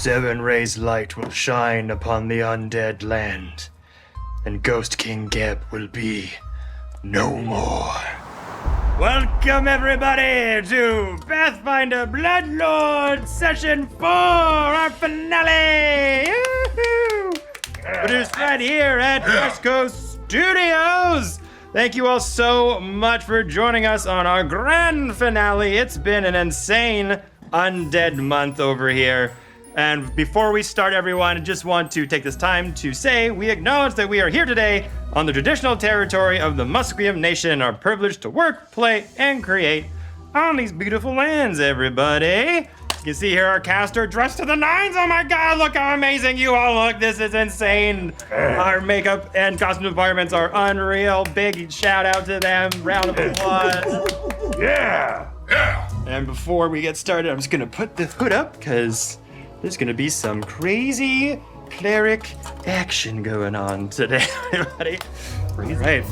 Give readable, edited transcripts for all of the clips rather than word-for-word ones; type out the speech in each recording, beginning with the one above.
7 rays light will shine upon the undead land, and Ghost King Geb will be no more. Welcome everybody to Pathfinder Bloodlord Session 4, our finale! Yoo-hoo! Produced right here at West Coast Studios. Thank you all so much for joining us on our grand finale. It's been an insane undead month over here. And before we start, everyone, I just want to take this time to say we acknowledge that we are here today on the traditional territory of the Musqueam Nation and are privileged to work, play, and create on these beautiful lands, everybody. You can see here our cast are dressed to the nines. Oh my god, look how amazing you all look. This is insane. Our makeup and costume departments are unreal. Big shout out to them. Round of applause. Yeah. And before we get started, I'm just gonna put the hood up because there's gonna be some crazy cleric action going on today, everybody. Right.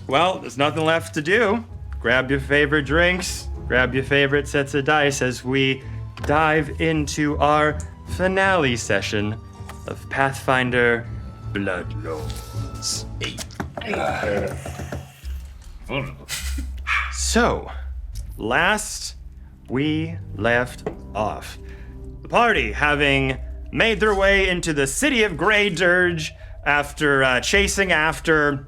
Well, there's nothing left to do. Grab your favorite drinks, grab your favorite sets of dice as we dive into our finale session of Pathfinder Bloodlords. So, last we left off, the party having made their way into the city of Grey Dirge after chasing after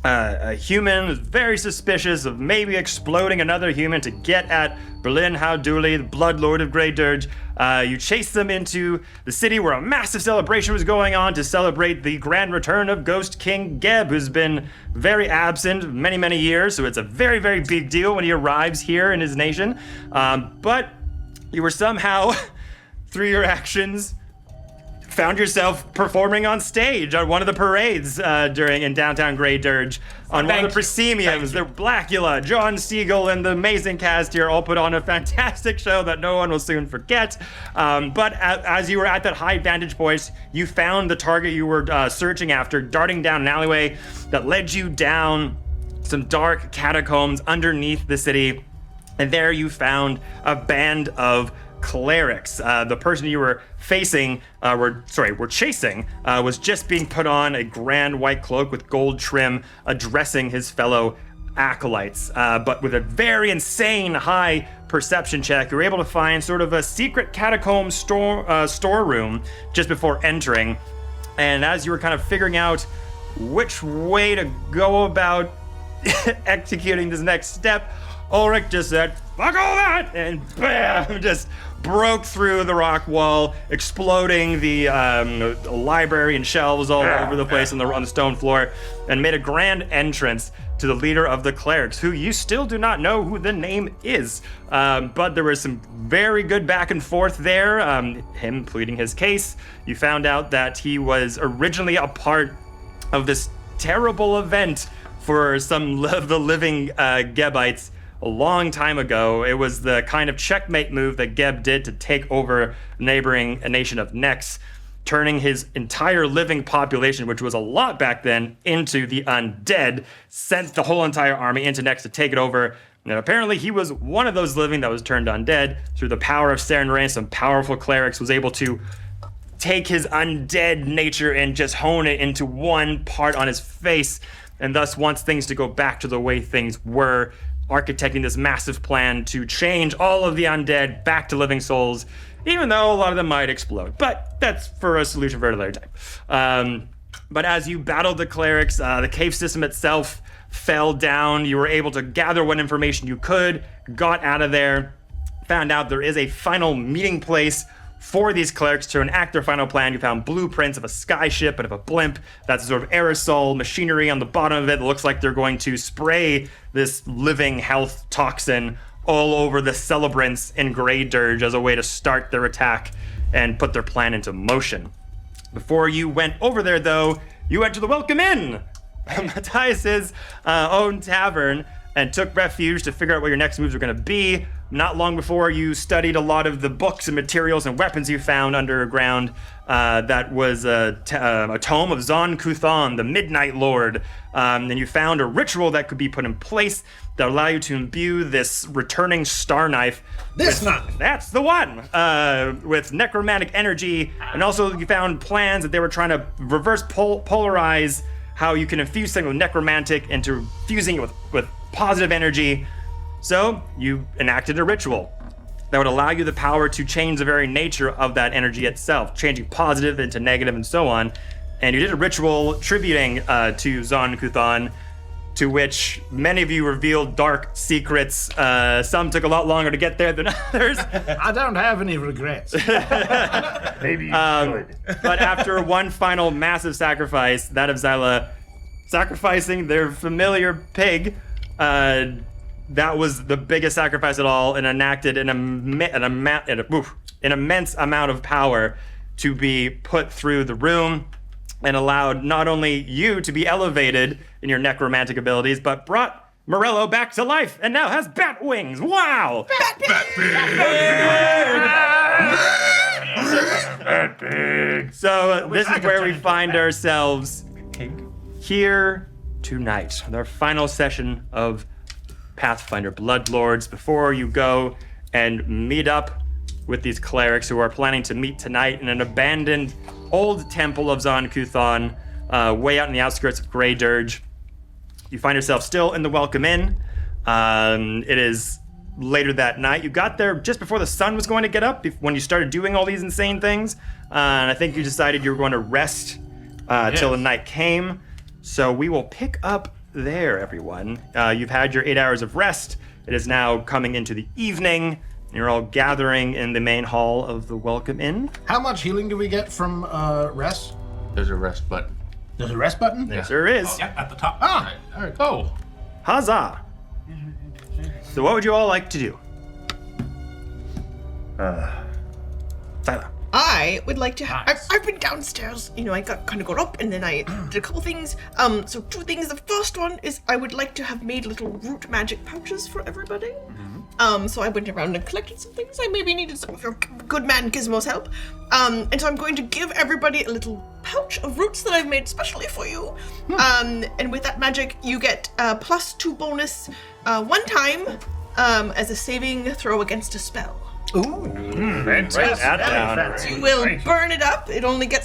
a human was very suspicious of maybe exploding another human to get at Berline Hadoli, the Blood Lord of Grey Dirge. You chased them into the city where a massive celebration was going on to celebrate the grand return of Ghost King Geb, who's been very absent many, many years. So it's a very, very big deal when he arrives here in his nation. But you were somehow, through your actions, found yourself performing on stage on one of the parades in downtown Grey Dirge. On one of the prosceniums, the Blacula, John Seagul, and the amazing cast here all put on a fantastic show that no one will soon forget. But as you were at that high vantage point, you found the target you were searching after, darting down an alleyway that led you down some dark catacombs underneath the city. And there you found a band of clerics. The person you were chasing was just being put on a grand white cloak with gold trim, addressing his fellow acolytes. But with a very insane high perception check, you were able to find sort of a secret catacomb storeroom just before entering. And as you were kind of figuring out which way to go about executing this next step, Ulric just said, "Fuck all that!" and bam, just broke through the rock wall, exploding the library and shelves all over the place on the stone floor, and made a grand entrance to the leader of the clerics, who you still do not know who the name is. But there was some very good back and forth there, him pleading his case. You found out that he was originally a part of this terrible event for some of the living Gebites a long time ago. It was the kind of checkmate move that Geb did to take over neighboring nation of Nex, turning his entire living population, which was a lot back then, into the undead, sent the whole entire army into Nex to take it over. And apparently he was one of those living that was turned undead. Through the power of Saren and some powerful clerics, was able to take his undead nature and just hone it into one part on his face, and thus wants things to go back to the way things were, architecting this massive plan to change all of the undead back to living souls, even though a lot of them might explode. But that's for a solution for another time. But as you battled the clerics, the cave system itself fell down. You were able to gather what information you could, got out of there, found out there is a final meeting place for these clerics to enact their final plan. You found blueprints of a skyship and of a blimp. That's a sort of aerosol machinery on the bottom of it that looks like they're going to spray this living health toxin all over the celebrants in Grey Dirge as a way to start their attack and put their plan into motion. Before you went over there, though, you went to the Welcome Inn, Matthias's own tavern, and took refuge to figure out what your next moves were going to be. not long before you studied a lot of the books and materials and weapons you found underground. That was a tome of Zon Kuthon, the Midnight Lord. And you found a ritual that could be put in place that allow you to imbue this returning star knife. That's the one! With necromantic energy. And also you found plans that they were trying to reverse polarize how you can infuse something with necromantic into fusing it with positive energy. So you enacted a ritual that would allow you the power to change the very nature of that energy itself, changing positive into negative and so on. And you did a ritual tributing to Zon Kuthon, to which many of you revealed dark secrets. Some took a lot longer to get there than others. I don't have any regrets. Maybe you should. But after one final massive sacrifice, that of Xyla sacrificing their familiar pig, that was the biggest sacrifice at all, and enacted an immense amount of power to be put through the room, and allowed not only you to be elevated in your necromantic abilities, but brought Morello back to life, and now has bat wings. Wow! Bat pig. So this is where we find ourselves here tonight, our final session of Pathfinder Bloodlords. Before you go and meet up with these clerics who are planning to meet tonight in an abandoned old temple of Zon Kuthon, way out in the outskirts of Grey Dirge. You find yourself still in the Welcome Inn. It is later that night. You got there just before the sun was going to get up, when you started doing all these insane things. And I think you decided you were going to rest till the night came. So we will pick up there, everyone. You've had your 8 hours of rest. It is now coming into the evening. You're all gathering in the main hall of the Welcome Inn. How much healing do we get from rest? There's a rest button. There's a rest button? Yes, there is. Yeah, at the top. Ah, all right. Oh. Huzzah! So what would you all like to do? Xyla. I would like to. I've been downstairs. I got kind of got up and then I did a couple things. So 2 things. The first one is I would like to have made little root magic pouches for everybody. So I went around and collected some things. I maybe needed some of your good man Gizmo's help. And so I'm going to give everybody a little pouch of roots that I've made specially for you. And with that magic, you get +2 bonus one time as a saving throw against a spell. Ooh. Fantastic. Write that down. You will burn it up. You only get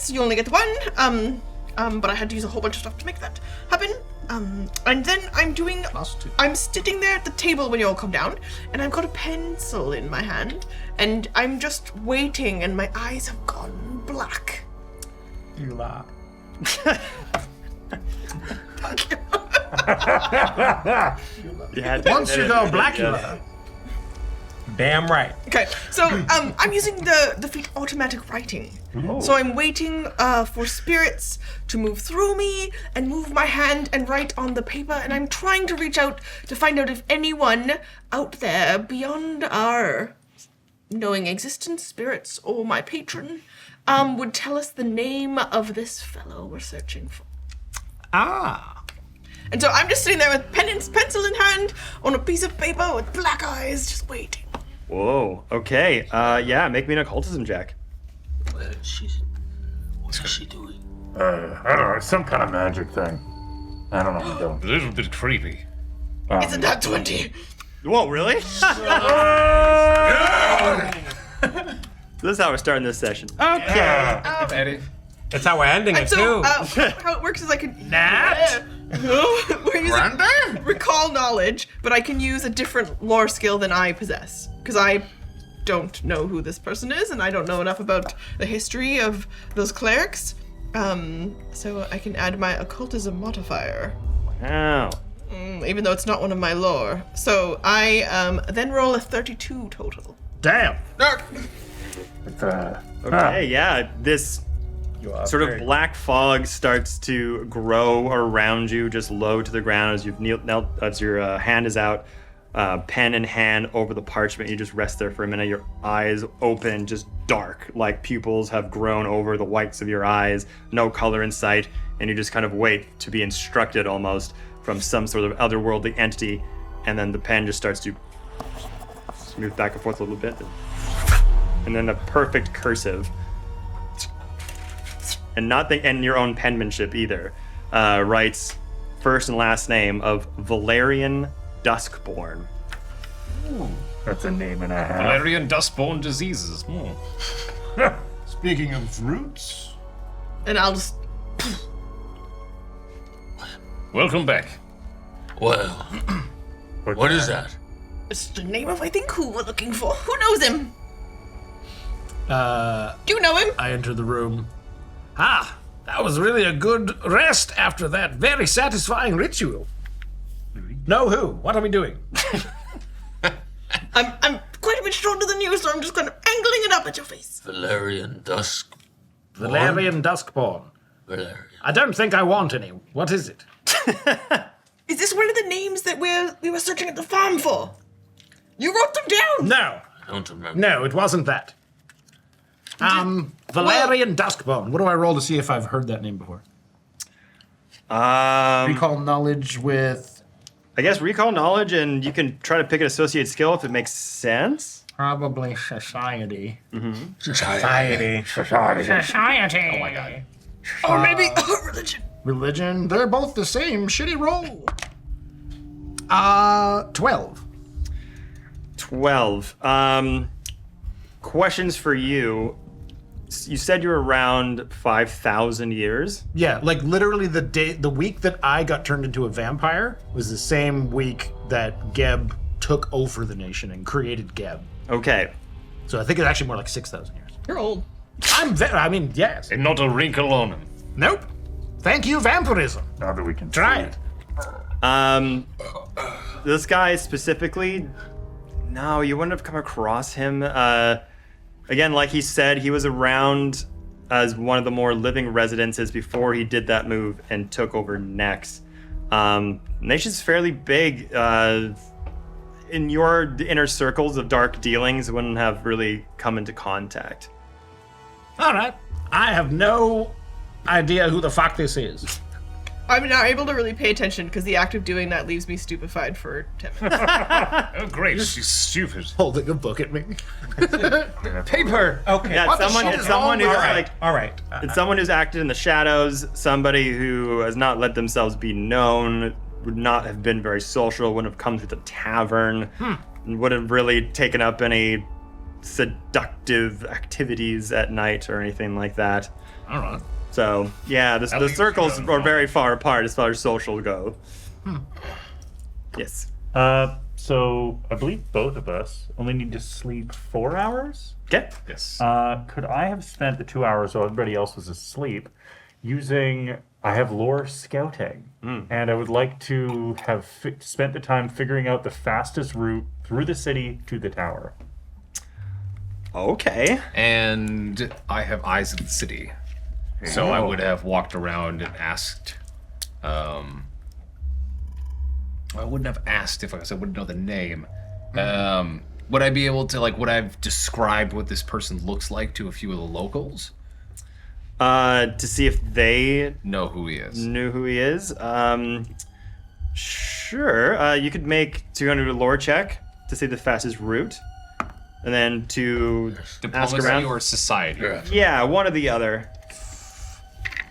1. But I had to use a whole bunch of stuff to make that happen. And then I'm sitting there at the table when you all come down, and I've got a pencil in my hand, and I'm just waiting, and my eyes have gone black. You lie. Once you go Blacula. Damn right. Okay, so I'm using the feat automatic writing. So I'm waiting for spirits to move through me and move my hand and write on the paper, and I'm trying to reach out to find out if anyone out there beyond our knowing existence, spirits, or my patron, would tell us the name of this fellow we're searching for. Ah. And so I'm just sitting there with pencil in hand on a piece of paper with black eyes, just waiting. Whoa. Okay. Make me an occultism check. What's she doing? I don't know. It's some kind of magic thing. I don't know. A little bit creepy. Isn't that 20? Whoa, really? This is how we're starting this session. Okay. Eddie. That's how we're ending it, So, too. how it works is I can... Nat? We're using recall knowledge, but I can use a different lore skill than I possess. Because I don't know who this person is, and I don't know enough about the history of those clerics. So I can add my occultism modifier. Wow. Even though it's not one of my lore. So I then roll a 32 total. Damn. Okay, yeah. This sort of black fog starts to grow around you, just low to the ground as you've knelt, as your hand is out, pen in hand over the parchment. You just rest there for a minute. Your eyes open, just dark, like pupils have grown over the whites of your eyes, no color in sight, and you just kind of wait to be instructed almost from some sort of otherworldly entity, and then the pen just starts to Just move back and forth a little bit. And then a perfect cursive. And and your own penmanship either. Writes first and last name of Valerian Duskborn. That's a name and a half. Valerian dustborne diseases. Speaking of roots, And I'll just. Welcome back. Well, what is that? It's the name of, I think, who we're looking for. Who knows him? Do you know him? I enter the room. That was really a good rest after that very satisfying ritual. Know who? What are we doing? I'm quite a bit shorter than you, so I'm just kind of angling it up at your face. Valerian Dusk. Valerian Duskborn. Valerian. I don't think I want any. What is it? Is this one of the names that we were searching at the farm for? You wrote them down. No. I don't remember. No, it wasn't that. Valerian Duskborn. What do I roll to see if I've heard that name before? Recall knowledge with I guess recall knowledge, and you can try to pick an associated skill if it makes sense. probably society. Society. Society. Oh my god. Or maybe religion. Religion. They're both the same. Shitty roll. 12. 12. Questions for you. You said you're around 5,000 years. Yeah, like literally the week that I got turned into a vampire was the same week that Geb took over the nation and created Geb. Okay. So I think it's actually more like 6,000 years. You're old. I mean, yes. And not a wrinkle on him. Nope. Thank you, vampirism. Now that we can Try see. it. This guy specifically, no, you wouldn't have come across him. Again, like he said, he was around as one of the more living residences before he did that move and took over next. Nation's fairly big. In your inner circles of dark dealings, wouldn't have really come into contact. All right. I have no idea who the fuck this is. I'm not able to really pay attention because the act of doing that leaves me stupefied for 10 minutes. Oh, great. She's stupid. Holding a book at me. Paper. Okay. Yeah, it's someone who's like, All right. it's someone who's acted in the shadows, somebody who has not let themselves be known, would not have been very social, wouldn't have come to the tavern, and wouldn't have really taken up any seductive activities at night or anything like that. All right. So, yeah, the least circles you are don't know. very far apart as far as social go. Yes. So I believe both of us only need to sleep 4 hours. Okay. Yes. Could I have spent the 2 hours while everybody else was asleep using? I have lore scouting, and I would like to have spent the time figuring out the fastest route through the city to the tower. Okay. And I have eyes of the city. So I would have walked around and asked. I wouldn't have asked if I wouldn't know the name. Would I be able to, would I have described what this person looks like to a few of the locals? To see if they Know who he is. knew who he is. Sure. You could make 200 lore check to see the fastest route, and then to ask Diplomacy around. or society? Yeah, one or the other.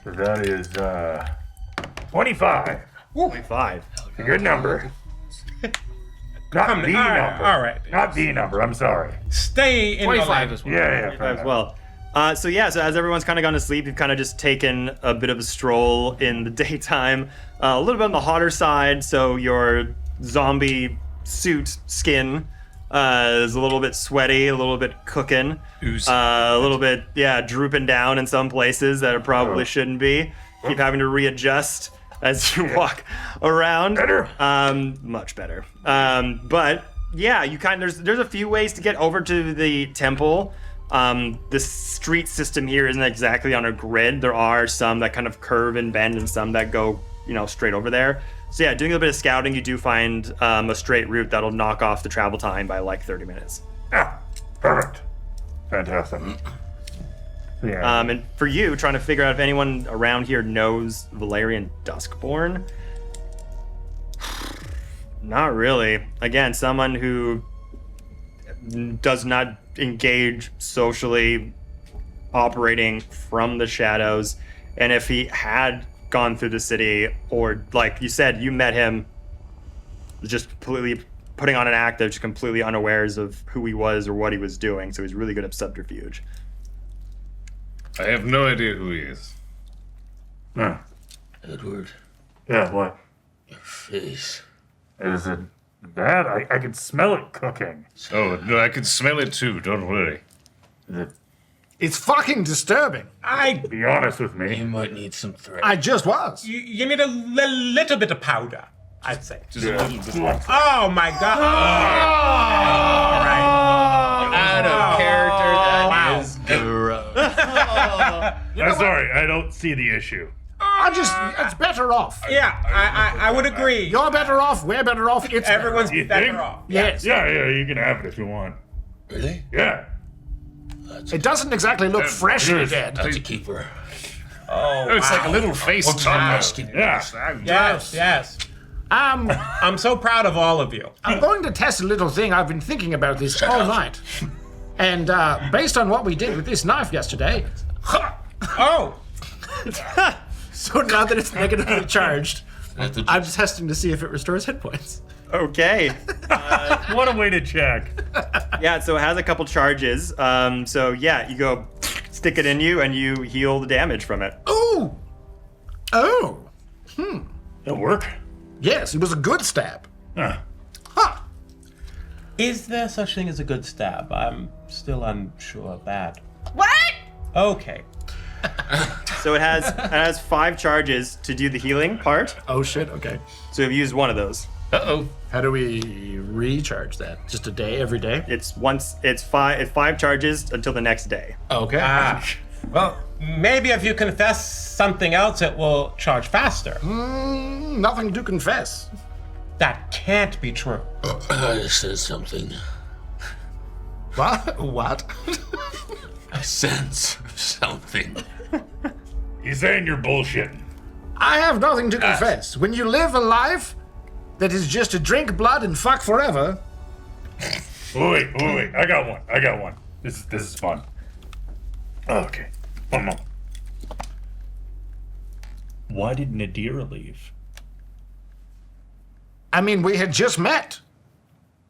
So that is 25. 25. A good number. Not the number. all right. Not the number. I'm sorry. Stay in 25 as well. Yeah. As well. So as everyone's kind of gone to sleep, you've kind of just taken a bit of a stroll in the daytime, a little bit on the hotter side. So your zombie suit skin is a little bit sweaty, a little bit cooking, a little bit drooping down in some places that it probably shouldn't be. Keep having to readjust as you walk around. Better. Much better. But yeah, you there's a few ways to get over to the temple. The street system here isn't exactly on a grid. There are some that kind of curve and bend and some that go, straight over there. So yeah, doing a bit of scouting, you do find a straight route that'll knock off the travel time by like 30 minutes. Perfect. Fantastic. Yeah. And for you, trying to figure out if anyone around here knows Valerian Duskborn, not really. Again, someone who does not engage socially, operating from the shadows. And if he had gone through the city, or like you said, you met him just completely putting on an act of just completely unawares of who he was or what he was doing. So he's really good at subterfuge. I have no idea who he is. Edward, Yeah, what? your face. Is it bad? I can smell it cooking. Oh, no, I can smell it too. Don't worry. Is it, It's fucking disturbing. be honest with You me. might need some thread. I just was. You need a little bit of powder, I'd say. Just a little bit. Oh my god. All right. Out of character, Wow. is gross. I'm sorry, I don't see the issue. It's better off. Yeah, I would agree. You're better off, we're better off, it's Everyone's You better think? off. Yes. Yeah, you can have it if you want. Really? Yeah. It doesn't exactly look freshly dead. That's a keeper. Oh, It's like a little face What's tongue. asking? Yeah. yes. I'm so proud of all of you. I'm going to test a little thing. I've been thinking about this all night. And based on what we did with this knife yesterday, Oh, so now that it's negatively charged, That's a- I'm testing to see if it restores hit points. Okay. What a way to check. Yeah, so it has a couple charges. So yeah, you go stick it in you and you heal the damage from it. Ooh! Oh! It'll work. Yes, it was a good stab. Huh. Huh! is there such thing as a good stab? I'm still unsure of that. What? Okay. So it has 5 charges to do the healing part. Oh shit, okay. So you've used one of those. Uh-oh. How do we recharge that? Just a day, every day? It's 5 charges until the next day. Okay. Well, maybe if you confess something else, it will charge faster. Nothing to confess. That can't be true. I said something. What? What? I sense something. He's saying you're bullshitting. I have nothing to confess. When you live a life that is just to drink blood and fuck forever, Wait. I got one. This is fun. Okay. One moment. Why did Nadira leave? I mean, we had just met.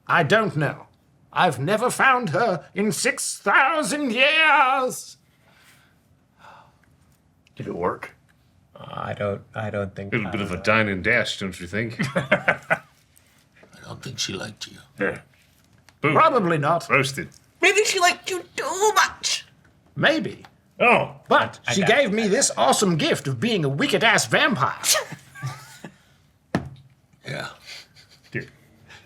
I don't know. I've never found her in 6,000 years. Did it work? I don't think. A little bit of a dine and dash, don't you think? I don't think she liked you. Yeah. Boom. Probably not. Roasted. Maybe she liked you too much. Maybe. Oh. But she got gave me this awesome gift of being a wicked-ass vampire. Yeah. Dude.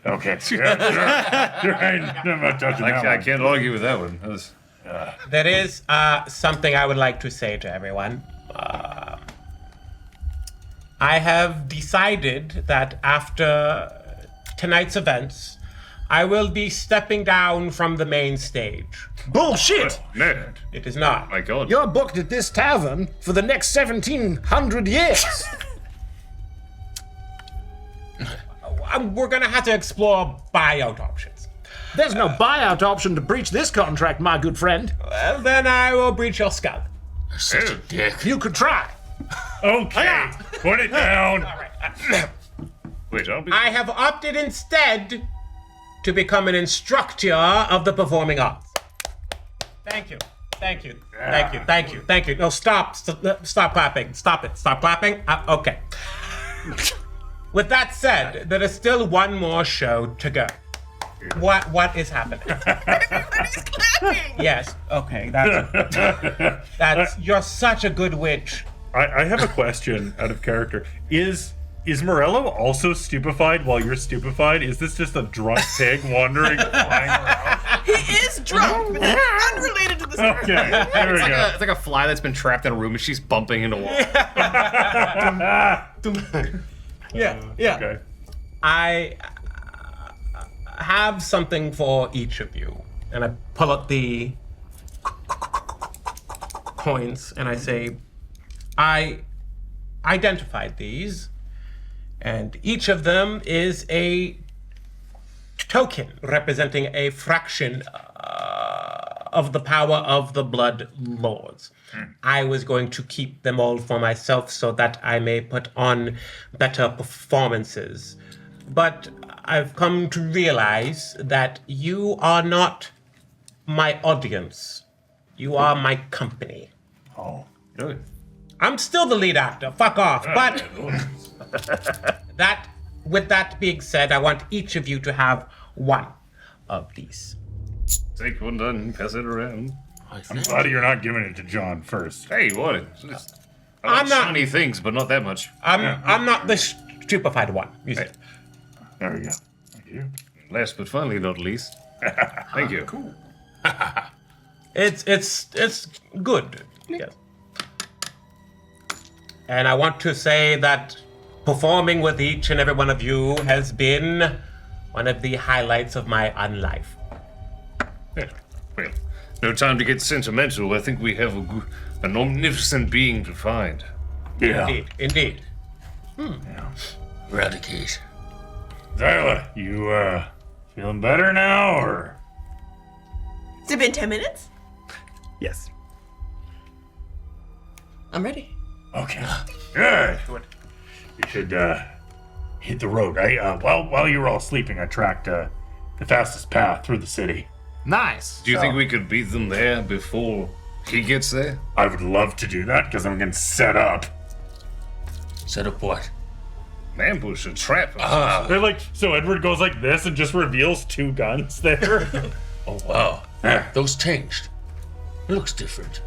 Okay. Yeah, you're right. I'm not touching that I one. can't argue with that one. That was... There is something I would like to say to everyone. I have decided that after tonight's events, I will be stepping down from the main stage. Bullshit! Ned. It is not. My God. You're booked at this tavern for the next 1,700 years. We're gonna have to explore buyout options. There's no buyout option to breach this contract, my good friend. Well, then I will breach your skull. You're such a dick. You could try. Okay. Put it down. Wait, I'll be... I have opted instead to become an instructor of the performing arts. Thank you. Thank you. Thank you. Thank you. Thank you. No, stop. Stop clapping. Stop it. Stop clapping. Okay. With that said, there is still one more show to go. What is happening? Everybody's clapping. Yes. Okay. That's. You're such a good witch. I have a question out of character. Is Morello also stupefied while you're stupefied? Is this just a drunk pig wandering, flying around? He is drunk, but that's unrelated to the story. Okay, there we go. It's like a fly that's been trapped in a room and she's bumping into walls. Yeah. Okay. I have something for each of you. And I pull up the coins and I say, I identified these, and each of them is a token representing a fraction of the power of the Blood Lords. I was going to keep them all for myself so that I may put on better performances. But I've come to realize that you are not my audience. You are my company. Oh. Good. I'm still the lead actor. Fuck off. But with that being said, I want each of you to have one of these. Take one done, pass it around. I'm glad you're not giving it to John first. Hey, what? I'm not- shiny things, but not that much. I'm not the stupefied one. You see. There we go. Thank you. Last but finally not least. Thank you. Cool. It's good. Yes. And I want to say that performing with each and every one of you has been one of the highlights of my unlife. Yeah. Well, no time to get sentimental. I think we have an omnipotent being to find. Yeah. Indeed. Eradicate. Xyla, you feeling better now, or? Has it been 10 minutes? Yes. I'm ready. Okay. Good. You should hit the road. While you were all sleeping, I tracked the fastest path through the city. Nice. Do you think we could beat them there before he gets there? I would love to do that because I'm getting set up. Set up what? An ambush, a trap. They're like, so Edward goes like this and just reveals 2 guns there. Oh, wow. Those changed. It looks different.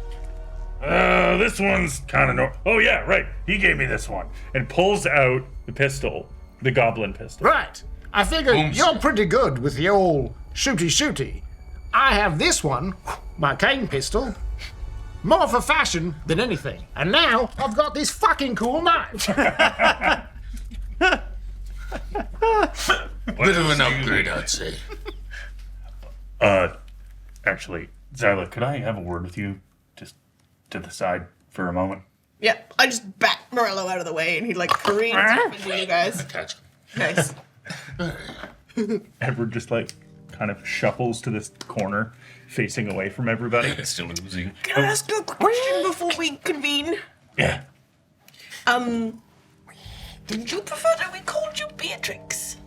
This one's kind of oh yeah, right. He gave me this one and pulls out the pistol, the goblin pistol. Right. I figure you're pretty good with the old shooty. I have this one, my cane pistol, more for fashion than anything. And now I've got this fucking cool knife. Bit of an upgrade, I'd say. Actually, Xyla, could I have a word with you, just to the side for a moment? Yeah, I just bat Morello out of the way and he like careens up into you guys. Catch him. Nice. Edward just like kind of shuffles to this corner, facing away from everybody. Still losing. Can I ask you a question before we convene? Yeah. Did you prefer that we called you Beatrix?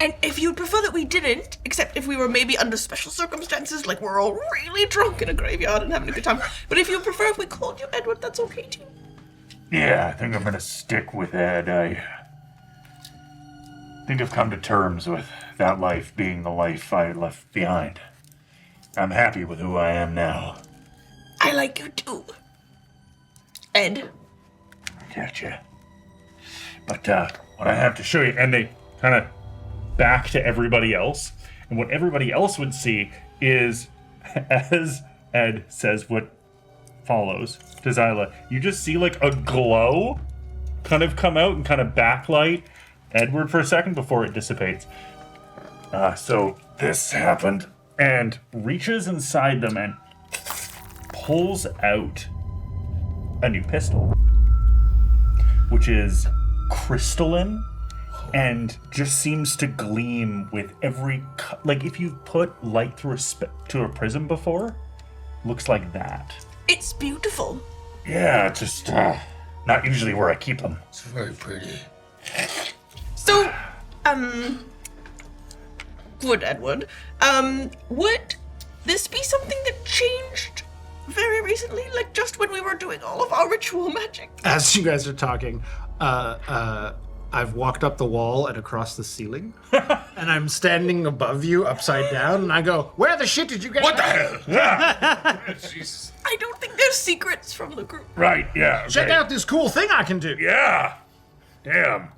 And if you'd prefer that we didn't, except if we were maybe under special circumstances, like we're all really drunk in a graveyard and having a good time. But if you prefer if we called you Edward, that's okay too. Yeah, I think I'm gonna stick with Ed. I think I've come to terms with that life being the life I left behind. I'm happy with who I am now. I like you too. Ed. Gotcha. But what I have to show you, and they kind of back to everybody else, and what everybody else would see is, as Ed says what follows to Xyla, you just see like a glow kind of come out and kind of backlight Edward for a second before it dissipates. So this happened, and reaches inside them and pulls out a new pistol, which is crystalline and just seems to gleam with every like if you put light through to a prism before, looks like that. It's beautiful. Yeah, just not usually where I keep them. It's very pretty. So, good Edward. Would this be something that changed very recently? Like just when we were doing all of our ritual magic? As you guys are talking, I've walked up the wall and across the ceiling, and I'm standing above you, upside down, and I go, "Where the shit did you get?" What the hell? Jesus. I don't think there's secrets from the group. Right, yeah. Check okay. out this cool thing I can do. Yeah. Damn.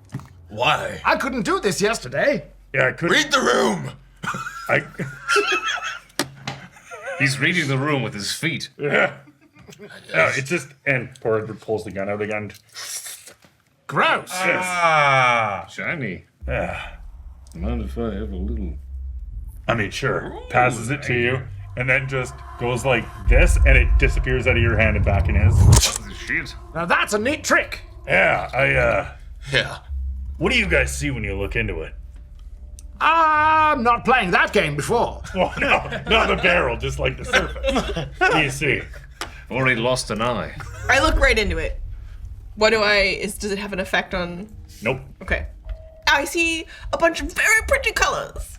Why? I couldn't do this yesterday. Yeah, I could. Read the room! I. He's reading the room with his feet. Yeah. No, it's just and poor Edward pulls the gun out again. Gross. Shiny. Yeah. Mind if I have a little? I mean, sure. Passes it to you, and then just goes like this, and it disappears out of your hand and back in his. Shit. Now that's a neat trick. Yeah, Yeah. What do you guys see when you look into it? I'm not playing that game before. Oh, no, not the barrel, just like the surface. You see. Already lost an eye. I look right into it. What do does it have an effect on? Nope. Okay. I see a bunch of very pretty colors.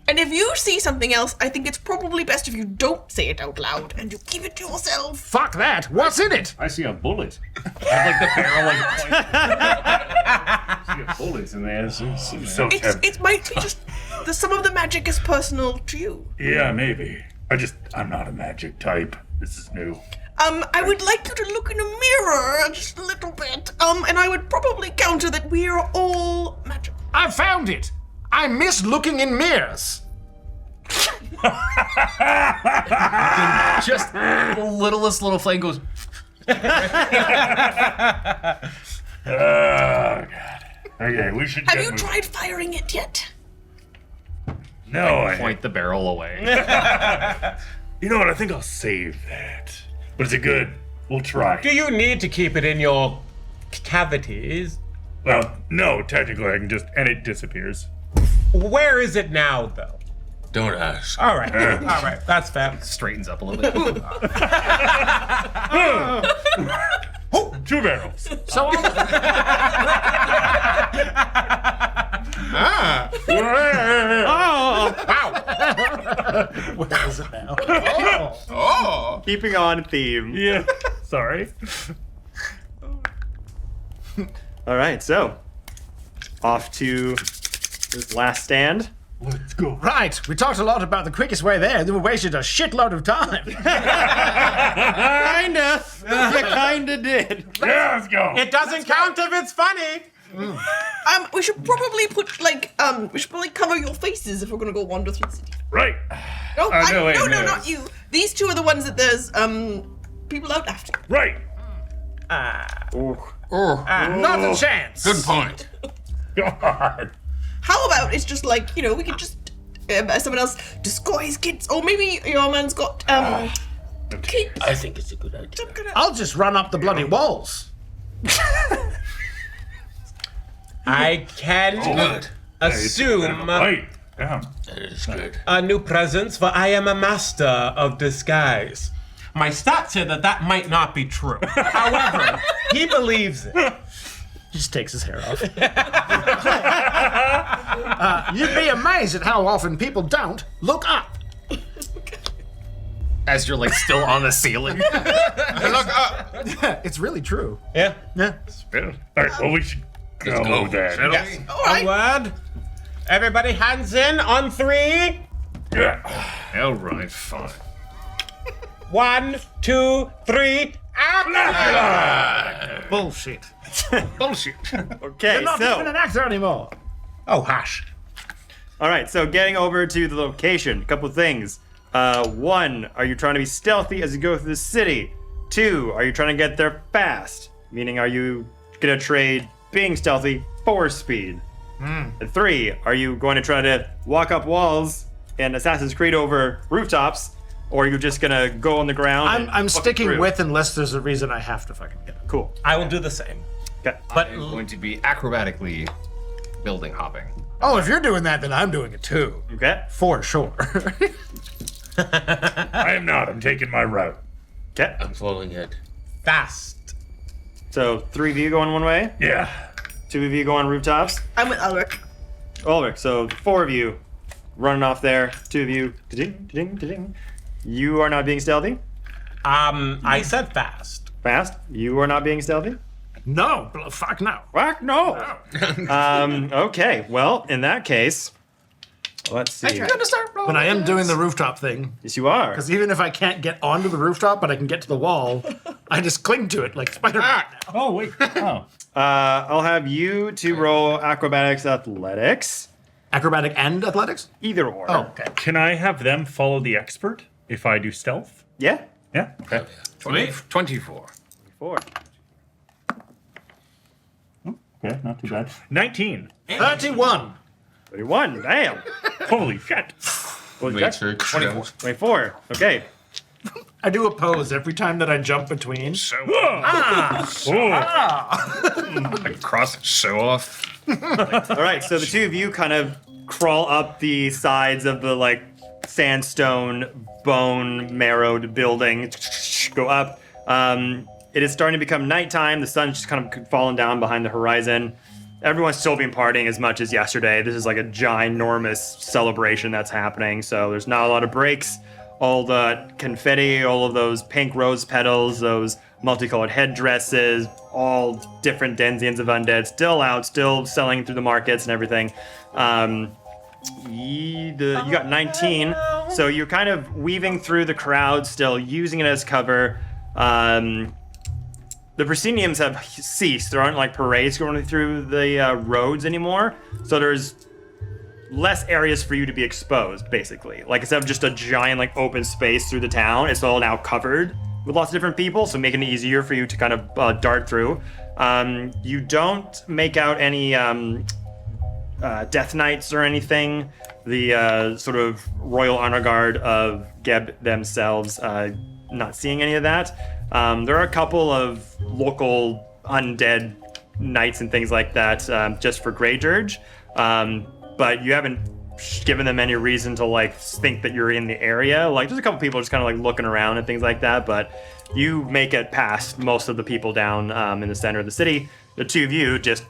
And if you see something else, I think it's probably best if you don't say it out loud and you keep it to yourself. Fuck that. What's in it? I see a bullet. I like the barrel like I see a bullet in there. So It might be just some of the magic is personal to you. yeah, maybe. I'm not a magic type. This is new. I would like you to look in a mirror just a little bit. And I would probably counter that we are all magical. I found it. I miss looking in mirrors. Just the littlest little flame goes. Oh, God. Okay, we should Have get you moving. tried firing it yet? No, I Point the barrel away. You know what? I think I'll save that. But is it good? We'll try. Do you need to keep it in your cavities? Well, no, technically I can just... And it disappears. Where is it now, though? Don't ask. All right. All right. That's fair. Straightens up a little bit. Oh, 2 barrels. So I'm... Where is it now? Keeping on theme. Yeah. Sorry. All right, so off to this last stand. Let's go. Right, we talked a lot about the quickest way there. We wasted a shitload of time. Kinda. You kinda did. Yeah, let's go. It doesn't count if it's funny. We should probably we should probably cover your faces if we're gonna go wander through the city. Right. No, no, wait, no, no. not you. These two are the ones that there's people out after. Right. Not a chance. Good point. God. How about it's just like, we could just someone else disguise kids, or maybe your man's got kids. I think it's a good idea. I'm gonna- I'll just run up the bloody walls. I can Good. assume Right. Yeah. That is good. a new presence, for I am a master of disguise. My stats say that might not be true. However, he believes it. He just takes his hair off. You'd be amazed at how often people don't look up. As you're like still on the ceiling. Look up. It's really true. Yeah. Yeah. All right. Well, we should go Go. then. Shall Yes. we? All right. Onward. Everybody hands in on 3. Yeah. All right, fine. 1, 2, 3. Bullshit. Bullshit. Okay, You're not even an so actor anymore. Oh, hush. all right, so getting over to the location, a couple things. 1, are you trying to be stealthy as you go through the city? 2, are you trying to get there fast? Meaning, are you gonna trade being stealthy for speed? And 3, are you going to try to walk up walls and Assassin's Creed over rooftops, or are you just gonna go on the ground? and I'm fuck it sticking through? with unless there's a reason I have to fucking get it. Cool. I will do the same. Okay. But I'm going to be acrobatically building hopping. Oh, if you're doing that, then I'm doing it too. Okay. For sure. I am not. I'm taking my route. Okay. I'm following it. fast. So 3 of you going one way, Yeah. 2 of you going rooftops. I'm with Ulric. Ulric, so 4 of you running off there. 2 of you. Da-ding, da-ding, da-ding. You are not being stealthy. I said fast. Fast. You are not being stealthy. No, fuck no. Fuck no. Okay. Well, in that case, let's see. But I am doing the rooftop thing. Yes, you are. Because even if I can't get onto the rooftop, but I can get to the wall, I just cling to it like Spider-Man. Oh wait. Oh. I'll have you to roll acrobatics, athletics, Acrobatic and athletics? either or. Oh, okay. Can I have them follow the expert if I do stealth? Yeah. Yeah. Okay. 24. 4. Okay. Not too bad. 19. 31. 31. Damn. Holy shit. What was Wait, that? sir. 24. 24. Okay. I do a pose every time that I jump between. Show like cross show off. All right, so the two of you kind of crawl up the sides of the like sandstone, bone marrowed building. Go up. It is starting to become nighttime. The sun's just kind of falling down behind the horizon. Everyone's still been partying as much as yesterday. This is like a ginormous celebration that's happening. So there's not a lot of breaks. All the confetti, all of those pink rose petals, those multicolored headdresses, all different denizens of undead, still out, still selling through the markets and everything. You got 19, so you're kind of weaving through the crowd, still using it as cover. The prosceniums have ceased. There aren't like parades going through the roads anymore, so there's less areas for you to be exposed, basically. Like, instead of just a giant like open space through the town, it's all now covered with lots of different people, so making it easier for you to kind of dart through. You don't make out any death knights or anything. The sort of royal honor guard of Geb themselves, not seeing any of that. There are a couple of local undead knights and things like that, just for Grey Dirge, but you haven't given them any reason to like think that you're in the area. Like, there's a couple people just kind of like looking around and things like that, but you make it past most of the people down in the center of the city. The two of you just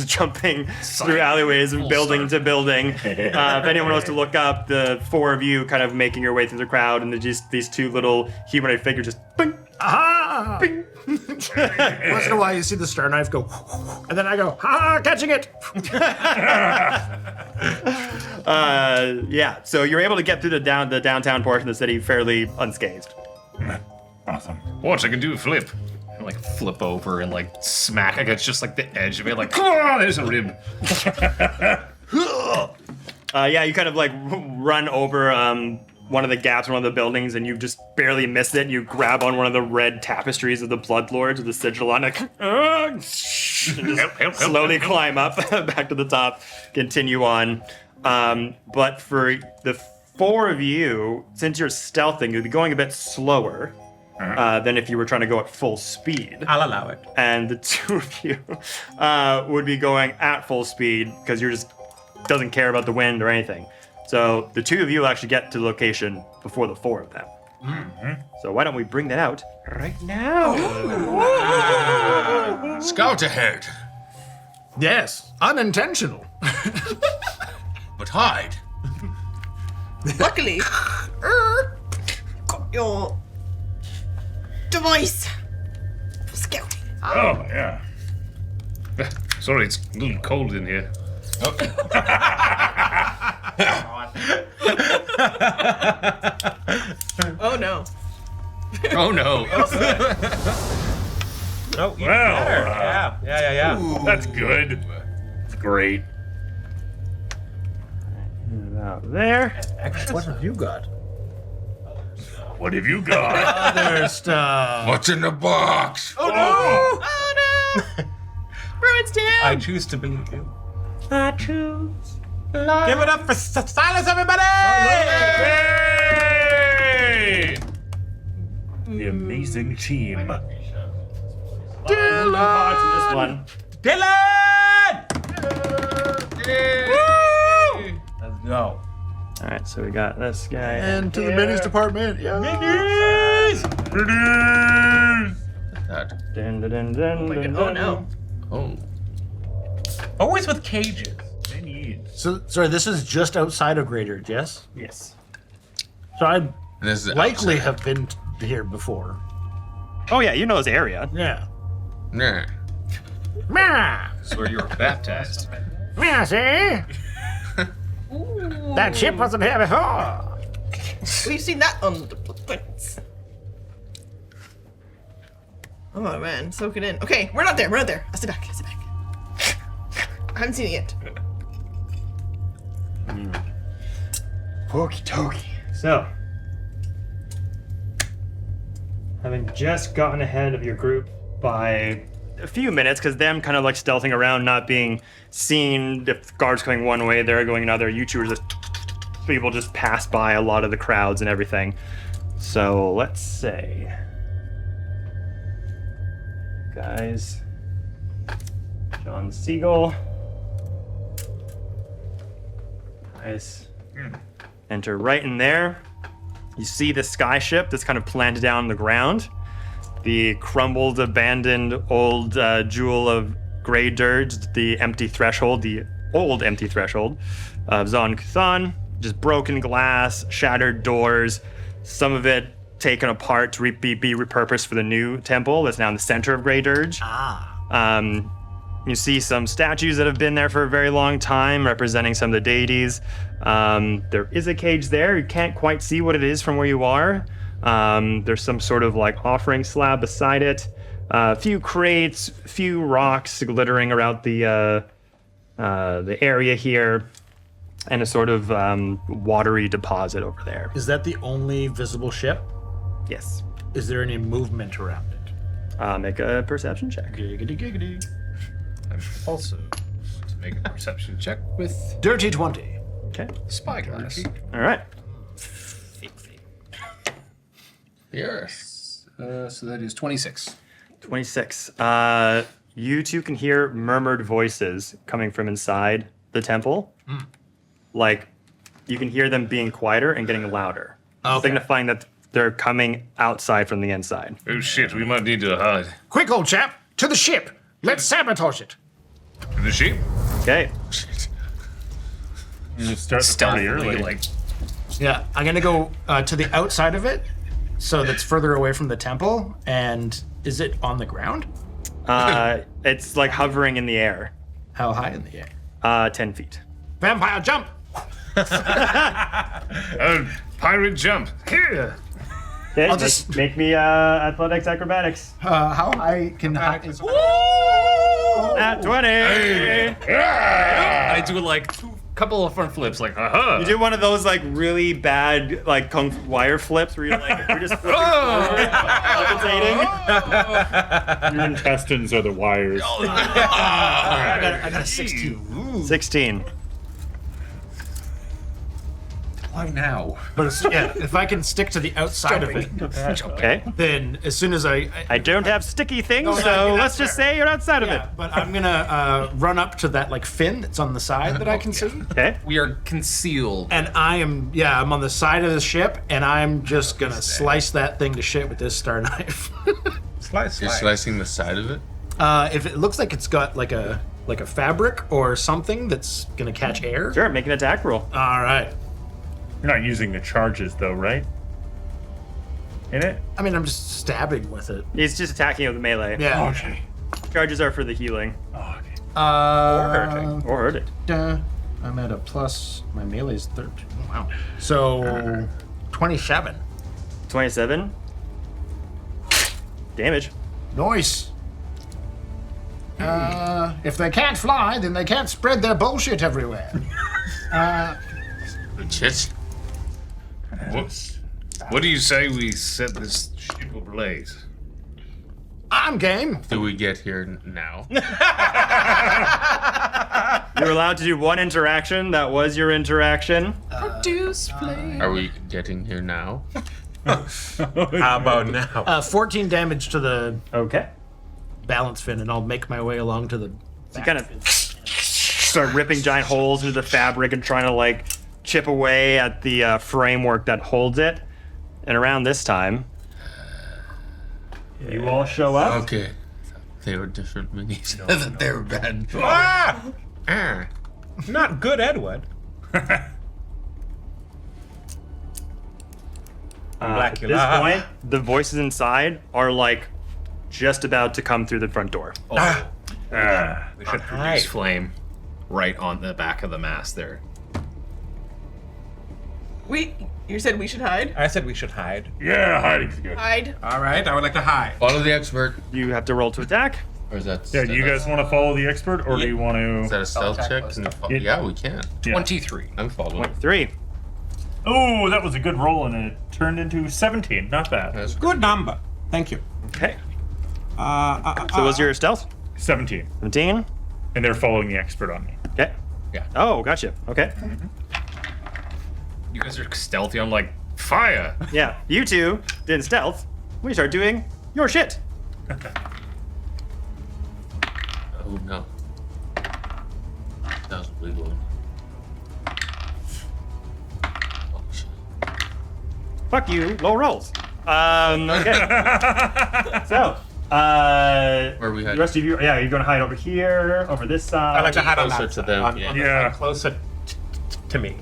jumping through alleyways and building to building. If anyone wants to look up, the four of you kind of making your way through the crowd, and just these two little humanoid figures just bing, Aha! bing. Once in a while, you see the star knife go, and then I go, ha! Catching it. Yeah, so you're able to get through the downtown portion of the city fairly unscathed. Awesome. Watch, I can do a flip. I like flip over and like smack against just like the edge of it, like, oh, there's a rib. Yeah, you kind of like run over one of the gaps in one of the buildings, and you just barely miss it. You grab on one of the red tapestries of the Blood Lords with the sigil on it, and just Help. slowly climb up back to the top, continue on. But for the four of you, since you're stealthing, you'll be going a bit slower than if you were trying to go at full speed. I'll allow it. And the two of you would be going at full speed because you're just doesn't care about the wind or anything. So the two of you will actually get to the location before the four of them. So why don't we bring that out right now? Scout ahead, Yes, unintentional. but hide. Luckily, got your device for scouting. Oh, yeah. Sorry, it's a little cold in here. Oh no. Oh, no. Oh, even Well, better. Yeah. That's good. It's great. Out there. What have you got? What have you got? Other stuff. What's in the box? Oh no! Ruins town! I choose to believe you. I choose. Give it up for Silas, everybody! Hey! The amazing team. This one. Dylan! Woo! Let's go. All right, so we got this guy. And to the minis department. Yeah. That. Dun, dun, dun, dun, dun, Oh dun. no. Oh. Always with cages. So, sorry, this is just outside of Greater, yes? Yes. So I'd This is likely have been here before. Oh yeah, you know this area. Yeah. Nah. Meow. So where you were baptized. Meow, see? That ship wasn't here before. We've seen that on the blueprints. Oh man, soak it in. Okay, we're not there. I stay back. I haven't seen it yet. Okie dokie. So, having just gotten ahead of your group by a few minutes, because them kind of like stealthing around, not being seen, if guards coming one way, they're going another, you two are just people just pass by a lot of the crowds and everything. So let's say, guys, John Seagul, guys, enter right in there. You see the skyship that's kind of planted down on the ground. The crumbled, abandoned old jewel of Grey Dirge, the empty threshold, the old empty threshold of Zon Kuthan. Just broken glass, shattered doors, some of it taken apart to be repurposed for the new temple that's now in the center of Grey Dirge. You see some statues that have been there for a very long time, representing some of the deities. There is a cage there. You can't quite see what it is from where you are. There's some sort of like offering slab beside it. A few crates, few rocks glittering around the area here, and a sort of watery deposit over there. Is that the only visible ship? Yes. Is there any movement around it? Make a perception check. Giggity giggity. I'm also to make a perception check with Dirty 20. Okay. spyglass. All right. Yes. So that is 26. 26. You two can hear murmured voices coming from inside the temple. Like, you can hear them being quieter and getting louder, signifying that they're coming outside from the inside. Oh shit, we might need to hide. Quick, old chap, to the ship. Let's sabotage it. The sheep? Okay. You just start the party early. Like, Yeah, I'm gonna go to the outside of it, so that's further away from the temple. And is it on the ground? It's like hovering in the air. How high in the air? 10 feet. Vampire jump! Pirate jump. Here. Okay, I'll just- make me athletics acrobatics. How high can is At 20! I do like couple of front flips, like, haha. You do one of those like really bad like wire flips where you're like you're just flipping forward, levitating. Your intestines are the wires. I got a 16. 16. Why now? But it's, yeah, if I can stick to the outside of it, Okay. then as soon as I don't have sticky things, No, so that's let's just say you're outside of yeah, it. but I'm gonna run up to that like fin that's on the side that I can see, Okay. We are concealed. and I'm on the side of the ship, and I'm just gonna slice that thing to shit with this star knife. Slice. You're slicing the side of it? If it looks like it's got like a fabric or something that's gonna catch air. Sure, make an attack roll. All right. You're not using the charges though, right? In it? I mean, I'm just stabbing with it. He's just attacking with melee. Yeah. Okay. Charges are for the healing Oh, okay. or hurt it. I'm at a plus. My melee's 13. Wow. So 27. 27. Damage. Nice. If they can't fly, then they can't spread their bullshit everywhere. Shit. What do you say we set this ship ablaze? I'm game. Do we get here now? You're allowed to do one interaction. That was your interaction. Produce flame. Are we getting here now? How about now? 14 damage to the Okay. balance fin, and I'll make my way along to the. You kind of start ripping giant holes into the fabric and trying to like chip away at the framework that holds it. And around this time, you all show up. Okay. They were different minis. They were bad. Ah! Not good, Edward. At this Blacula. point, the voices inside are like just about to come through the front door. We should Hide. produce flame right on the back of the mast there. You said we should hide? I said we should hide. Yeah, hiding's good. Hide. All right, I would like to hide. Follow the expert. You have to roll to attack. Or is that? Yeah, do you guys want to follow the expert, or do you want Is to? that a stealth check? Yeah, we can. Yeah. 23. I'm following. 3. Oh, that was a good roll, and it turned into 17. Not bad. That's Good number. Thank you. Okay. So what's your stealth? 17, 17. and they're following the expert on me. Okay. Yeah. Oh, gotcha. Okay. You guys are stealthy. I'm like, fire. Yeah, you two did stealth. We start doing your shit. Oh no. That was a big one. Oh, shit. Fuck you, low rolls. Okay. So, Where are we the heading? rest of you, yeah, you're gonna hide over here, over this side. I like to hide on Closer that to side, them, on yeah. the side closer to me.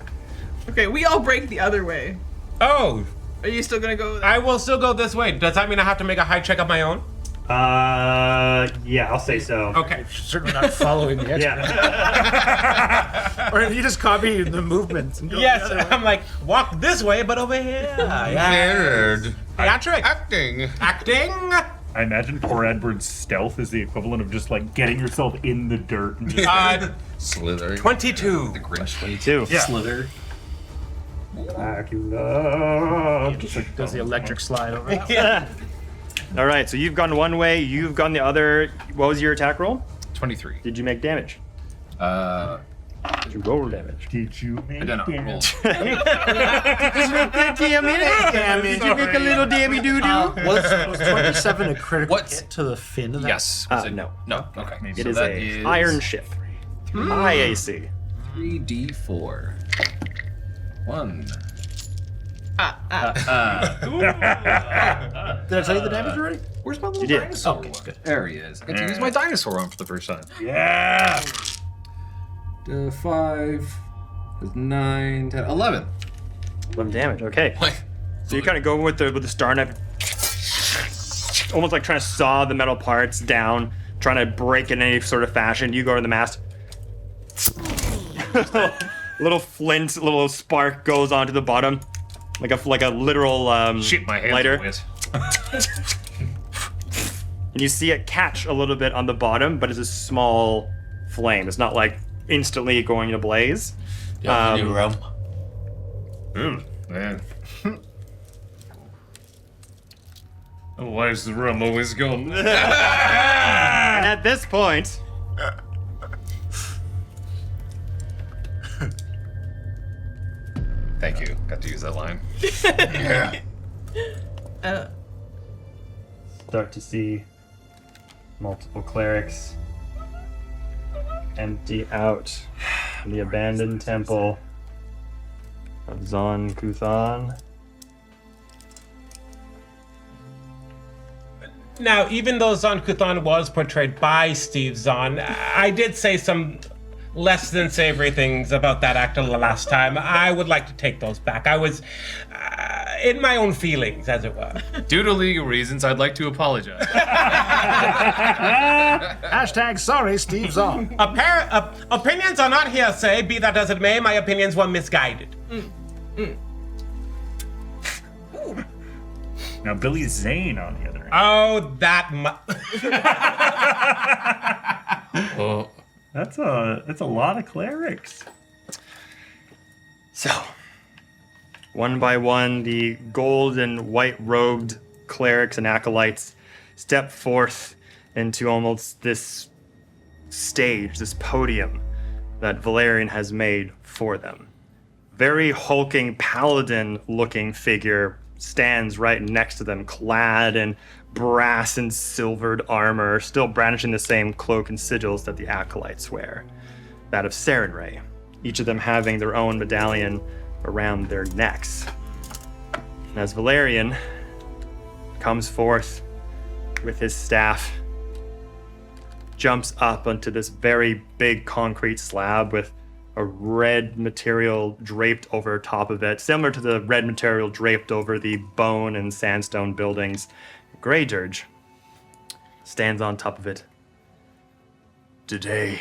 Okay, we all break the other way. Oh, Are you still gonna go? I will still go this way. Does that mean I have to make a hide check of my own? Yeah, I'll say so. Okay. Certainly not following the expert. Yeah. Or if you just copy the movements and go Yes, the other way. I'm like, walk this way, but over here. Nerd. Theatric. Acting. Acting. I imagine poor Edward's stealth is the equivalent of just like getting yourself in the dirt and just Slithering. 22. The Grinch. Two. Yeah. Slither. Blacula. Just like, Does the electric slide over? Yeah. All right, so you've gone one way, you've gone the other. What was your attack roll? 23. Did you make damage? Did you roll damage? Did you make I don't know. Roll. Did you make a little dammy doo doo? Was 27 a critical What? hit to the fin of that? Yes. Was it? No. No. Okay. It So is that a iron ship. High AC. 3d4. 1. Did I tell you the damage already? Where's my little You did. dinosaur? Okay, good. There he is. I get to use my dinosaur on for the first time. Yeah. 5, 9, 10, 11. 11 damage. Okay. What? So you kind of go with the star knife, almost like trying to saw the metal parts down, trying to break it in any sort of fashion. You go to the mast. Little flint, little spark goes onto the bottom, like a literal Shit, my hands lighter. are wet. And you see it catch a little bit on the bottom, but it's a small flame. It's not like instantly going to blaze. Yeah, new rum. Man. Why is the rum always gone? And at this point, Thank you. Got to use that line. start to see multiple clerics empty out the abandoned temple of Zon Kuthan. Now, even though Zon Kuthan was portrayed by Steve Zahn, I did say some less than savory things about that actor the last time. I would like to take those back. I was in my own feelings, as it were. Due to legal reasons, I'd like to apologize. Hashtag sorry, Steve's on. Opinions are not hearsay, be that as it may, my opinions were misguided. Now Billy Zane on the other end. Oh, that Oh, That's a lot of clerics. So, one by one, the gold and white robed clerics and acolytes step forth into almost this stage, this podium that Valerian has made for them. Very hulking paladin looking figure stands right next to them, clad in brass and silvered armor, still brandishing the same cloak and sigils that the acolytes wear, that of Sarenrae, each of them having their own medallion around their necks. And as Valerian comes forth with his staff, jumps up onto this very big concrete slab with a red material draped over top of it, similar to the red material draped over the bone and sandstone buildings. Grey Dirge stands on top of it. Today,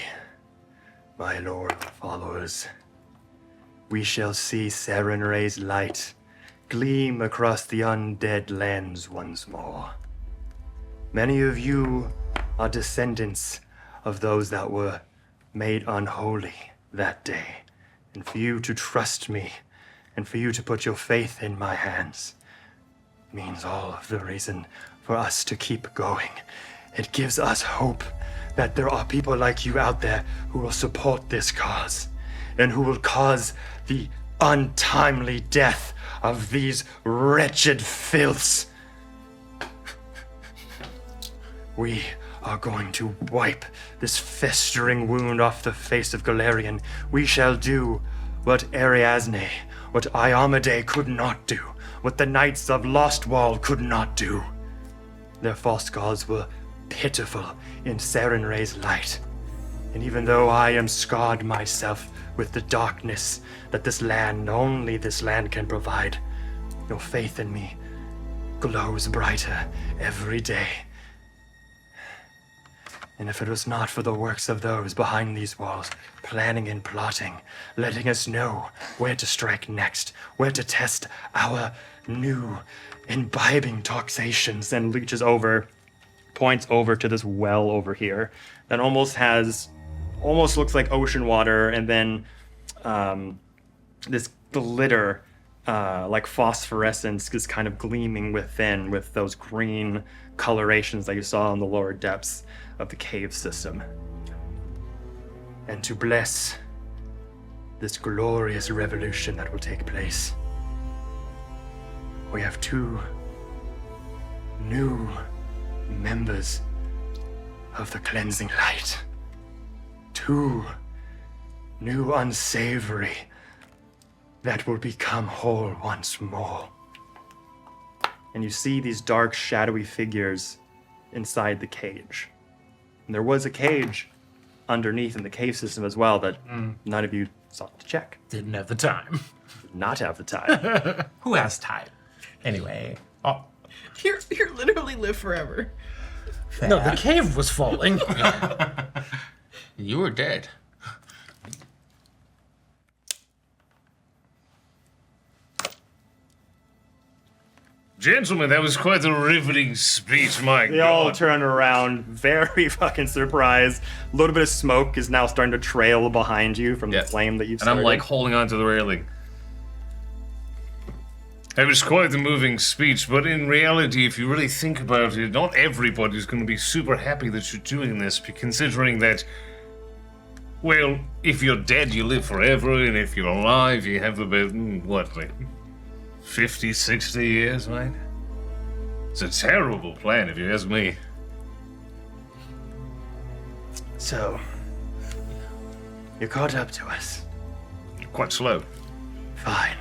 my lord followers, we shall see Sarenrae's light gleam across the undead lands once more. Many of you are descendants of those that were made unholy that day, and for you to trust me and for you to put your faith in my hands means all of the reason for us to keep going. It gives us hope that there are people like you out there who will support this cause and who will cause the untimely death of these wretched filths. We are going to wipe this festering wound off the face of Galarian. We shall do what Ariadne, what Iomade could not do, what the Knights of Lostwall could not do. Their false gods were pitiful in Serenray's light. And even though I am scarred myself with the darkness that this land, only this land can provide, your faith in me glows brighter every day. And if it was not for the works of those behind these walls, planning and plotting, letting us know where to strike next, where to test our new imbibing toxations, and reaches over, points over to this well over here that almost looks like ocean water, and then this glitter, like phosphorescence, is kind of gleaming within with those green colorations that you saw in the lower depths of the cave system. And to bless this glorious revolution that will take place, we have 2 new members of the cleansing light. 2 new unsavory that will become whole once more. And you see these dark, shadowy figures inside the cage. And there was a cage underneath in the cave system as well that none of you sought to check. Didn't have the time. Did not have the time. Who has time? Anyway. Oh, Here literally live forever. No, the cave was falling. You were dead. Gentlemen, that was quite a riveting speech, my They God. all turn around, very fucking surprised. A little bit of smoke is now starting to trail behind you from the flame that you've And started. I'm like holding onto the railing. It was quite a moving speech, but in reality, if you really think about it, not everybody's going to be super happy that you're doing this, considering that, well, if you're dead, you live forever, and if you're alive, you have about, like 50, 60 years, right? It's a terrible plan, if you ask me. So, you caught up to us. Quite slow. Fine.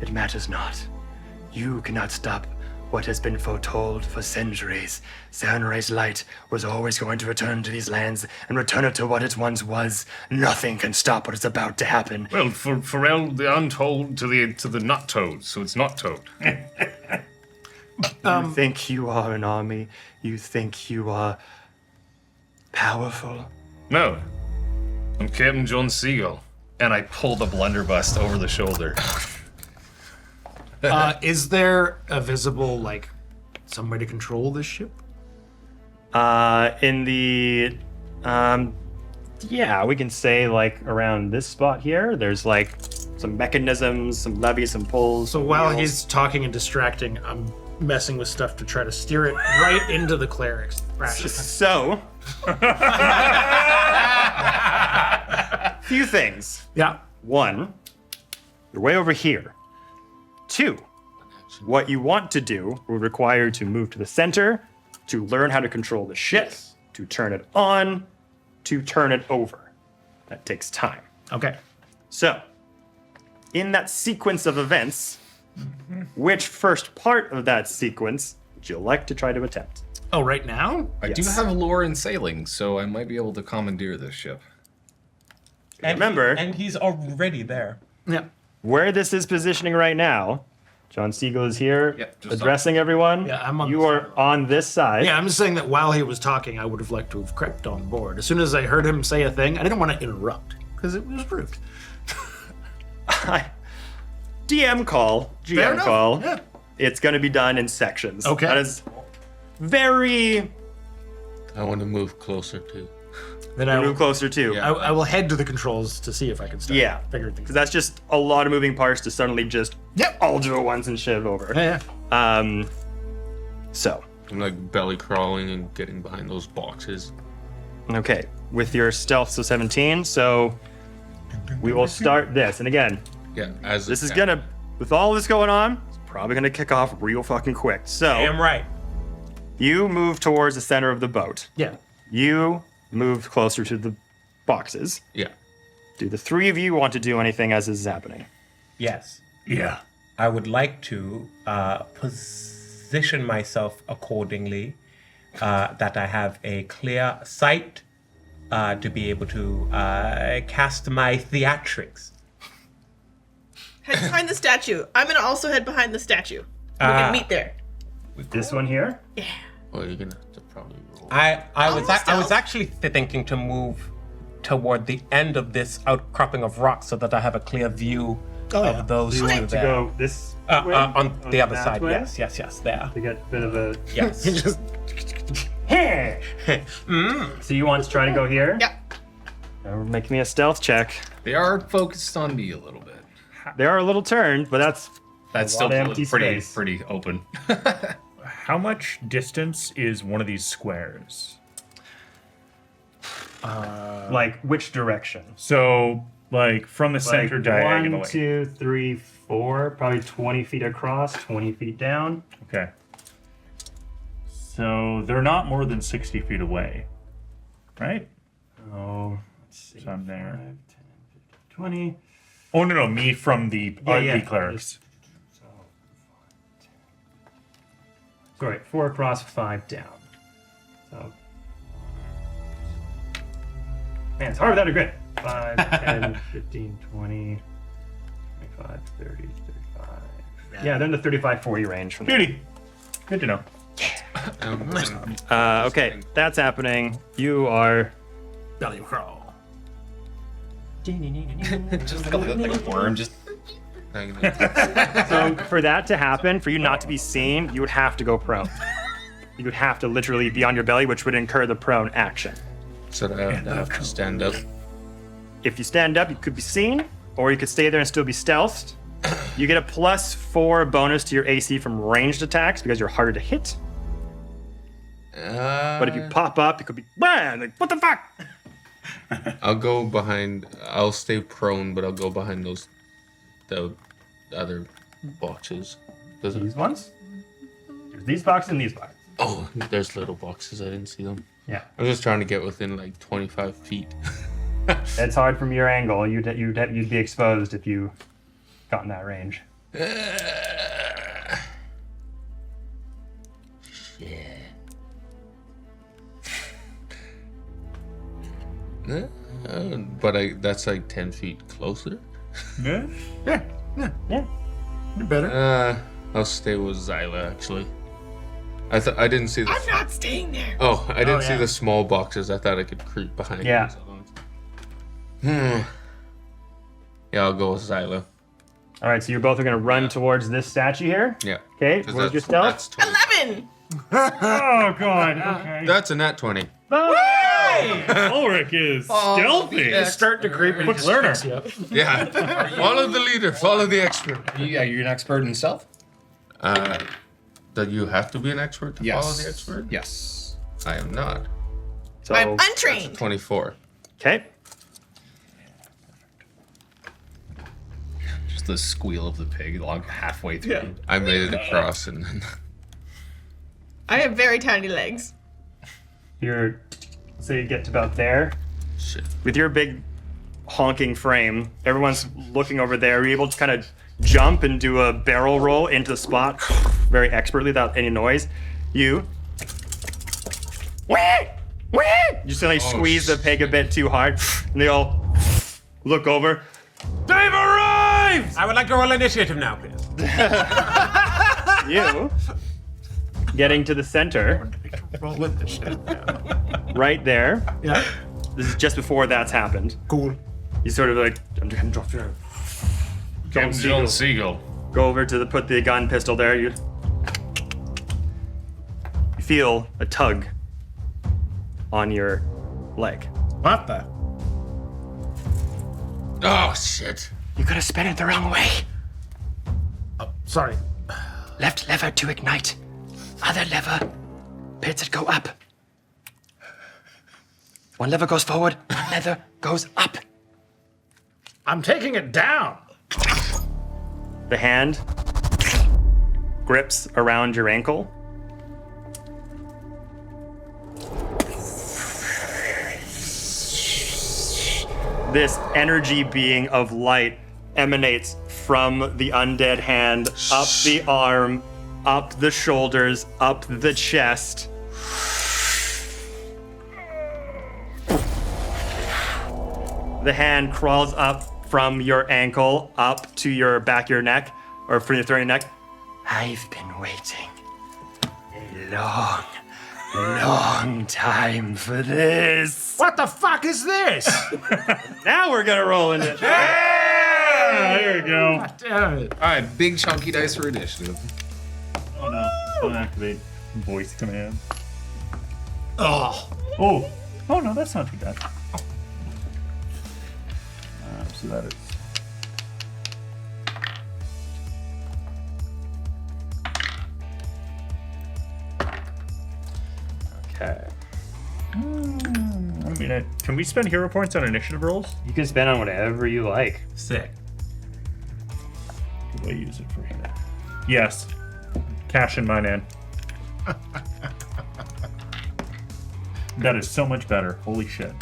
It matters not. You cannot stop what has been foretold for centuries. Serenray's light was always going to return to these lands and return it to what it once was. Nothing can stop what is about to happen. Well, for the untold to the not told, so it's not told. You think you are an army? You think you are powerful? No. I'm Captain John Seagul. And I pull the blunderbuss over the shoulder. Is there a visible, like, some way to control this ship? In the, yeah, we can say like around this spot here, there's like some mechanisms, some levies, some pulls. So some while wheels. he's talking and distracting, I'm messing with stuff to try to steer it right into the clerics. So, few things. Yeah. 1, you're way over here. 2, what you want to do will require to move to the center, to learn how to control the ship, to turn it on, to turn it over. That takes time. Okay. So, in that sequence of events, which first part of that sequence would you like to try to attempt? Oh, right now? I do have lore in sailing, so I might be able to commandeer this ship. and Remember- and he's already there. Yeah. Where this is positioning right now, John Seagul is here Yep, just addressing everyone. Yeah, I'm on You this are on this side. Yeah, I'm just saying that while he was talking, I would have liked to have crept on board. As soon as I heard him say a thing, I didn't want to interrupt, because it was rude. DM call, Fair GM enough, call. yeah. It's going to be done in sections. Okay. That is very. I want to move closer too. Then I, Move closer too. I will head to the controls to see if I can start Yeah. figuring things Because that's just a lot of moving parts to suddenly just all do at once and shiv over. Yeah. So, I'm like belly crawling and getting behind those boxes. okay. With your stealth, so 17. So we will start this. And again, Yeah, as This is gonna, with all this going on, it's probably gonna kick off real fucking quick. So Damn right. you move towards the center of the boat. Yeah. You move closer to the boxes. Yeah. Do the three of you want to do anything as this is happening? Yes. Yeah. I would like to position myself accordingly, that I have a clear sight to be able to cast my theatrics. Head behind the statue. I'm gonna also head behind the statue. We can meet there. This one here? Well, you're gonna have to probably roll. I was stealth. actually thinking to move toward the end of this outcropping of rocks so that I have a clear view of those two To there. go this way? On the other that side, way? yes, there. To get a bit of a... Yes. Just So you want to try to go here? Yeah. Make me a stealth check. They are focused on me a little bit. They are a little turned, but that's That's A still lot of empty pretty space. pretty open. How much distance is one of these squares? like which direction? So, like from the center Like diagonally. 1, 2, 3, 4, probably 20 feet across, 20 feet down. Okay. So they're not more than 60 feet away, right? Oh, let's see. So I'm there. 5, 10, 15, 20. Oh no, me from the yeah. the clerics. Sorry, 4 across, 5 down. So, man, it's hard without a grid. 5, 10, 15, 20, 25, 30, 35. Yeah, they're in the 35, 40 range from there. Beauty. Good to know. Okay, that's happening. You are. belly crawl. Just like a worm, just So for that to happen, for you not to be seen, you would have to go prone. You would have to literally be on your belly, which would incur the prone action. So that I have to stand up. If you stand up, you could be seen, or you could stay there and still be stealthed. You get a +4 bonus to your AC from ranged attacks because you're harder to hit. But if you pop up, you could be like, what the fuck? I'll go behind. I'll stay prone, but I'll go behind the other boxes. Does These it? ones? There's these boxes and these boxes. Oh, there's little boxes. I didn't see them. Yeah. I'm just trying to get within like 25 feet. It's hard from your angle. You'd be exposed if you got in that range. But that's like 10 feet closer. Yeah. Yeah. You're better. I'll stay with Xyla actually. I didn't see the. I'm not staying there. Oh, I didn't see yeah. the small boxes. I thought I could creep behind. Yeah. these other ones. Yeah, I'll go with Xyla. All right, so you're both are going to run towards this statue here. Yeah. Okay, 'Cause where's your stealth? That's 20. 11. Oh god. Okay. That's a nat 20. Ulric is stealthy. Start to creep in. Quick learner. Yeah. Follow the leader. Follow the expert. yeah. You're an expert in stealth. Do you have to be an expert to Yes. follow the expert? Yes. I am not. So, I'm untrained. 24. okay. Just the squeal of the pig along halfway through. Yeah. I made it across and then. I have very tiny legs. So you get to about there. Shit. With your big honking frame, everyone's looking over there. You're able to kind of jump and do a barrel roll into the spot very expertly without any noise. You just like squeeze the pig a bit too hard, and they all look over. They've arrived! I would like to roll initiative now, please. You getting to the center, Roll with this shit. right there. Yeah. This is just before that's happened. Cool. You sort of like Captain John Seagul. go over to put the gun pistol there. You feel a tug on your leg. What the? Oh, shit. You could have spun it the wrong way. Sorry. Left lever to ignite. Other lever. Pits it go up. One lever goes forward. One lever goes up. I'm taking it down. The hand grips around your ankle. This energy being of light emanates from the undead hand, up the arm, up the shoulders, up the chest. The hand crawls up from your ankle, up to your back of your neck, or from your throat of your neck. I've been waiting a long time for this. What the fuck is this? Now we're gonna roll in it. There you go. God damn it. All right, big chunky dice for initiative. Oh no, don't activate voice command. Oh. Oh, oh no, that's not too bad. So that is. Okay. I mean, can we spend hero points on initiative rolls? You can spend on whatever you like. Sick. Do I use it for here? Yes. Cash in mine in. That is so much better. Holy shit.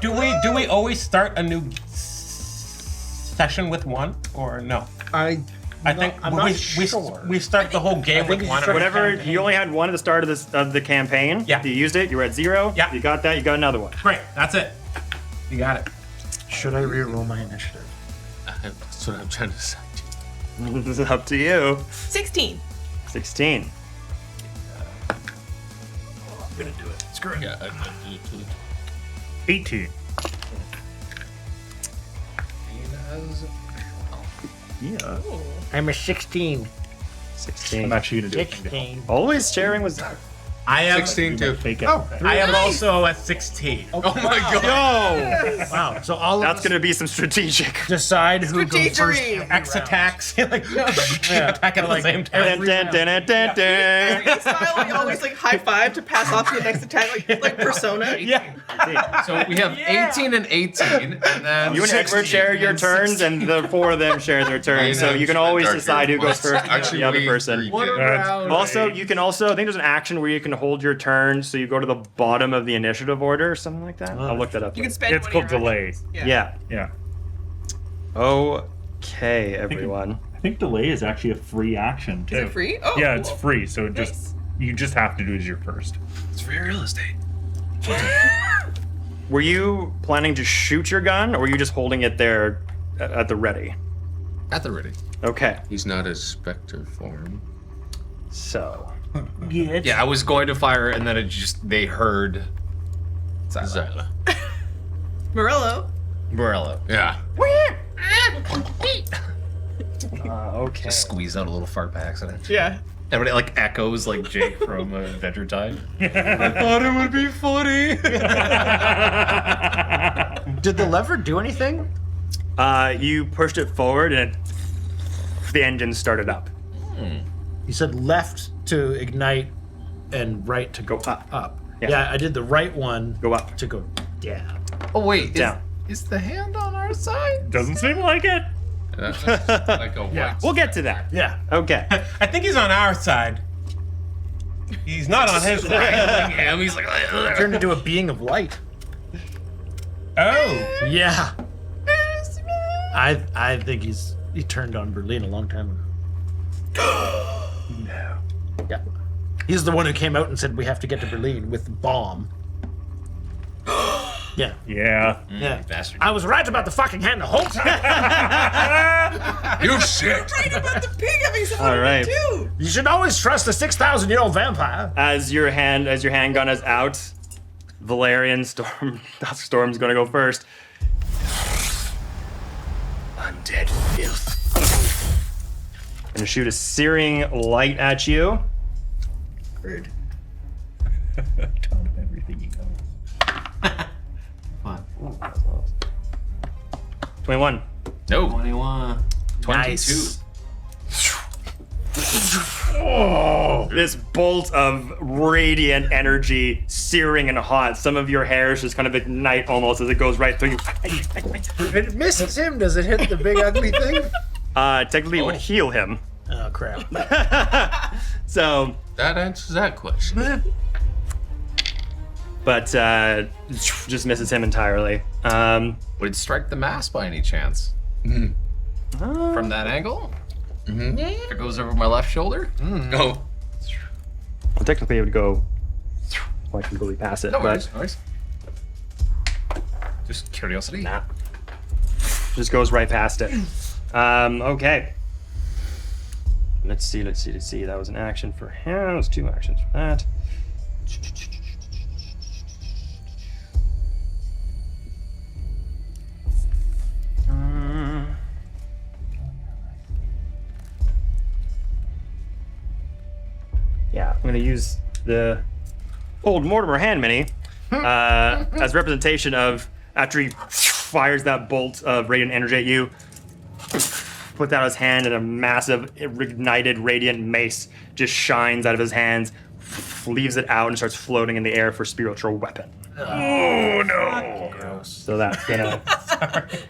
Do we always start a new session with one or no? I think I'm we, not we, sure. we start the whole game with one. Whatever, you only had one at the start of the campaign. Yeah. You used it, you were at 0. Yeah. You got that, you got another one. Great, that's it. You got it. Should I reroll my initiative? That's what I'm trying to decide. This is up to you. 16. 16. Yeah, I do it too. 18. Yeah. I'm a 16. 16. I'm actually gonna do it. 16. Always sharing was. I am 16 too. Fake Oh, it. I am also at 16. Oh my god. Yo! Wow. So all of That's us gonna be some strategic. decide who goes first. Strategery. X attacks, like attack at the same time. Dun, dun, dun, dun, dun. In style, we always like high five to pass off to the next attack, like Persona. Yeah. So we have 18 and 18, and then You and Edward share your turns, and the 4 of them share their turns. So you can always decide who goes first. Actually, The other we person. agreed. What a That's round. Also, you can also, I think there's an action where you can hold your turn, so you go to the bottom of the initiative order or something like that. I'll look that up. You can later. spend It's one called of your delay. actions. Yeah. Yeah. Okay, everyone. I think delay is actually a free action too. Is it free? Oh, Yeah, it's cool. free. So it Nice. just you just have to do it as your first. It's free real estate. Were you planning to shoot your gun, or were you just holding it there at the ready? At the ready. Okay, He's not a specter form. so Yeah, I was going to fire, and then they heard Xyla. Morello. Morello. Yeah. okay. Just squeezed out a little fart by accident. Yeah. Everybody like echoes like Jake from Adventure Time. I thought it would be funny. Did the lever do anything? You pushed it forward, and the engine started up. You said left to ignite and right to Go up. up. Yeah. Yeah, I did the right one Go up. to go down. Oh wait, Down. is the hand on our side? Doesn't seem like it. That's like a white. We'll get to that. Yeah. Okay. I think he's on our side. He's not on his side. Him, he's like. Turned into a being of light. Oh. Yeah. I think he turned on Berlin a long time ago. No. Yeah. He's the one who came out and said we have to get to Berlin with the bomb. Yeah. Yeah. Yeah. Bastard. I was right about the fucking hand the whole time. You shit. Right about the pig having something All right. to do. You should always trust a 6,000-year-old vampire. As your handgun is out, Valerian Storm's gonna go first. Undead filth. Gonna shoot a searing light at you. Rude. Ton of everything you know. 21. No. 21. 22. Nice. This bolt of radiant energy, searing and hot. Some of your hairs just kind of ignite almost as it goes right through you. If it misses him, does it hit the big ugly thing? technically it would heal him. Oh, crap. So, That answers that question. but just misses him entirely. Would it strike the mass by any chance? From that angle? If it goes over my left shoulder? No. Well, technically it would go like completely past it, No but worries, no worries. Just curiosity. nah. Just goes right past it. Okay. Let's see. That was an action for him. That was 2 actions for that. Yeah, I'm gonna use the old Mortimer hand mini as representation of after he fires that bolt of radiant energy at you, puts out his hand and a massive ignited radiant mace just shines out of his hands, leaves it out and starts floating in the air for spiritual weapon. Oh no! So that's gonna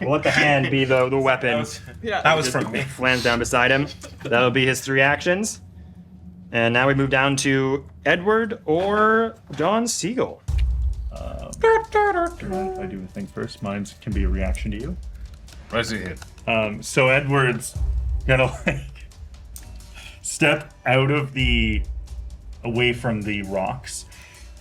we'll let the hand be the weapon. That was from me. Lands down beside him. That'll be his 3 actions. And now we move down to Edward or Don Seagul. I do a thing first. Mine can be a reaction to you. Right ahead. So Edward's gonna step out of away from the rocks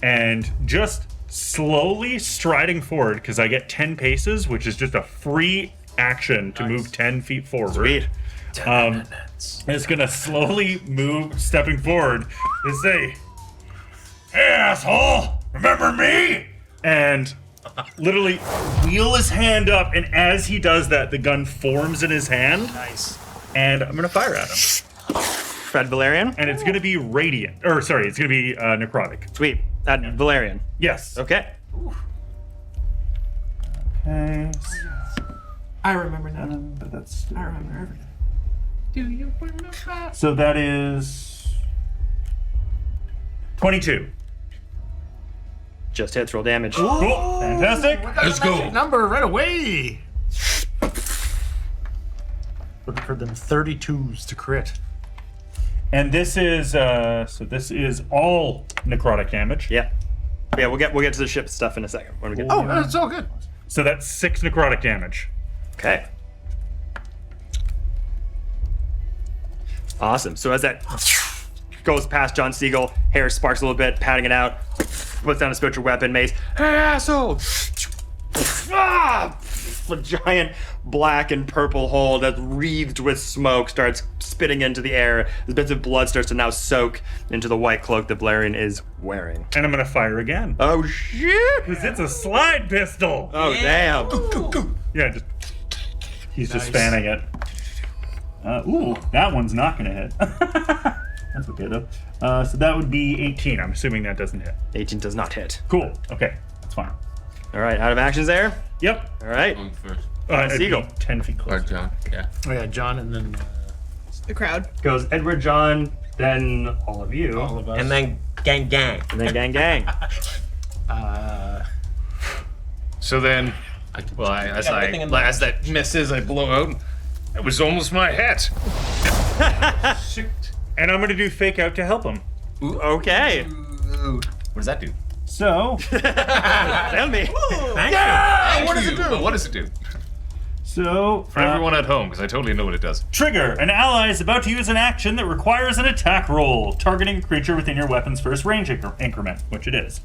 and just slowly striding forward, because I get 10 paces, which is just a free action to move 10 feet forward. Sweet. It's gonna slowly move, stepping forward, and say, "Hey, asshole, remember me?" And literally wheel his hand up, and as he does that, the gun forms in his hand. Nice. And I'm gonna fire at him. Fred Valerian. And it's gonna be radiant, or sorry, it's gonna be necrotic. Sweet. At Valerian. Yes. Okay. Okay. I remember now. But that's I remember everything. Do you remember? so that is 22. Just hits, roll damage. Cool. Fantastic. Let's go. Number right away. Looking for them 32s to crit. And this is this is all necrotic damage. Yeah. Yeah, we'll get to the ship stuff in a second. When we get Oh, that's all good. So that's 6 necrotic damage. Okay. Awesome. So as that goes past John Seagul, hair sparks a little bit, patting it out, puts down a spiritual weapon, mace. Hey, asshole! A giant black and purple hole that's wreathed with smoke starts spitting into the air. The bits of blood starts to now soak into the white cloak that Valerian is wearing. And I'm gonna fire again. Oh shit! Because it's a slide pistol. Oh damn! Yeah, he's just fanning it. Ooh, that one's not gonna hit. That's okay though. So that would be 18. I'm assuming that doesn't hit. 18 does not hit. Cool. Okay, that's fine. All right, out of actions there. Yep. All right. Going first. It'd be Seagull. 10 feet Or closer. John. Yeah. Oh yeah, John, and then The crowd. Goes Edward, John, then all of you, all of us. And then gang. and then gang. So then, well, as that misses, I blow out. That was almost my hat. And I'm gonna do fake out to help him. Okay. What does that do? So, Tell me. thank What does it do? What does it do? you. So, For everyone at home, because I totally know what it does. trigger. An ally is about to use an action that requires an attack roll, targeting a creature within your weapon's first range increment, which it is.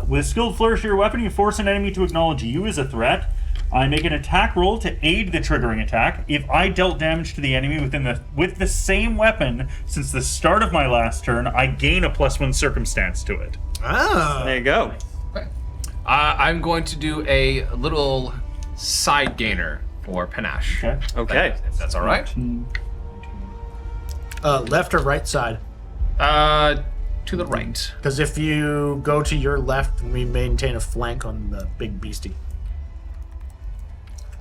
With skilled flourish of your weapon, you force an enemy to acknowledge you as a threat. I make an attack roll to aid the triggering attack. If I dealt damage to the enemy with the same weapon since the start of my last turn, I gain a +1 circumstance to it. There you go. I'm going to do a little side gainer for panache. Okay. Okay. If that's all right. Left or right side? To the right. Because if you go to your left, we maintain a flank on the big beastie.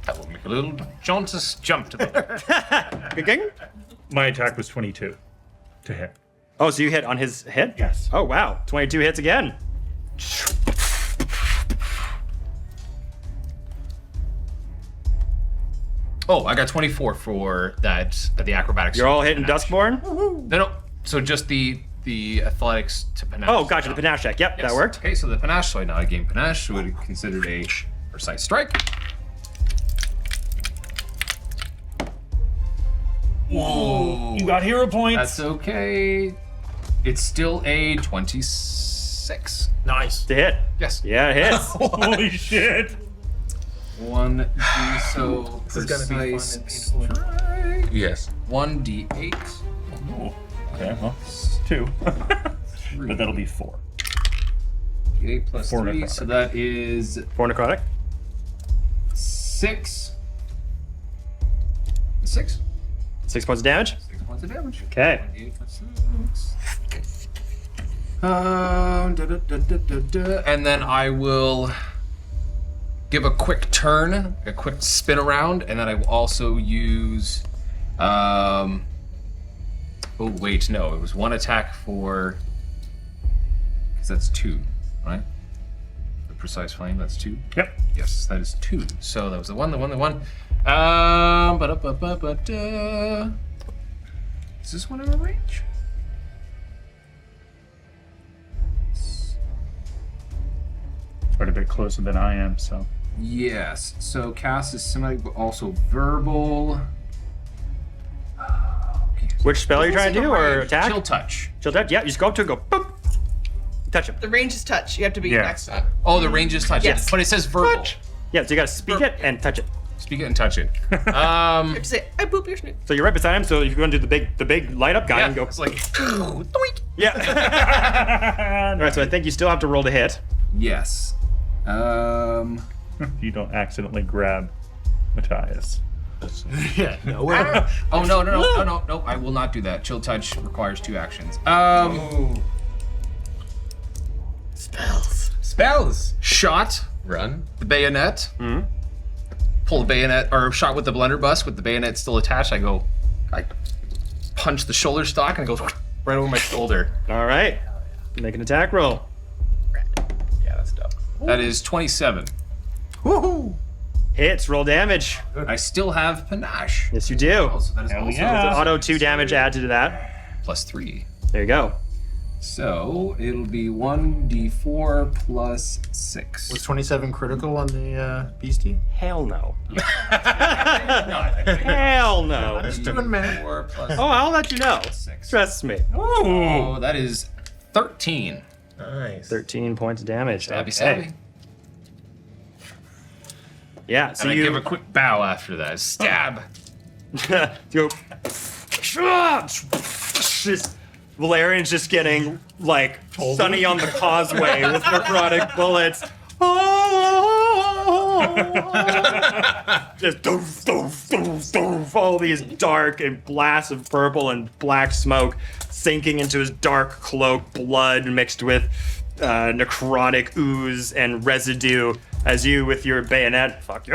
That will make a little jauntus jump to the Gang? My attack was 22 to hit. Oh, so you hit on his hit? Yes. Oh, wow. 22 hits again. Oh, I got 24 for that. The acrobatics. You're all hitting Duskborn? No. So just the athletics to panache. Oh, gotcha. The panache check. Yep, Yes. that worked. Okay, so the panache. So now I gain panache. So it would be considered a precise strike. Whoa! You got hero points. That's okay. It's still a 26. Nice. To hit. Yes. Yeah, it hits. Holy shit. 1d so This is gonna be precise fun and painful. strike. Yes. 1d8. Oh, okay, well, 2. But that'll be 4. 8 plus 4 3, necrotic. so that is 4 necrotic. 6. 6? 6 points of damage. 6 points of damage. Okay. 1d8 plus 6. And then I will give a quick turn, a quick spin around, and then I will also use. Oh wait, no, it was 1 attack for. Because that's 2, right? The precise flame, that's 2. Yep. Yes, that is 2. So that was the 1. Is this one in a range? Quite a bit closer than I am, so. Yes. So cast is similar, but also verbal. Which spell are you trying to do, or Range. attack? Chill touch. Chill touch. Yeah, you just go up to it and go boop. Touch him. The range is touch. You have to be Yeah. next to it. Oh, the range is touch. Yes. But it says verbal. Touch. Yeah, so you gotta speak it and touch it. Speak it and touch it. You have to say, I boop your snoot. So you're right beside him. So if you're going to do the big light up guy, Yeah, and go. it's like. Doink. Yeah. All right. So I think you still have to roll to hit. Yes. You don't accidentally grab Matthias. Yeah, no way. Oh no! I will not do that. Chill touch requires 2 actions. Spells. Shot. Run. The bayonet. Pull the bayonet, or shot with the blunderbuss with the bayonet still attached. I punch the shoulder stock and it goes right over my shoulder. All right. Make an attack roll. Yeah, that's dope. That is 27. Woohoo! Hits. Roll damage. I still have panache. Yes, you do. Oh, so that is Hell also yeah. Auto 2 damage added to that. plus 3. There you go. So it'll be 1d4 plus 6. Was 27 critical on the beastie? Hell no. Hell no. Just doing man. 4 plus Oh, I'll let you know. 6. Trust me. Oh, that is 13. Nice. 13 points of damage. Stabby, Okay. stabby. Yeah, so And I you give a quick bow after that. Stab. you go. Just Valerian's just getting like sunny on the causeway with necrotic bullets. Just doof, doof, doof, doof, all these dark and blasts of purple and black smoke sinking into his dark cloak, blood mixed with necrotic ooze and residue as you, with your bayonet, fuck you,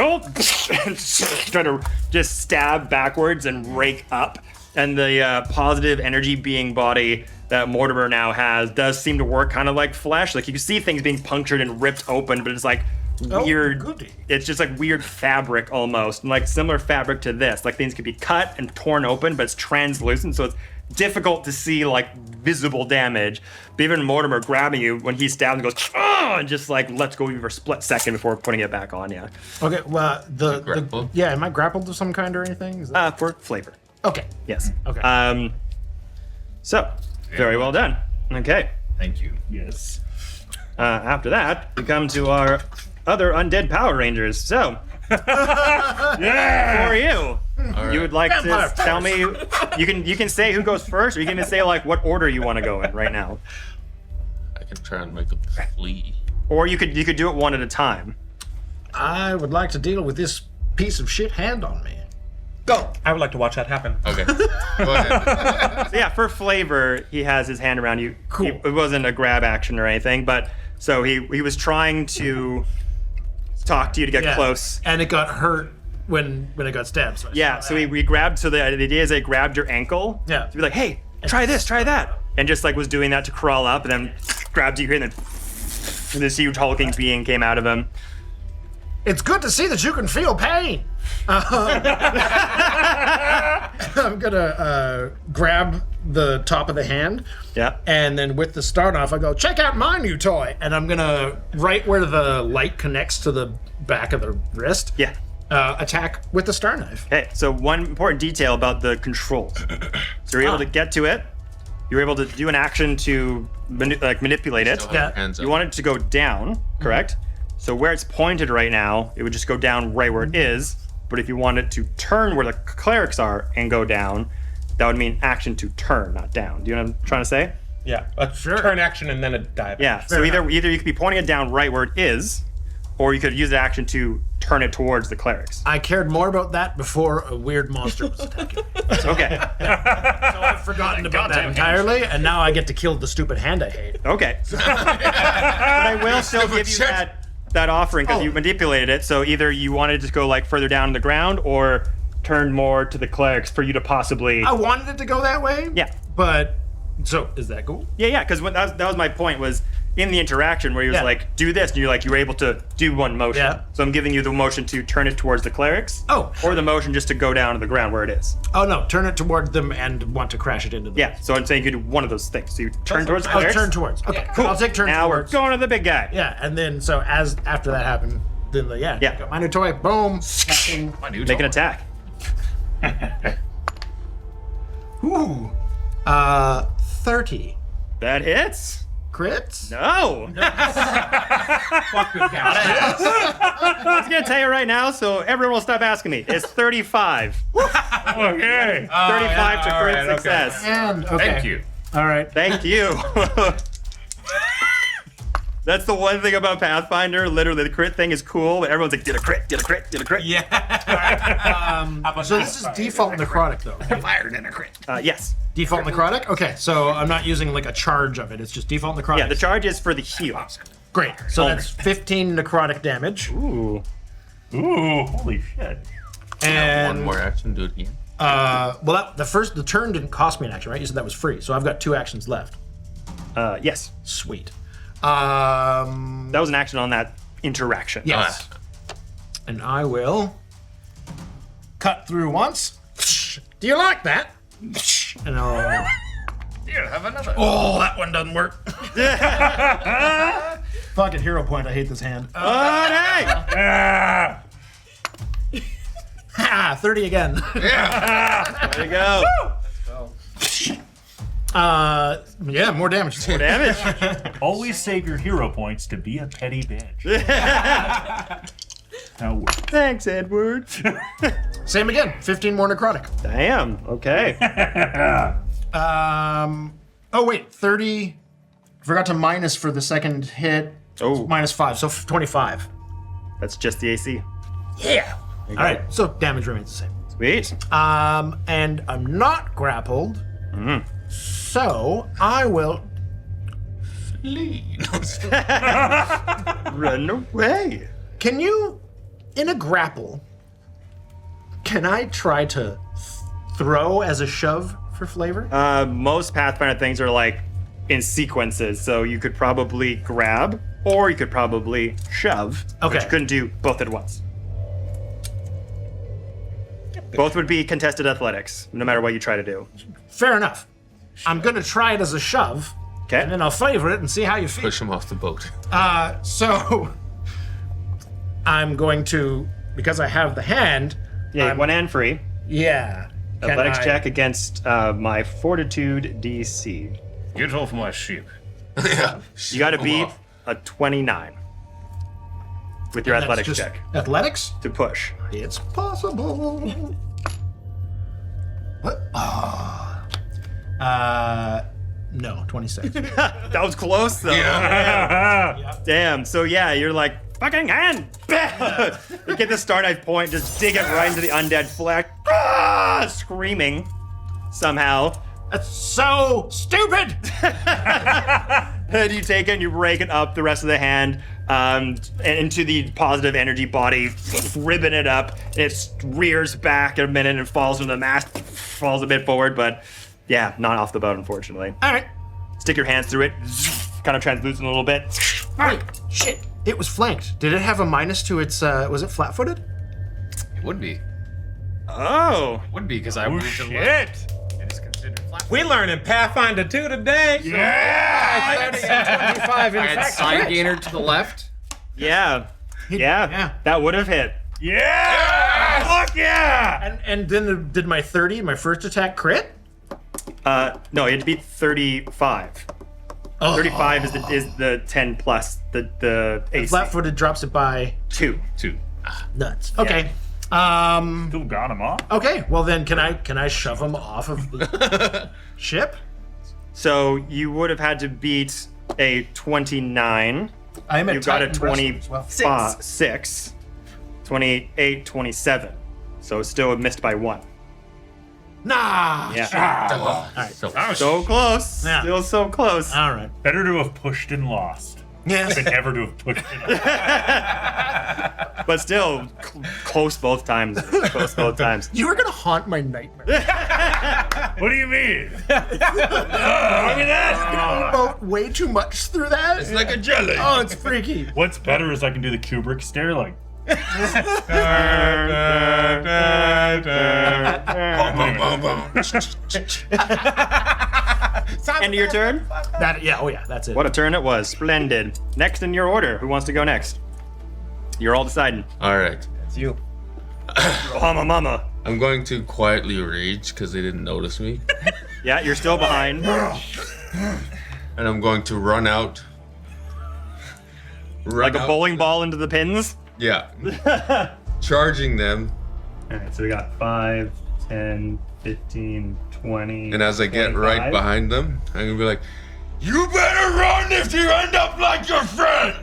try to just stab backwards and rake up. And the positive energy being body that Mortimer now has does seem to work kind of like flesh. Like you can see things being punctured and ripped open, but it's like weird. goody. It's just like weird fabric almost, and like similar fabric to this. Like things could be cut and torn open, but it's translucent, so it's difficult to see like visible damage. But even Mortimer grabbing you when he stabs and goes, "Oh!" and just like lets go of you for a split second before putting it back on you. Okay, well, the grappled? yeah, am I grappled of some kind or anything? Is that... For flavor. Okay. Yes. Okay. So, very well done. Okay. Thank you. Yes. After that, we come to our other undead Power Rangers. So, Yeah! for you, you would like Vampire to tell me? You can say who goes first, or you can even say like what order you want to go in right now, I can try and make a flee. or you could do it one at a time. I would like to deal with this piece of shit hand on me. Go. I would like to watch that happen. Okay. Go ahead. So yeah, for flavor, he has his hand around you. Cool. It wasn't a grab action or anything, but so he was trying to talk to you to get Yeah. close. And it got hurt when it got stabbed. So I Yeah, saw so that. we grabbed, so the idea is they grabbed your ankle. Yeah. To be like, hey, try this, try that. And just like was doing that to crawl up and then grabbed you here and then this huge hulking being came out of him. It's good to see that you can feel pain. I'm gonna grab the top of the hand. Yeah. And then with the start off, I go, check out my new toy. And I'm gonna, right where the light connects to the back of the wrist, Yeah. Attack with the star knife. Okay, so one important detail about the controls. So you're able to get to it. You're able to do an action to manipulate it. Still have your hands up. You want it to go down, correct? So where it's pointed right now, it would just go down right where it is. But if you want it to turn where the clerics are and go down, that would mean action to turn, not down. Do you know what I'm trying to say? Yeah, a turn action and then a dive. Yeah. So either you could be pointing it down right where it is, or you could use the action to turn it towards the clerics. I cared more about that before a weird monster was attacking. Okay. So I've forgotten about that entirely, and now I get to kill the stupid hand I hate. Okay. But I will still give you that offering because you manipulated it. So either you wanted to go like further down the ground or turn more to the clerics for you to possibly. I wanted it to go that way. Yeah. But so is that cool? Yeah. Because that was my point was in the interaction where he was like, do this, and you're like, you were able to do one motion. Yeah. So I'm giving you the motion to turn it towards the clerics. Oh. Or the motion just to go down to the ground where it is. Oh no, turn it toward them and want to crash it into them. Yeah. So I'm saying you do one of those things. So you turn towards the I'll clerics. turn towards. Okay, Cool. I'll take turns Now towards. we're going to the big guy. Yeah, and then so after that happened, then got my new toy, boom, Make an attack. Ooh, 30 That hits. crits. No. I was gonna tell you right now, so everyone will stop asking me. It's 35. Okay. 35 to crit okay. success. And okay. Thank you. All right. Thank you. That's the one thing about Pathfinder. Literally, the crit thing is cool, but everyone's like, did a crit, did a crit, did a crit. So this is default necrotic though. Fired in a crit. Yes. Default necrotic. Okay, so I'm not using like a charge of it. It's just default necrotic. Yeah, the charge is for the heal. Great. So that's 15 necrotic damage. Ooh. Ooh, holy shit. And One more action, do it again. well, the turn didn't cost me an action, right? You said that was free, so I've got 2 actions left. Yes. Sweet. That was an action on that interaction. Yes. And I will cut through once. Do you like that? And I'll. Here, have another. Oh, that one doesn't work. Fucking hero point. I hate this hand. Oh, dang! Ha! 30 again. There you go. Yeah, more damage. More damage. Always save your hero points to be a petty bitch. Now, Thanks, Edward. Same again. 15 more necrotic. Damn. Okay. Oh wait, 30. Forgot to minus for the second hit. Oh. Minus 5, so 25. That's just the AC. Yeah. All right. So damage remains the same. Sweet. And I'm not grappled. So I will Run away. Can you, in a grapple, can I try to throw as a shove for flavor? Most Pathfinder things are like in sequences, so you could probably grab or you could probably shove. Okay. But you couldn't do both at once. Both would be contested athletics, no matter what you try to do. Fair enough. I'm gonna try it as a shove, Okay. and then I'll flavor it and see how you feel. Push him off the boat. So I'm going to, because I have the hand. Yeah, one hand free. Yeah. Can Athletics I- check against my fortitude DC. Get off my ship. Yeah. You got to beat a 29 with your That's athletics just check Athletics? to push. It's possible. What? No, 26. That was close though. Damn. So yeah, you're like fucking hand. You get the star knife point, just dig it right into the undead flesh, screaming somehow. That's so stupid! Then you take it and you break it up the rest of the hand and into the positive energy body, ribbon it up. And it rears back in a minute and falls into the mast, falls a bit forward, but yeah, not off the boat, unfortunately. All right. Stick your hands through it, kind of translucent a little bit. Wait, shit. It was flanked. Did it have a minus to its, was it flat-footed? It would be. Oh. Would be because I Oh, moved to the left. shit! It is considered flat. We learning Pathfinder 2 today. Yeah! 30 and 25 in I had fact. side gainer to the left. Yeah. Yeah. That would have hit. Yeah! Fuck yeah! And then did my 30, my first attack crit? No, you had to beat 35. 35 is the 10 plus the AC. Flat-footed drops it by 2. nuts. Okay. Still got him off. Okay. Well then, can I shove him off of the ship? So you would have had to beat a 29. I am at You got a Titan Wrestling as well. 26. 28, 27. So still missed by 1. Nah. Yeah. So, So close. Yeah. Still so close. All right. Better to have pushed and lost Yes. than ever to have pushed and lost. But still close both times. Close both times. You were gonna haunt my nightmare. What do you mean? Look at that! Emote way too much through that. it's like a jelly. Oh, it's freaky. What's better is I can do the Kubrick stare like. End of your turn? That's it. What a turn it was. Splendid. Next in your order. Who wants to go next? You're all deciding. All right. It's you. Mama. I'm going to quietly rage because they didn't notice me. Yeah, you're still behind. And I'm going to run out. Like a bowling ball into the pins. Yeah. Charging them. Alright, so we got 5, 10, 15, 20. And as I get right 25. behind them, I'm going to be like, you better run if you end up like your friend.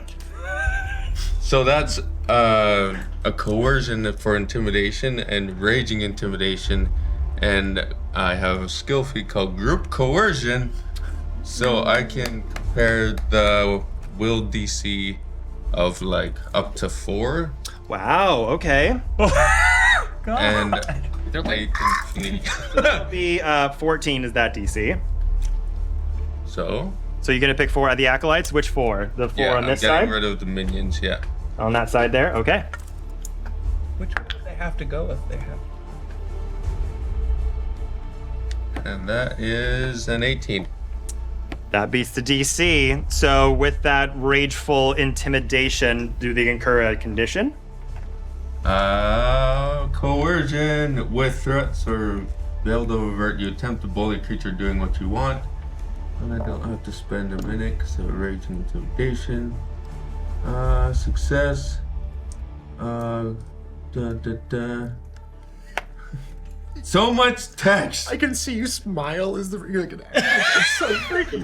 So that's a coercion for intimidation and raging intimidation. And I have a skill feat called group coercion. So I can compare the will DC of like up to 4. Wow, okay. And I can flee. The 14 is that DC. So So you're gonna pick 4 of the acolytes? Which 4? The 4 yeah, on I'm this getting side? rid of the minions, yeah. On that side there? Okay. Which way do they have to go if they have? And that is an 18. That beats the DC. So with that rageful intimidation, do they incur a condition? Coercion with threats or fail to avert. You attempt to bully a creature doing what you want. And I don't have to spend a minute because of rage and intimidation. Success. So much text. I can see you smile as the you're like, it's so freaky.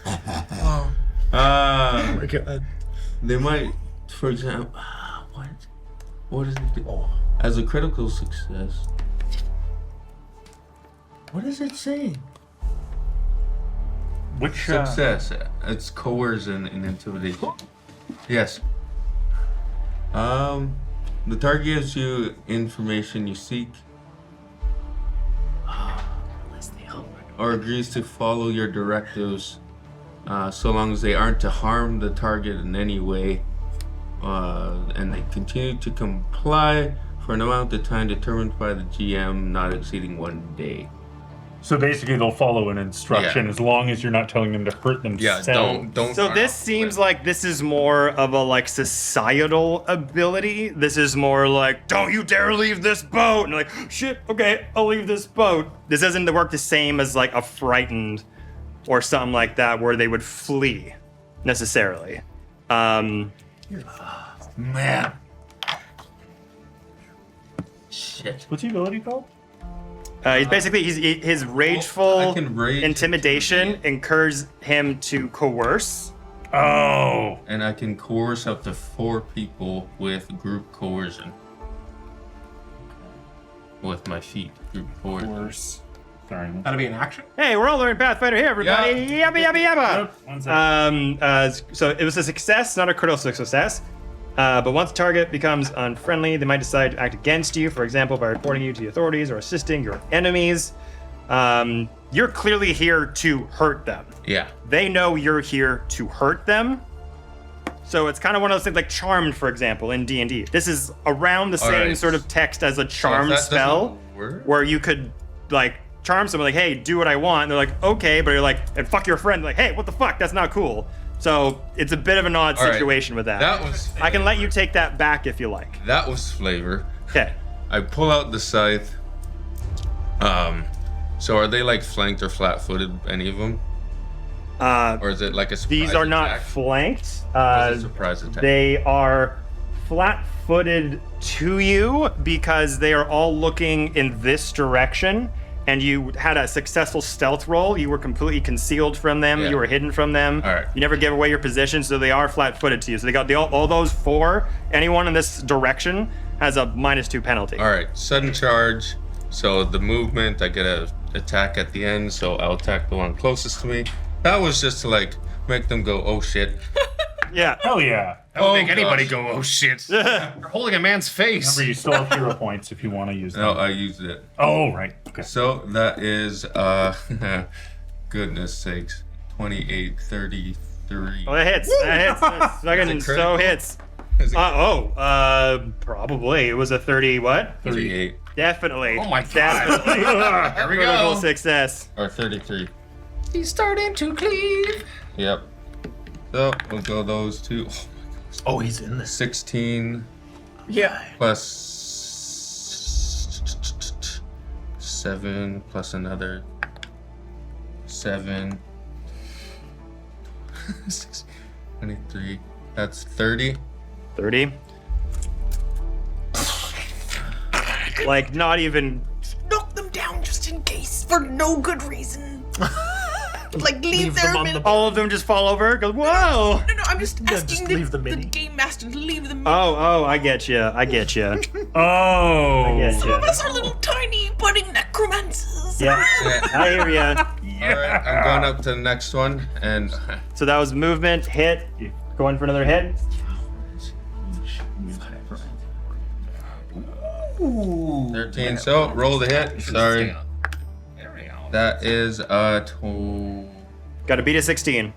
Oh my god. They might, for example, what does it do? As a critical success. What does it say? Which Success. It's coercion and intimidation. Yes. The target gives you information you seek. Or agrees to follow your directives, so long as they aren't to harm the target in any way, and they continue to comply for an amount of time determined by the GM, not exceeding 1 day. So basically, they'll follow an instruction Yeah. as long as you're not telling them to hurt Yeah, themselves. don't. So this seems like this is more of a like societal ability. This is more like, don't you dare leave this boat. And like, shit, okay, I'll leave this boat. This doesn't work the same as like a frightened or something like that where they would flee necessarily. Man. What's the ability called? He's basically his I rageful can rage intimidation incurs him to coerce. Oh. And I can coerce up to 4 people with group coercion. With my feet, group coercion. Sorry. That'll be an action. Hey, we're all learning Pathfinder here, everybody. Yabba yabba yabba. One second. So it was a success, not a critical success. But once the target becomes unfriendly, they might decide to act against you, for example, by reporting you to the authorities or assisting your enemies. You're clearly here to hurt them. Yeah. They know you're here to hurt them. So it's kind of one of those things like Charmed, for example, in D&D. This is around the same Alright. sort of text as a Charmed that spell, doesn't work? where you could like charm someone like, hey, do what I want. And they're like, okay, but you're like, and fuck your friend. Like, hey, what the fuck? That's not cool. So it's a bit of an odd Alright. situation with that. That was. I can let you take that back if you like. That was flavor. Okay. I pull out the scythe. So are they like flanked or flat-footed? Any of them? Or is it like a surprise These are not attack? flanked. What's a surprise attack? They are flat-footed to you because they are all looking in this direction, and you had a successful stealth roll. You were completely concealed from them. Yeah. You were hidden from them. All right. You never gave away your position, so they are flat-footed to you. So they got all those four. Anyone in this direction has a -2 penalty. All right, sudden charge. So the movement, I get a attack at the end. So I'll attack the one closest to me. That was just to like make them go, oh shit. Yeah. Hell yeah. That would Oh, make anybody gosh. go, oh shit. You're holding a man's face. Remember, you still have hero points if you want to use them. No, I used it. Oh, right. Okay. So that is, goodness sakes, 28, 33. Well, that hits. That hits. That's fucking Is it so critical? hits. Is it Probably. It was a 30 what? 38 Definitely. Oh my God. Definitely. Here we Critical go. success. or 33? He's starting to cleave. Yep. So we'll go those two. Oh, he's in this. 16 Yeah. plus 7 plus another 7. 23. That's 30. 30. Like, not even. Knock them down just in case, for no good reason. Like, leave them their on min- the- All of them just fall over? Goes, whoa! No, I'm just Yeah, asking just the, leave the the mini. game master to leave them. Oh, I get you. I get you. Oh. Yes, Some of yeah. us are little tiny budding necromancers. Yeah. I hear ya. Alright, I'm going up to the next one, and So that was movement, hit. Going for another hit. 13. So roll the hit. Sorry. That is Got to beat a 16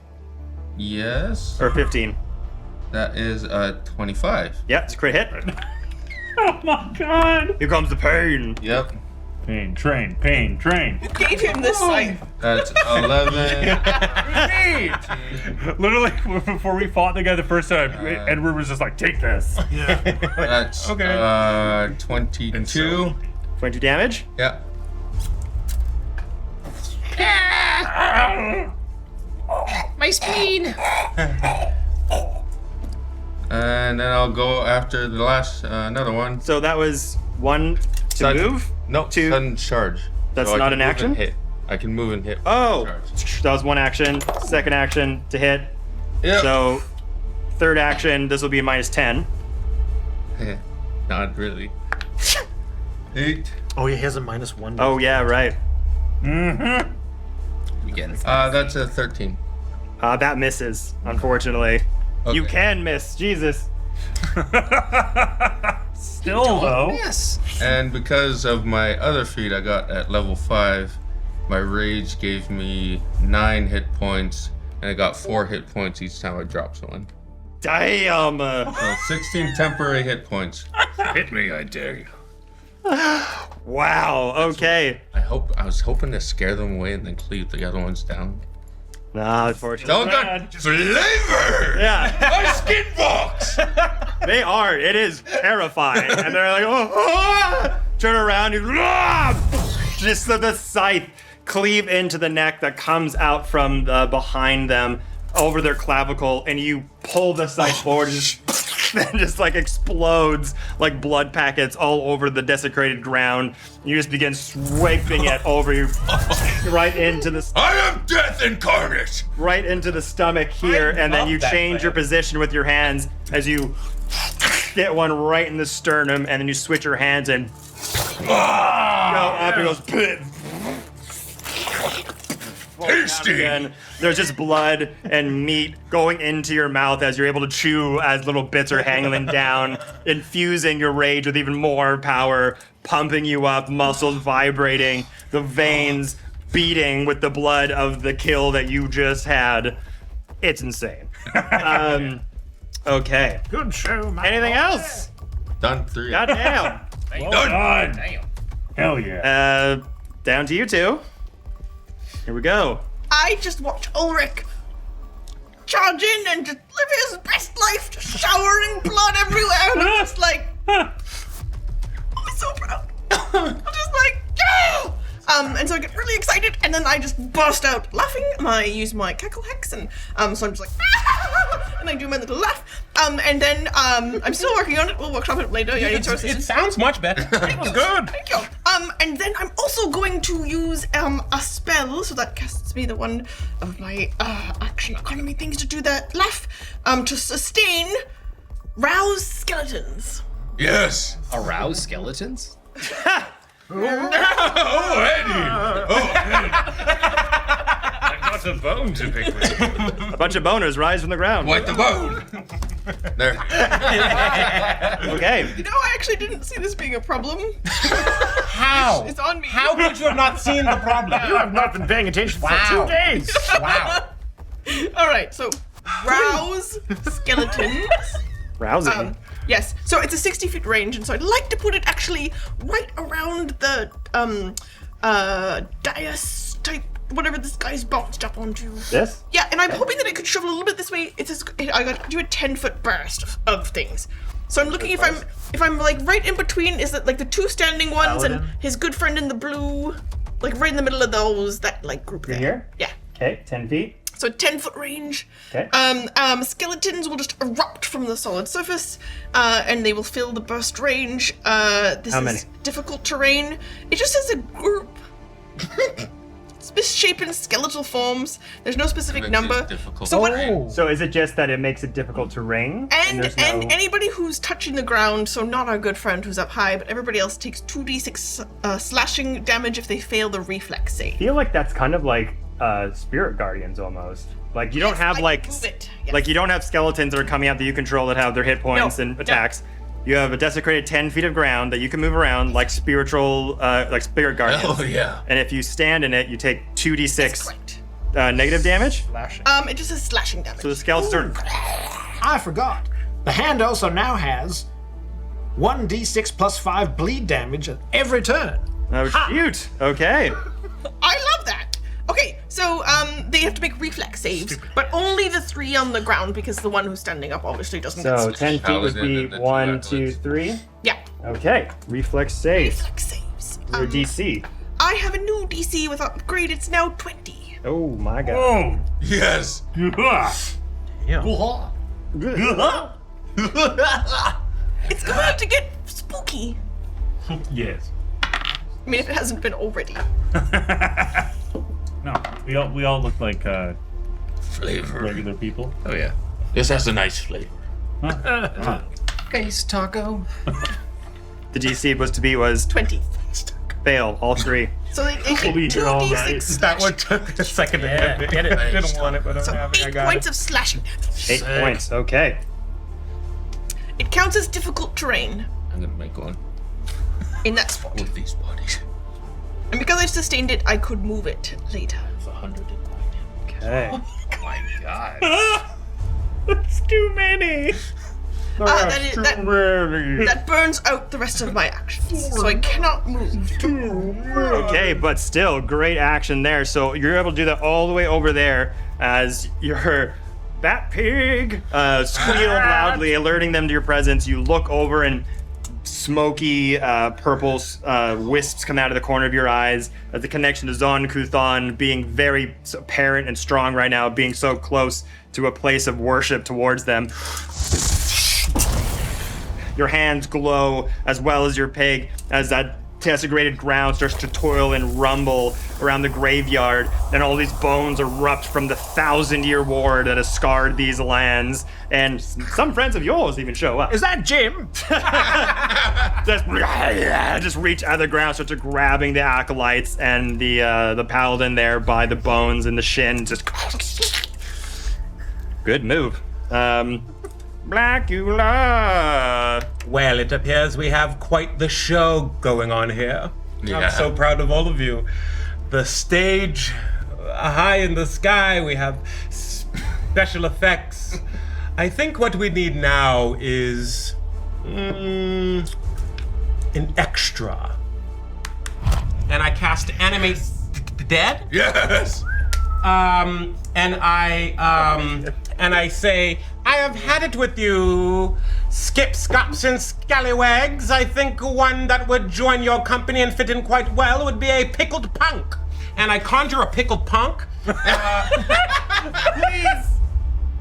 yes. or 15. That is 25. Yeah, it's a crit hit. Oh my god. Here comes the pain. Yep. Pain, train, pain, train. Who gave him this scythe? That's 11. Literally, before we fought the guy the first time, Edward was just like, take this. That's 22. 22 damage. Yep. My spleen. And then I'll go after the last another one. So that was one to Sudden- move. No, Two. sudden charge. That's So I not can an move action? and hit. I can move and hit. Oh, Charge. that was one action. Second action to hit. Yep. So third action, this will be a -10. Not really. 8. Oh, yeah, he has a -1. Oh yeah, right. That's a 13. That misses, unfortunately. You Okay. can miss, Jesus. Still, though. Yes. And because of my other feat I got at level 5, my rage gave me 9 hit points, and I got 4 hit points each time I dropped one. Damn. So 16 temporary hit points. Hit me, I dare you. Wow. Okay. I was hoping to scare them away and then cleave the other ones down. Nah, unfortunately. Don't got flavor! Yeah, My skin box! they are. It is terrifying, and they're like, oh, turn around, just the scythe cleave into the neck that comes out from behind them over their clavicle, and you pull the scythe forward, and just like explodes like blood packets all over the desecrated ground. You just begin swiping it over you, right into the I am death incarnate! right into the stomach here, and then love you that change your plan. position with your hands as you get one right in the sternum, and then you switch your hands and go up. It goes Tasty! again. There's just blood and meat going into your mouth as you're able to chew as little bits are hanging down, infusing your rage with even more power, pumping you up, muscles vibrating, the veins beating with the blood of the kill that you just had. It's insane. Okay. Good show, man. Anything else? Done 3. Goddamn. Done. Damn. Hell yeah. Down to you two. Here we go. I just watch Ulric charge in and just live his best life, just showering blood everywhere. And I'm just like, I'm so proud. I'm just like, yeah! And so I get really excited, and then I just burst out laughing. I use my cackle hex, and so I'm just like, and I do my little laugh. And then I'm still working on it. We'll workshop it later. Yeah, It sounds much better. Good. Thank you. And then I'm also going to use a spell, so that casts me the one of my action economy things to do that laugh. To sustain rouse skeletons. Yes. Arouse skeletons? Oh, Eddie. Oh, Eddie. I've got a bone to pick with. A bunch of boners rise from the ground. Wipe the bone. There. Okay. You know, I actually didn't see this being a problem. How? It's on me. How could you have not seen the problem? You have not been paying attention for 2 days. Wow. All right, so rouse skeletons. Rousing. Yes, so it's a 60 feet range, and so I'd like to put it actually right around the dais type, whatever this guy's bounced up onto. This? Yeah, and I'm hoping that I could shove it a little bit this way. I got to do a 10-foot burst of things. So I'm looking if I'm like right in between. Is it like the 2 standing ones and his good friend in the blue, like right in the middle of those, that like group there? Here? Yeah. Okay, 10 feet. So 10-foot range. Okay. Skeletons will just erupt from the solid surface, and they will fill the burst range. This How is many? difficult terrain. It just says a group. It's misshapen skeletal forms. There's no specific number. Difficult. So what? So is it just that it makes it difficult to ring? And there's no... anybody who's touching the ground, so not our good friend who's up high, but everybody else takes 2d6 slashing damage if they fail the reflex save. I feel like that's kind of like spirit guardians almost. Like you don't Yes, have like move it. Yes. like you don't have skeletons that are coming out that you control that have their hit points No, and no. attacks. You have a desecrated 10 feet of ground that you can move around like spiritual, like spirit guardians. Oh, yeah. And if you stand in it, you take 2d6 That's correct. Negative damage. It just says slashing damage. So the skeletons are... I forgot. The hand also now has 1d6 plus 5 bleed damage at every turn. Oh, cute. Okay. I love that. Okay, so they have to make reflex saves, but only the 3 on the ground because the one who's standing up obviously doesn't. So get 10 feet would Paladin be and the 1, 2, acolytes. 3. Yeah, Okay. Reflex save. reflex saves. Your DC. I have a new DC with upgrade. It's now 20. Oh my god. Oh. Yes. It's going to get spooky. Yes. I mean, if it hasn't been already. No, we all look like Flavor. regular people. Oh, yeah. This has a nice flavor. Face taco. The DC was to be was 20. fail, all 3. So they get be here all 2d6 night. That one took a second to get it. Didn't want it, but So I'm happy I 8 got points it. of slashing damage. 8 points. Okay. It counts as difficult terrain I'm gonna make one in that spot. with these bodies. And because I've sustained it, I could move it later. It's 100 in Okay. Oh my god. It's too many. That burns out the rest of my actions, so I cannot move. Okay, but still, great action there. So you're able to do that all the way over there as your bat pig squealed loudly, alerting them to your presence. You look over and smoky purple wisps come out of the corner of your eyes. The connection to Zon Kuthon being very apparent and strong right now, being so close to a place of worship towards them. Your hands glow as well as your pig as that desecrated ground starts to toil and rumble around the graveyard, and all these bones erupt from the 1,000-year war that has scarred these lands, and some friends of yours even show up. Is that Jim? Just reach out of the ground, start to grabbing the acolytes and the paladin there by the bones and the shin. Just good move. Blacula. Well, it appears we have quite the show going on here. Yeah. I'm so proud of all of you. The stage high in the sky, we have special effects. I think what we need now is an extra. And I cast Animate Dead. Yes. And I say, I have had it with you, Skip, Scops, and Scallywags. I think one that would join your company and fit in quite well would be a pickled punk. And I conjure a pickled punk.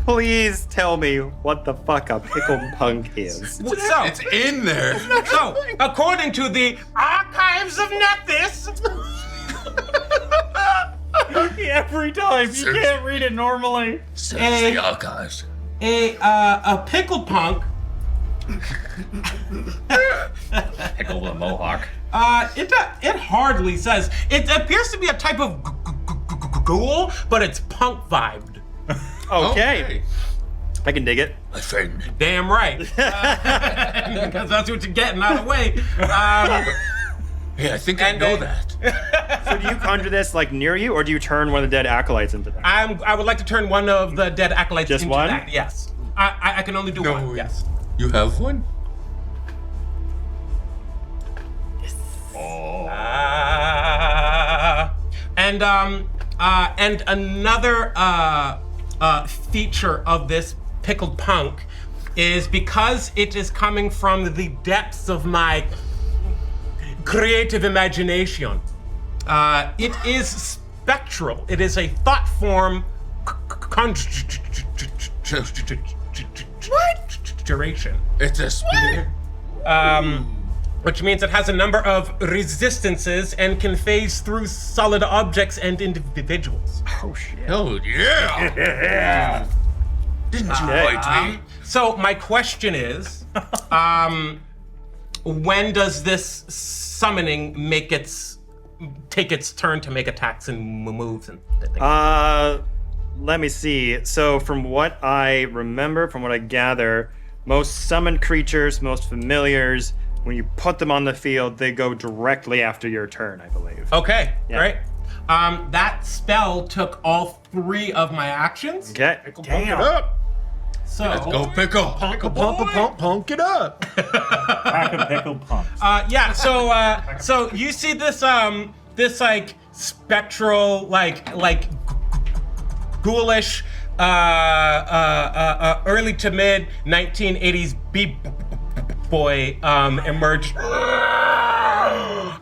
Please tell me what the fuck a pickled punk is. So, It's in there. so, according to the archives of Matthius, Every time you can't read it normally. Search the archives. a pickled punk. Pickle with a mohawk. It hardly says. It appears to be a type of ghoul, but it's punk vibed. Okay. I can dig it. My friend. Damn right. Because that's what you're getting out of the way. Hey, I think I know that. So do you conjure this like near you, or do you turn one of the dead acolytes into that? I would like to turn one of the dead acolytes Just into one? that. Yes. I can only do one. Yes. You have one? And another feature of this pickled punk is because it is coming from the depths of my creative imagination. It is spectral. It is a thought form conjuration. It's a spirit. Which means it has a number of resistances and can phase through solid objects and individuals. Oh shit. Oh, yeah. Didn't you invite me? So my question is, when does this summoning take its turn to make attacks and moves and things? Let me see. So from what I remember, from what I gather, most summoned creatures, most familiars, when you put them on the field, they go directly after your turn, I believe. Okay, Yeah. great. That spell took all 3 of my actions. Okay. Damn. Up. So Go pickle. Punk it up. Pack of pickled punks. yeah, so you see this this like spectral like ghoulish early to mid 1980s boy emerge.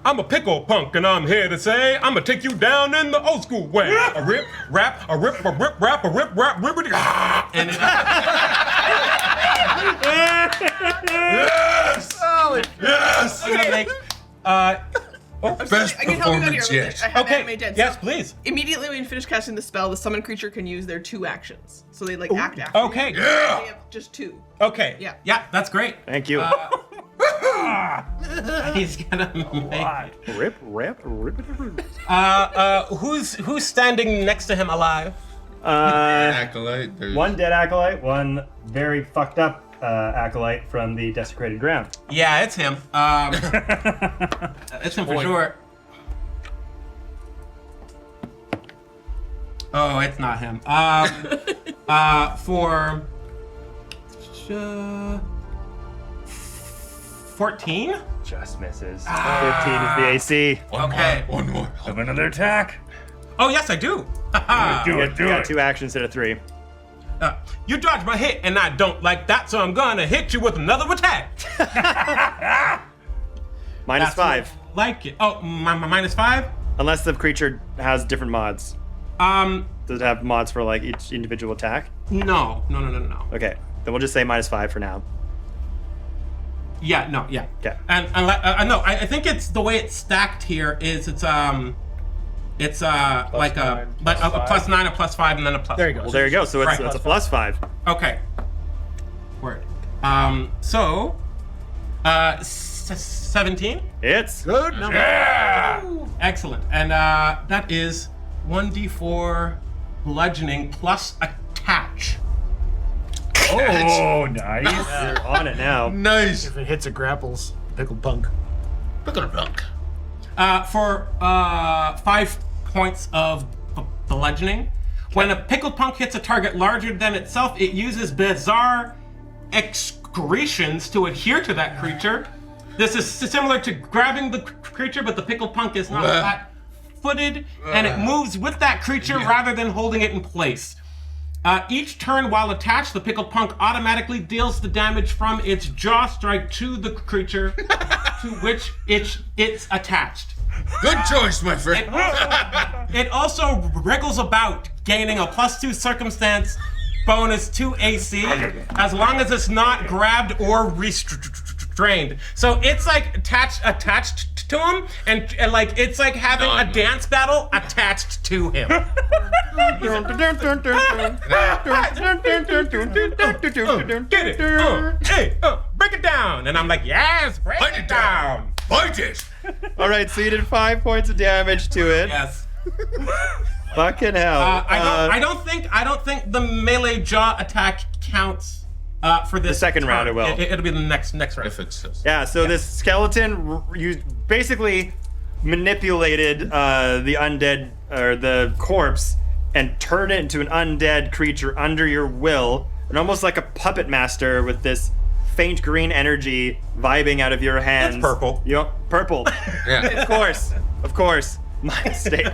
I'm a pickle punk and I'm here to say I'm gonna take you down in the old school way. A rip, rap, a rip, a rip, rap, a rip, rap, rippity. And it, Yes! Yes! I'm gonna make Best I can help you out here. performance yet. I have okay. Animate Dead. Yes, So please. immediately when you finish casting the spell, the summoned creature can use their 2 actions. So they like act after. Okay. You. Yeah! They have just 2. Okay. Yeah. Yeah, that's great. Thank you. He's gonna make. Rip, rip, rip. Who's standing next to him alive? Acolyte. There's One dead acolyte, one very fucked up acolyte from the desecrated ground. Yeah, it's him. It's him for sure. Oh, it's not him. For 14? Just misses. 15 is the AC. Okay. One more. Have another attack. Oh, yes, I do. Do it, do You got it. 2 actions instead of 3. You dodged my hit, and I don't like that, so I'm gonna hit you with another attack. Minus That's 5. what I like it. Oh, my minus 5? Unless the creature has different mods. Does it have mods for like each individual attack? No. Okay. Then we'll just say minus 5 for now. Yeah, no, yeah. Okay. And no, I think it's the way it's stacked here is it's like a plus 9, a plus 5, and then a plus. There you go. Well, there you go. So it's, Right. it's a plus 5. Okay. Word. 17. It's Good number. Excellent. And that is 1d4 bludgeoning plus attach. Oh, nice. you're on it now. Nice. If it hits, it grapples. Pickled punk. Pickle punk. For 5 points of bludgeoning. When a pickled punk hits a target larger than itself, it uses bizarre excretions to adhere to that creature. This is similar to grabbing the creature, but the pickled punk is not flat-footed, and it moves with that creature rather than holding it in place. Each turn while attached, the pickled punk automatically deals the damage from its jaw strike to the creature to which it's attached. Good choice, my friend. It also wriggles about, gaining a +2 circumstance bonus to AC, as long as it's not grabbed or restrained. So it's like attached to him, and like it's like having a dance battle attached to him. Get it? Hey, break it down, and I'm like, yes, break it down. Fight it! All right, so you did 5 points of damage to it. Yes. Fucking hell. I don't think the melee jaw attack counts for this. The second round it will. It'll be the next round. If it's Yeah, so this skeleton, you basically manipulated the undead, or the corpse, and turned it into an undead creature under your will, and almost like a puppet master with this faint green energy vibing out of your hands. It's purple. Yep, purple. Yeah. Of course. My mistake.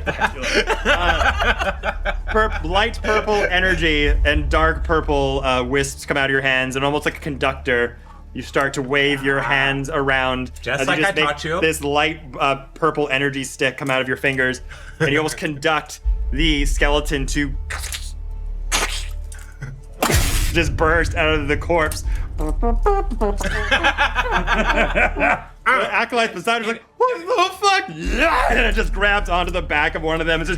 Light purple energy and dark purple wisps come out of your hands, and almost like a conductor, you start to wave your hands around. Just as like you I make taught you. This light purple energy stick come out of your fingers, and you almost conduct the skeleton to just burst out of the corpse. The acolyte beside him is like, what the fuck? Yeah! And it just grabs onto the back of one of them and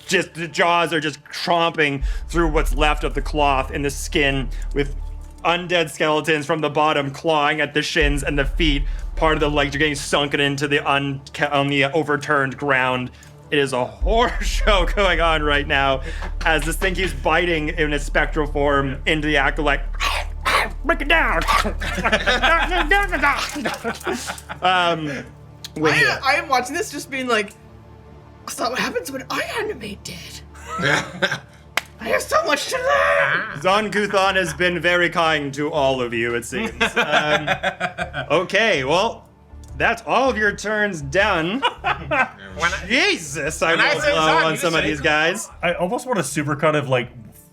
just the jaws are just tromping through what's left of the cloth in the skin, with undead skeletons from the bottom clawing at the shins and the feet. Part of the legs are getting sunken into the on the overturned ground. It is a horror show going on right now as this thing keeps biting in its spectral form into the acolyte. Break it down. I am watching this just being like, that's not what happens when I animate dead. I have so much to learn. Zonguthon has been very kind to all of you, it seems. Okay, well, that's all of your turns done. Jesus, I rolled low on some of these guys. I almost want a supercut of like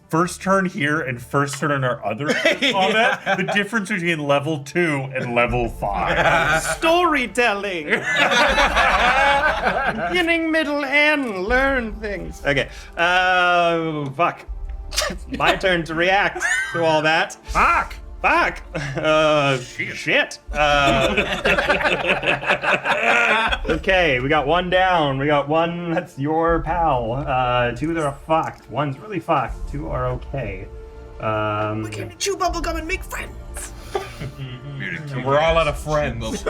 first turn here and first turn on our other combat. The difference between level 2 and level 5. Storytelling. Beginning, middle, end. Learn things. Okay. Fuck. My turn to react to all that. Fuck. Shit. Okay, we got one down. We got one that's your pal. 2 that are fucked. One's really fucked. 2 are okay. We came to chew bubblegum and make friends. And we're all out of friends.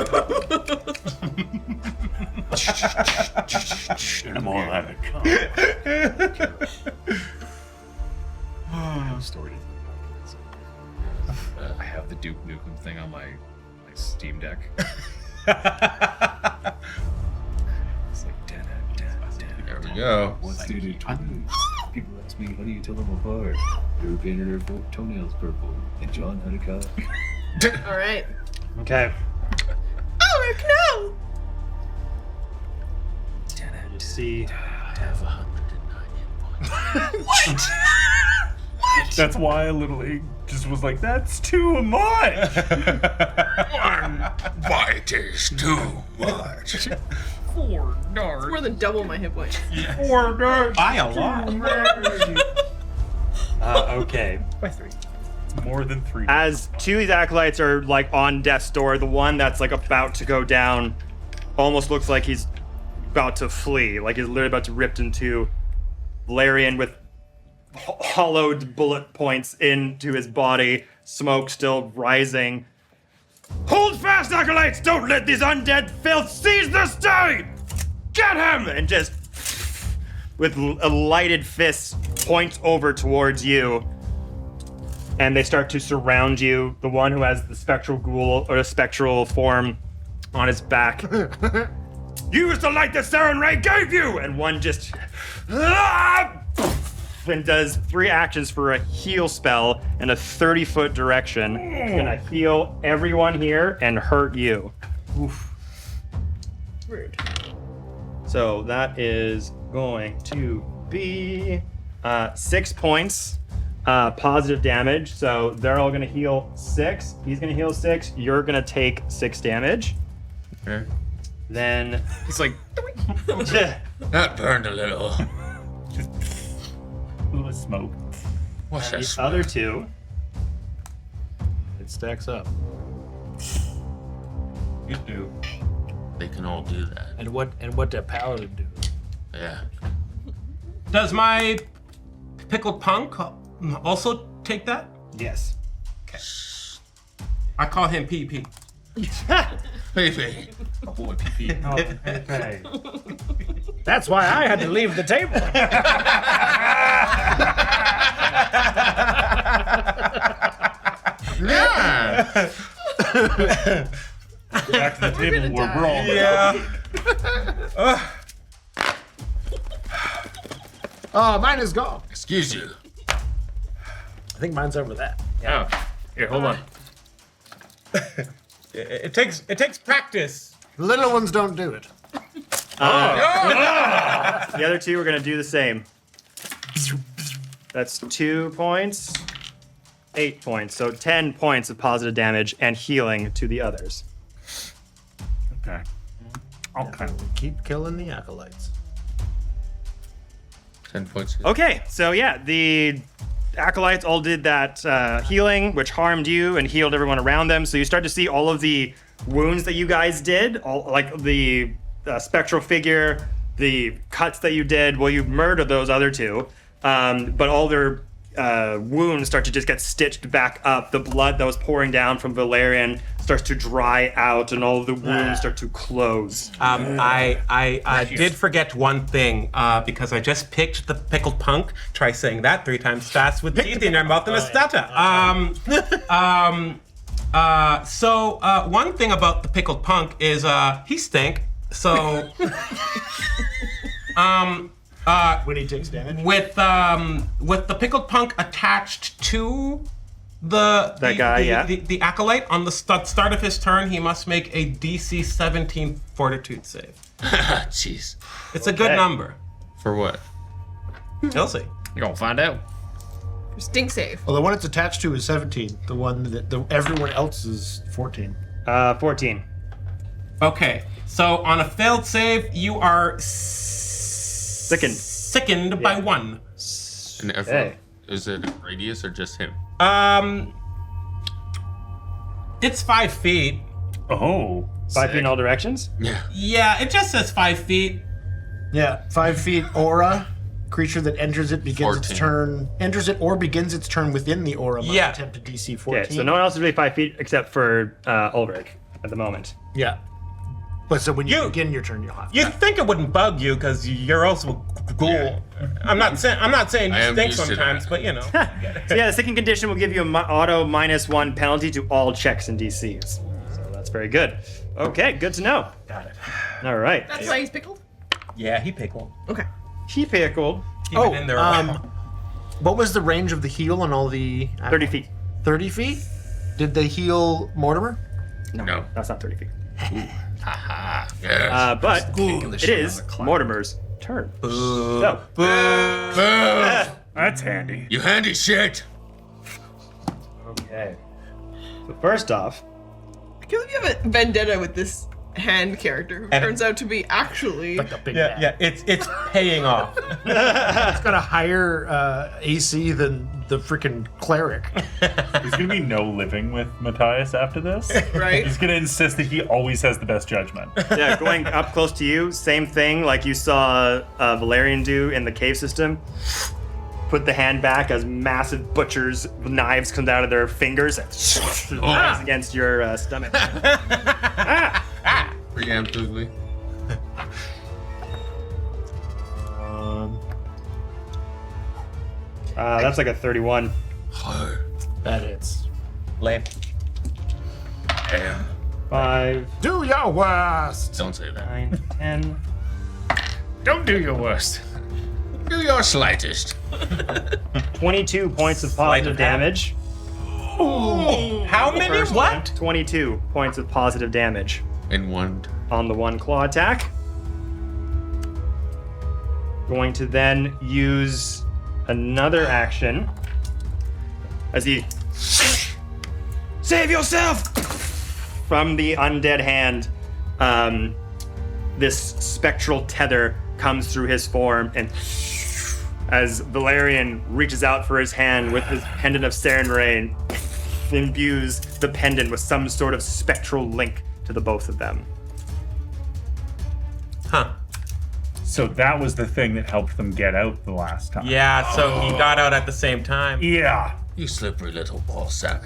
I'm all out of Story. I have the Duke Nukem thing on my Steam Deck. It's like There we go. Once dude, people ask me, how do you tell them apart? They painted their toenails purple, and John had a cut. All right. Okay. Ulric, no! You see. Have 109 What? That's why I literally just was like, that's too much. Why it is too much. 4 darts. More than double my hit points. 4 darts. By a lot. Okay. By 3. More than 3. As 2 of these acolytes are like on death's door, the one that's like about to go down almost looks like he's about to flee, like he's literally about to rip in two. Valerian with hollowed bullet points into his body, smoke still rising. Hold fast, acolytes! Don't let these undead filth seize the stage! Get him! And just, with a lighted fist, points over towards you. And they start to surround you. The one who has the spectral ghoul, or the spectral form on his back. Use the light that Saren Ray gave you! And one just and does 3 actions for a heal spell in a 30-foot direction. It's gonna heal everyone here and hurt you. Oof. Rude. So that is going to be 6 points positive damage. So they're all gonna heal 6. He's gonna heal 6. You're gonna take 6 damage. Okay. Then He's like, That burned a little. Ooh, smoke. What's that the smell? other 2. It stacks up. You do. They can all do that. And what that paladin do? Yeah. Does my pickled punk also take that? Yes. I call him PP. Maybe. Oh, okay. That's why I had to leave the table. Yeah. Back to the table where we're all. Yeah. Oh, mine is gone. Excuse you. I think mine's over that. Oh, here, hold on. It takes practice. The little ones don't do it. The other 2 are gonna do the same. That's 2 points, 8 points. So 10 points of positive damage and healing to the others. Okay. Okay. Keep killing the acolytes. 10 points. Okay, so yeah, the acolytes all did that healing, which harmed you and healed everyone around them. So you start to see all of the wounds that you guys did, all like the spectral figure, the cuts that you did. Well, you murdered those other 2, but all their wounds start to just get stitched back up. The blood that was pouring down from Valerian starts to dry out, and all of the wounds start to close. I did forget one thing because I just picked the pickled punk. Try saying that 3 times fast with teeth in your mouth and a stutter. So one thing about the pickled punk is he stink. So When he takes damage. with the pickled punk attached to the acolyte on the start of his turn, he must make a DC 17 Fortitude save. Jeez. It's a good number. For what? He'll see. you're gonna find out. Stink save. Well, the one it's attached to is 17. The one that everyone else is 14. 14. Okay, so on a failed save, you are Sickened by 1. And everyone, is it a radius or just him? It's 5 feet. Oh. 5 feet in all directions? Yeah. Yeah, it just says 5 feet. Yeah, 5 feet aura. Creature that enters it begins 14. its turn. Enters it or begins its turn within the aura. Must attempt a DC 14. Okay, so no one else is really 5 feet except for Ulric at the moment. Yeah. But so when you begin your turn, you'll have to. You think it wouldn't bug you because you're also a ghoul. Yeah. I'm not saying I you am stink used to sometimes, that. but you know. So yeah, the second condition will give you an auto -1 penalty to all checks and DCs. So that's very good. Okay, good to know. Got it. All right. That's why he's pickled? Yeah, he pickled. Okay. He pickled. Keep it in there. What was the range of the heal on all the... 30 feet. 30 feet? Did they heal Mortimer? No. That's not 30 feet. Haha. Yes. But it is Mortimer's turn. So, That's handy. You handy shit. okay. So first off, I feel like you have a vendetta with this hand character who turns out to be actually... Like a big man. yeah, it's paying off. It's got a higher AC than the freaking cleric. There's gonna be no living with Matthias after this. Right? He's gonna insist that he always has the best judgment. yeah, going up close to you, same thing like you saw Valerian do in the cave system. Put the hand back as massive butchers' knives come out of their fingers and against your stomach. Preemptively. That's like a 31. That hits. Lame. Damn. 5, Do your worst! Don't say that. 9, 10. Don't do your worst. Do your slightest. 22 points of positive damage. How many? First What? one, 22 points of positive damage In one. on the one claw attack. Going to then use another action as he save yourself from the undead hand. This spectral tether comes through his form, and as Valerian reaches out for his hand with his pendant of Sarenrae, imbues the pendant with some sort of spectral link to the both of them. Huh. So that was the thing that helped them get out the last time. Yeah, so he got out at the same time. Yeah. You slippery little ball sack.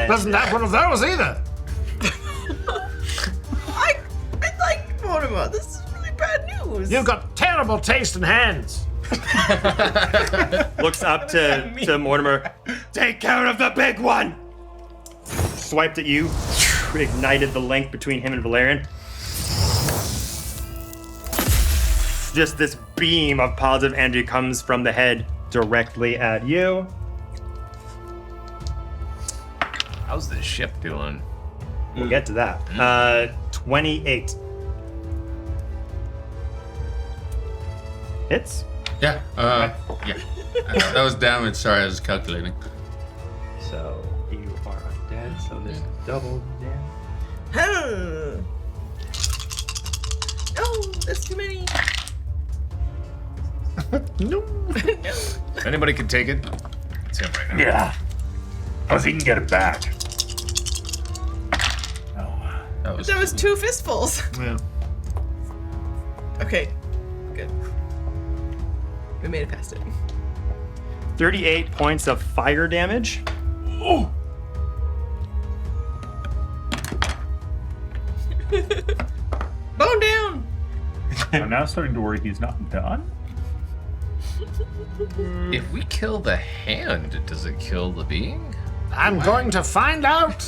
Doesn't have one of those either. I like Mortimer. This is really bad news. You've got terrible taste in hands. Looks up to Mortimer. Take care of the big one! Swiped at you, ignited the link between him and Valerian. Just this beam of positive energy comes from the head directly at you. How's this ship doing? We'll get to that. 28. Hits? Yeah. Yeah. That was damage. Sorry, I was calculating. So you are undead, so this is double damage. Huh. Oh, that's too many. No. No. Anybody can take it. It's him right now. Yeah. Plus he can get it back. That was two fistfuls. Yeah. Okay, good. We made it past it. 38 points of fire damage. Oh. Bone down. I'm now starting to worry he's not done. If we kill the hand, does it kill the being? I'm going to find out.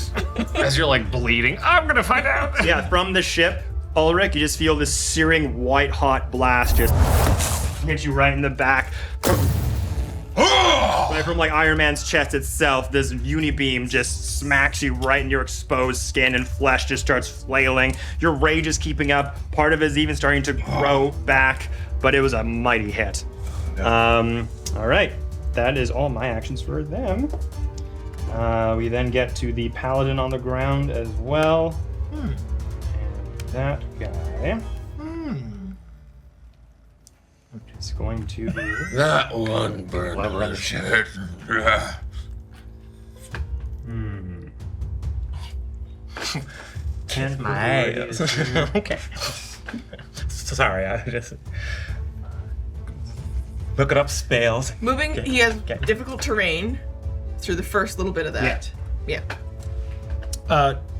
As you're like bleeding, I'm gonna find out. Yeah, from the ship, Ulric, you just feel this searing white hot blast just hit you right in the back. Right from like Iron Man's chest itself, this unibeam just smacks you right in your exposed skin, and flesh just starts flailing. Your rage is keeping up. Part of it is even starting to grow back, but it was a mighty hit. All right, that is all my actions for them. We then get to the paladin on the ground as well. And that guy. Which is going to be. That one burned Well, my shirt. And My ass. Okay. Sorry, I just looking up spells. Moving, he has difficult terrain through the first little bit of that. Yeah.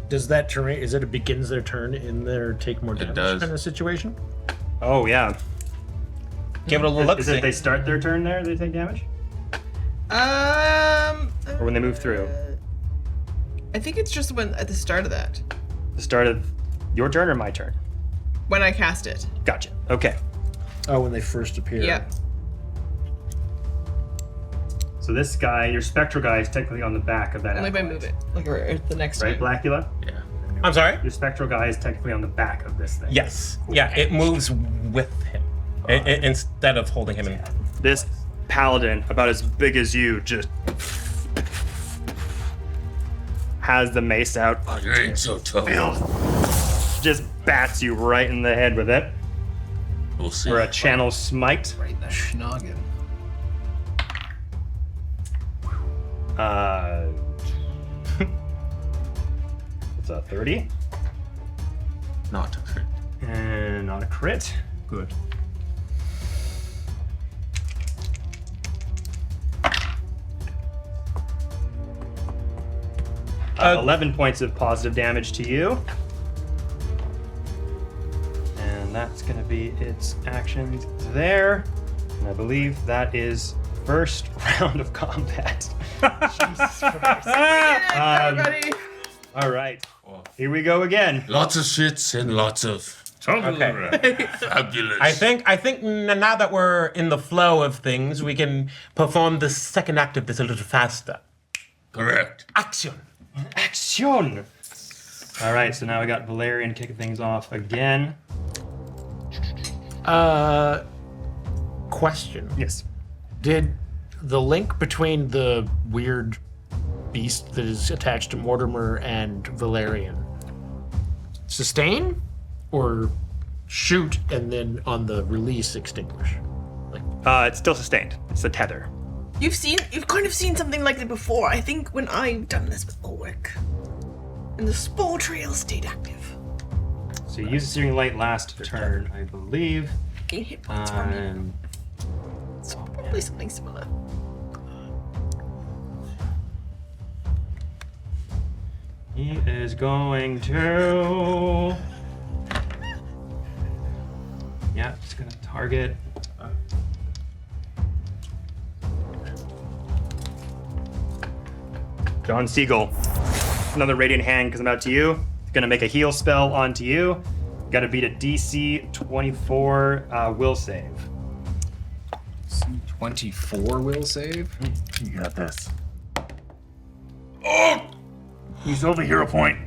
Does that terrain, is it begins their turn in their take more damage does. kind of situation? Oh, yeah. Give it a little look. Is it they start their turn there, they take damage? Or when they move through? I think it's just when at the start of that. The start of your turn or my turn? When I cast it. Gotcha. Okay. Oh, when they first appear. Yeah. So this guy, your spectral guy, is technically on the back of that. Only if I acolyte, move it. Like or at the next Right, one. Blacula? Yeah. I'm sorry? Your spectral guy is technically on the back of this thing. Yes. Yeah, it moves with him instead of holding him in. This paladin, about as big as you, just has the mace out. Oh, you ain't so tough. Just bats you right in the head with it. We'll see. For a channel smite. Right in the schnoggin. It's a 30. Not a crit. And not a crit. Good. Uh, 11 points of positive damage to you. And that's going to be its actions there. And I believe that is first round of combat. Jesus Christ. Everybody. All right. Here we go again. Lots of shits and lots of Totally Okay. right. Fabulous. I think now that we're in the flow of things, we can perform the second act of this a little faster. Correct. Action. Action! All right, so now we got Valerian kicking things off again. Question. Yes. Did the link between the weird beast that is attached to Mortimer and Valerian sustain or shoot and then on the release extinguish? It's still sustained. It's a tether. You've kind of seen something like that before. I think when I've done this with Ulric, and the spore trail stayed active. So you used Searing Light last turn, I believe. Gain hit points from me. It's probably something similar. He is going to... Yeah, it's gonna target... John Seagul. Another Radiant Hand comes out to you. Gonna make a heal spell onto you. Gotta beat a DC 24 will save. 24 will save. You got this. Oh! You still have a hero point.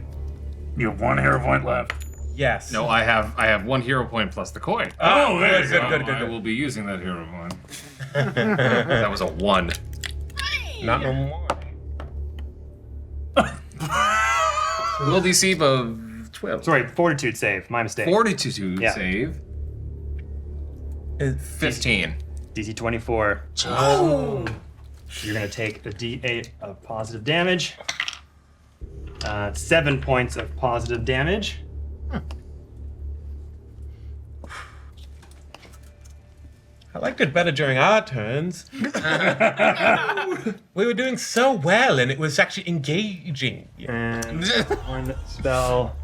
You have 1 hero point left. Yes. No, I have 1 hero point plus the coin. Oh, there you good, go. good, good, I good. will be using that hero point. That was a 1. Not no more. Will DC of 12. Sorry, Fortitude save. My mistake. 42 Yeah. save. 15. DC 24. Oh! You're gonna take a D8 of positive damage. 7 points of positive damage. I liked it better during our turns. We were doing so well, and it was actually engaging. And one spell.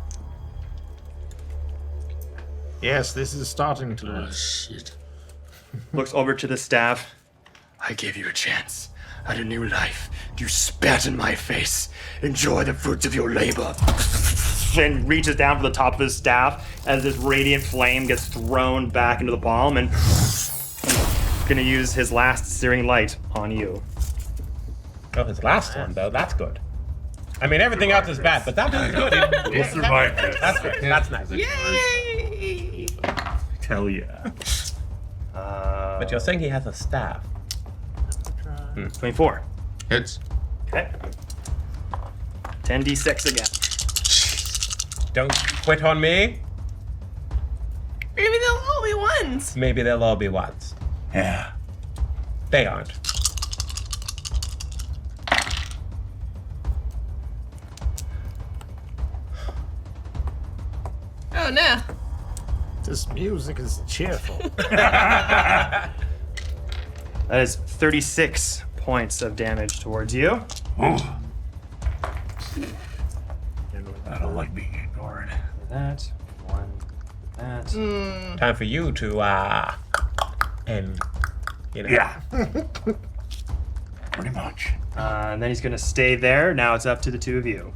Yes, this is starting to. Oh, shit. Looks over to the staff. I gave you a chance at a new life. You spat in my face. Enjoy the fruits of your labor. And reaches down for the top of his staff as this radiant flame gets thrown back into the palm and gonna use his last Searing Light on you. Oh, his last one, though, that's good. I mean, everything else is bad, but that one's good. We'll survive this. That's good. That's nice. Yay! Hell yeah. But you're saying he has a staff. 24. Hits. Okay. 10d6 again. Don't quit on me. Maybe they'll all be ones. Maybe they'll all be ones. Yeah. They aren't. Oh no. This music is cheerful. That is 36 points of damage towards you. Oh. I don't like being ignored. That. One. That. Time for you to, and, you know. Yeah. Pretty much. And then he's gonna stay there. Now it's up to the two of you.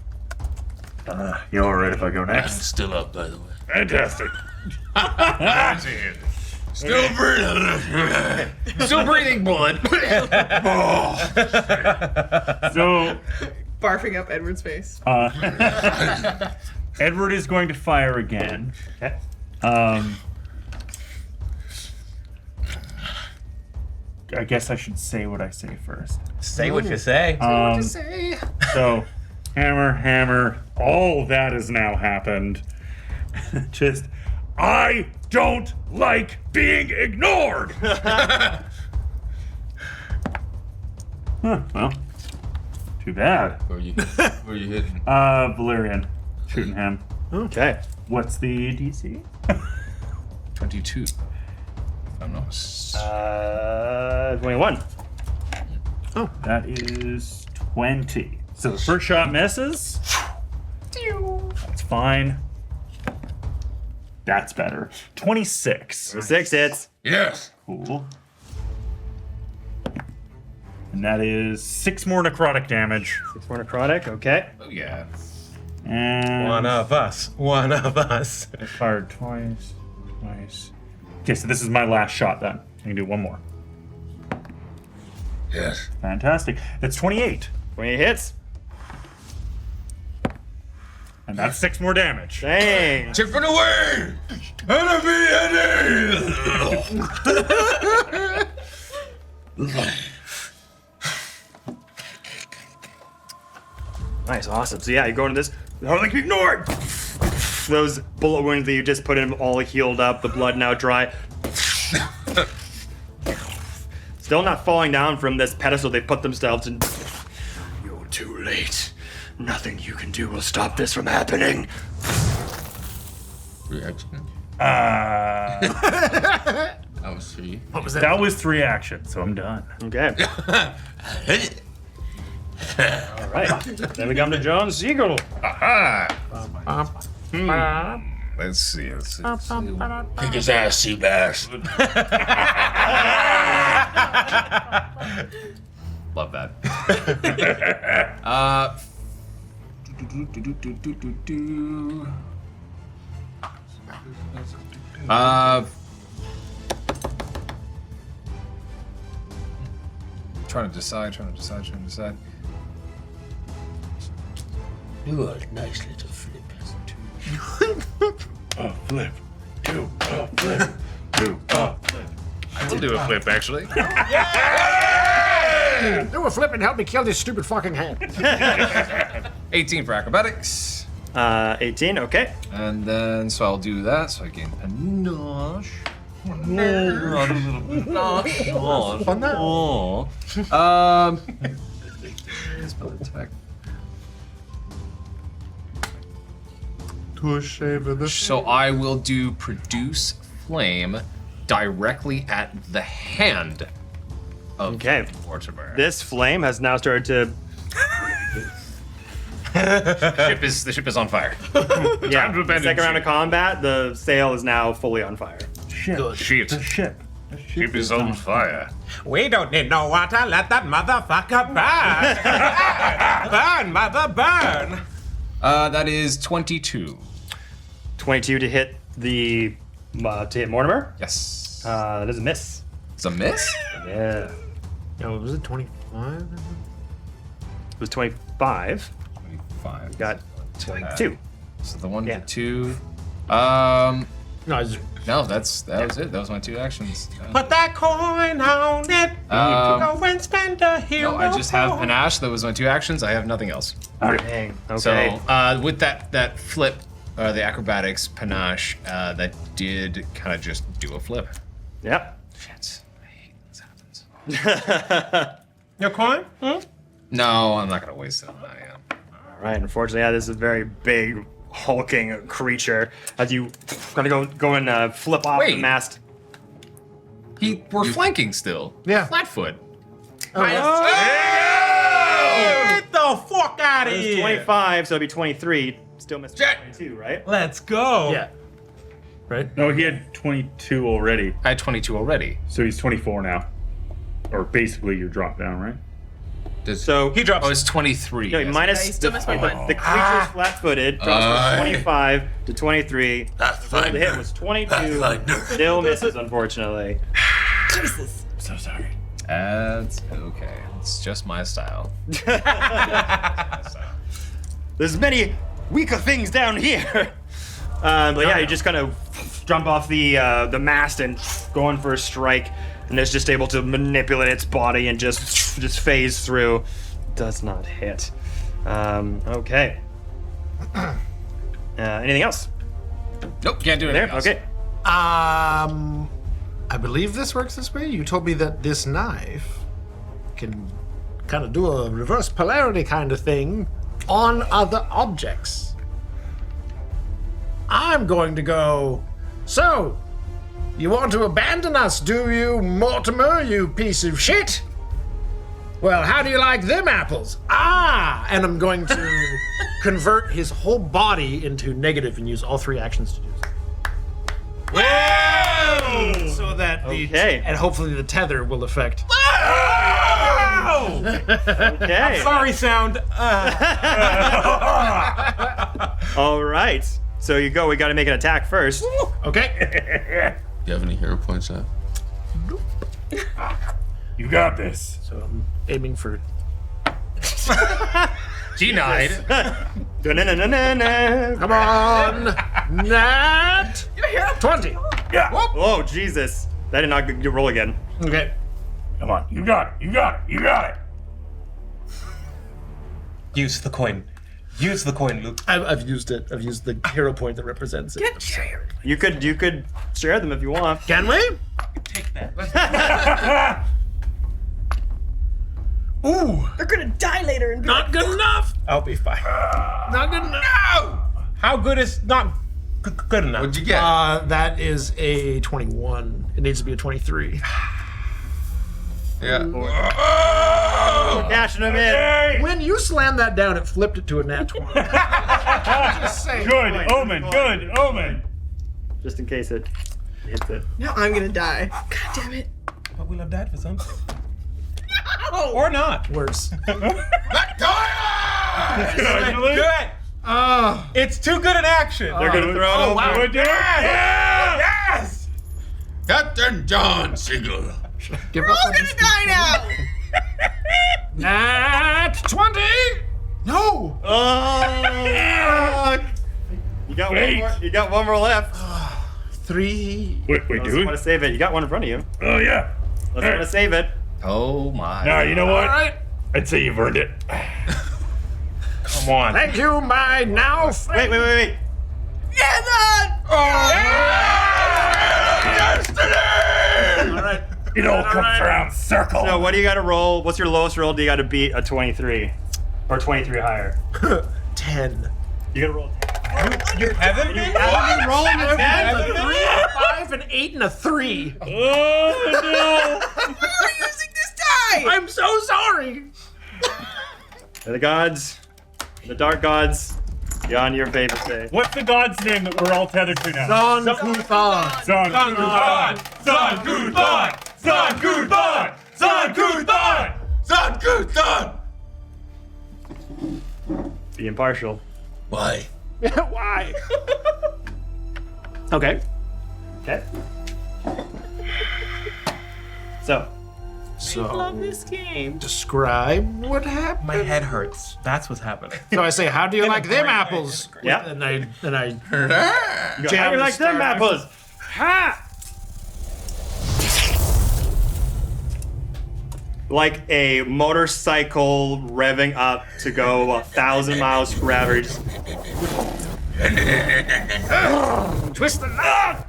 You alright if I go I'm next? still up, by the way. Fantastic. Still breathing. Still breathing blood. So, Barfing up Edward's face. Edward is going to fire again. Okay. I guess I should say what I say first. Say what you say. So, hammer, all that has now happened. Just, I don't like being ignored! Huh, well, too bad. Where you hitting? Valerian, shooting him. Okay. What's the DC? 22. If I'm not 21. That is 20. So the first shot misses. That's fine. That's better. 26. 6 hits. Yes. Cool. And that is 6 more necrotic damage. 6 more necrotic. Okay. Oh yeah. And One of us. One of us. I fired twice. Okay, so this is my last shot then. I can do one more. Yes. Fantastic. It's 28. 28 hits. And that's 6 more damage. Dang. Chip it away! Nice, awesome. So yeah, you go into this. Like, ignore it. Those bullet wounds that you just put in all healed up. The blood now dry. Still not falling down from this pedestal they put themselves in. You're too late. Nothing you can do will stop this from happening. Reaction. That That was 3. was 3 actions, so I'm done. Okay. All right. Then we come to John Seagul. Let's see. Kick his ass, sea bass. Love that. Trying to decide. Do a nice little flip. Flip. Do a flip. I will do a flip, actually. Do a flip and help me kill this stupid fucking hand. 18 for acrobatics. 18, okay. And then, so I'll do that, so I gain panache. Spell attack. So I will do produce flame directly at the hand of Mortimer. This flame has now started to. The ship is on fire. Yeah. to abandon Second round of ship. combat, the sail is now fully on fire. Shit. The ship. Ship is on fire. We don't need no water. Let that motherfucker burn. Burn, mother, burn. That is 22. 22 to hit the to hit Mortimer. Yes. That is a miss. It's a miss? Yeah. No, was it 25? It was 25. 25. Got 22. So the 1 Yeah. to 2. No, it's No, that was it. That was my 2 actions. Put that coin on it. Go and spend a hero. No, I just have panache. That was my 2 actions. I have nothing else. Dang. Okay. So with that flip, the acrobatics panache, that did kind of just do a flip. Yep. Shit, I hate when this happens. Your coin? No, I'm not gonna waste it on that. Yeah. All right. Unfortunately, yeah, this is a very big, hulking creature. As you kind of go and flip off the Wait. mast. We're flanking still. Yeah. Flatfoot. Get the fuck out of It was here. 25, so it'd be 23. Still missed 22, right? Let's go. yeah. Right? No, he had 22 already, I had 22 already. so he's 24 now. Or basically your drop down, right? So He drops. Oh, it's 23. no, yes. minus Yeah, you still missed my one. the creature's flat-footed drops from 25 to 23. So the hit was 22. Still misses, unfortunately. Jesus. So sorry. That's okay. It's just my style. There's many weaker things down here. But yeah, you just kind of jump off the mast and going for a strike, and it's just able to manipulate its body and just phase through. Does not hit. Okay. Anything else? Nope, can't do There. anything else. Okay. I believe this works this way. You told me that this knife can kind of do a reverse polarity kind of thing on other objects. I'm going to go. So, you want to abandon us, do you, Mortimer, you piece of shit? Well, how do you like them apples? Ah! And I'm going to convert his whole body into negative and use all 3 actions to do so. So that the Okay. and hopefully the tether will affect. Okay. Sorry, sound. All right. So you go. We got to make an attack first. Okay. Do you have any hero points left? You got this. So I'm aiming for. Denied. Da-na-na-na-na-na. Come on. Nat 20. Yeah. Oh, Jesus. That did not get roll again. Okay. Come on. You got it. You got it. You got it. Use the coin. Use the coin, Luke. I've used it. I've used the hero point that represents it. You could share them if you want. Can we? Take that. Ooh, They're gonna die later and be not good enough. I'll be fine. Not good enough. How good is not good enough? What'd you get? That is a 21. It needs to be a 23. Yeah. Cashing them in. When you slammed that down, it flipped it to a nat 20. Just saying. Good omen. Good omen. Just in case it hits it. now I'm gonna die. God damn it. But we'll have died for something. No! Or not. Worse. Do it! It's too good an action. They're gonna throw it over. wow. Yes! Captain John Seagul. Give We're up all on gonna this. die now! Nat 20. No. Oh, you got one more. You got one more left. 3. Wait, Let's dude. want to save it. You got one in front of you. Oh, yeah. Let's want to save it. Oh my. Now, you know what? All right. I'd say you've earned it. Come on. Thank you, my now friend. Wait. Aidan! All right. It all comes around circle. So what do you got to roll? What's your lowest roll? Do you got to beat a 23 or 23 higher? 10. You got to roll. You haven't been? You rolling a 10? A 3, a 5, an 8, and a 3. Oh, no. Why are you using this die? I'm so sorry. The gods, the dark gods, on your favorite day. What's the god's name that we're all tethered to now? Don Kuthan. Zankuthon! Zankuthon! Zankuthon! Zankuthon! Zankuthon! Be impartial. Why? Why? Okay. So, So, This game. describe what happened. My head hurts. That's what's happening. So I say, how do you like them great way. apples? Yeah. And I you go, how do you like them apples? Ha! Like a motorcycle revving up to go 1,000 miles per hour. Just twist the knot.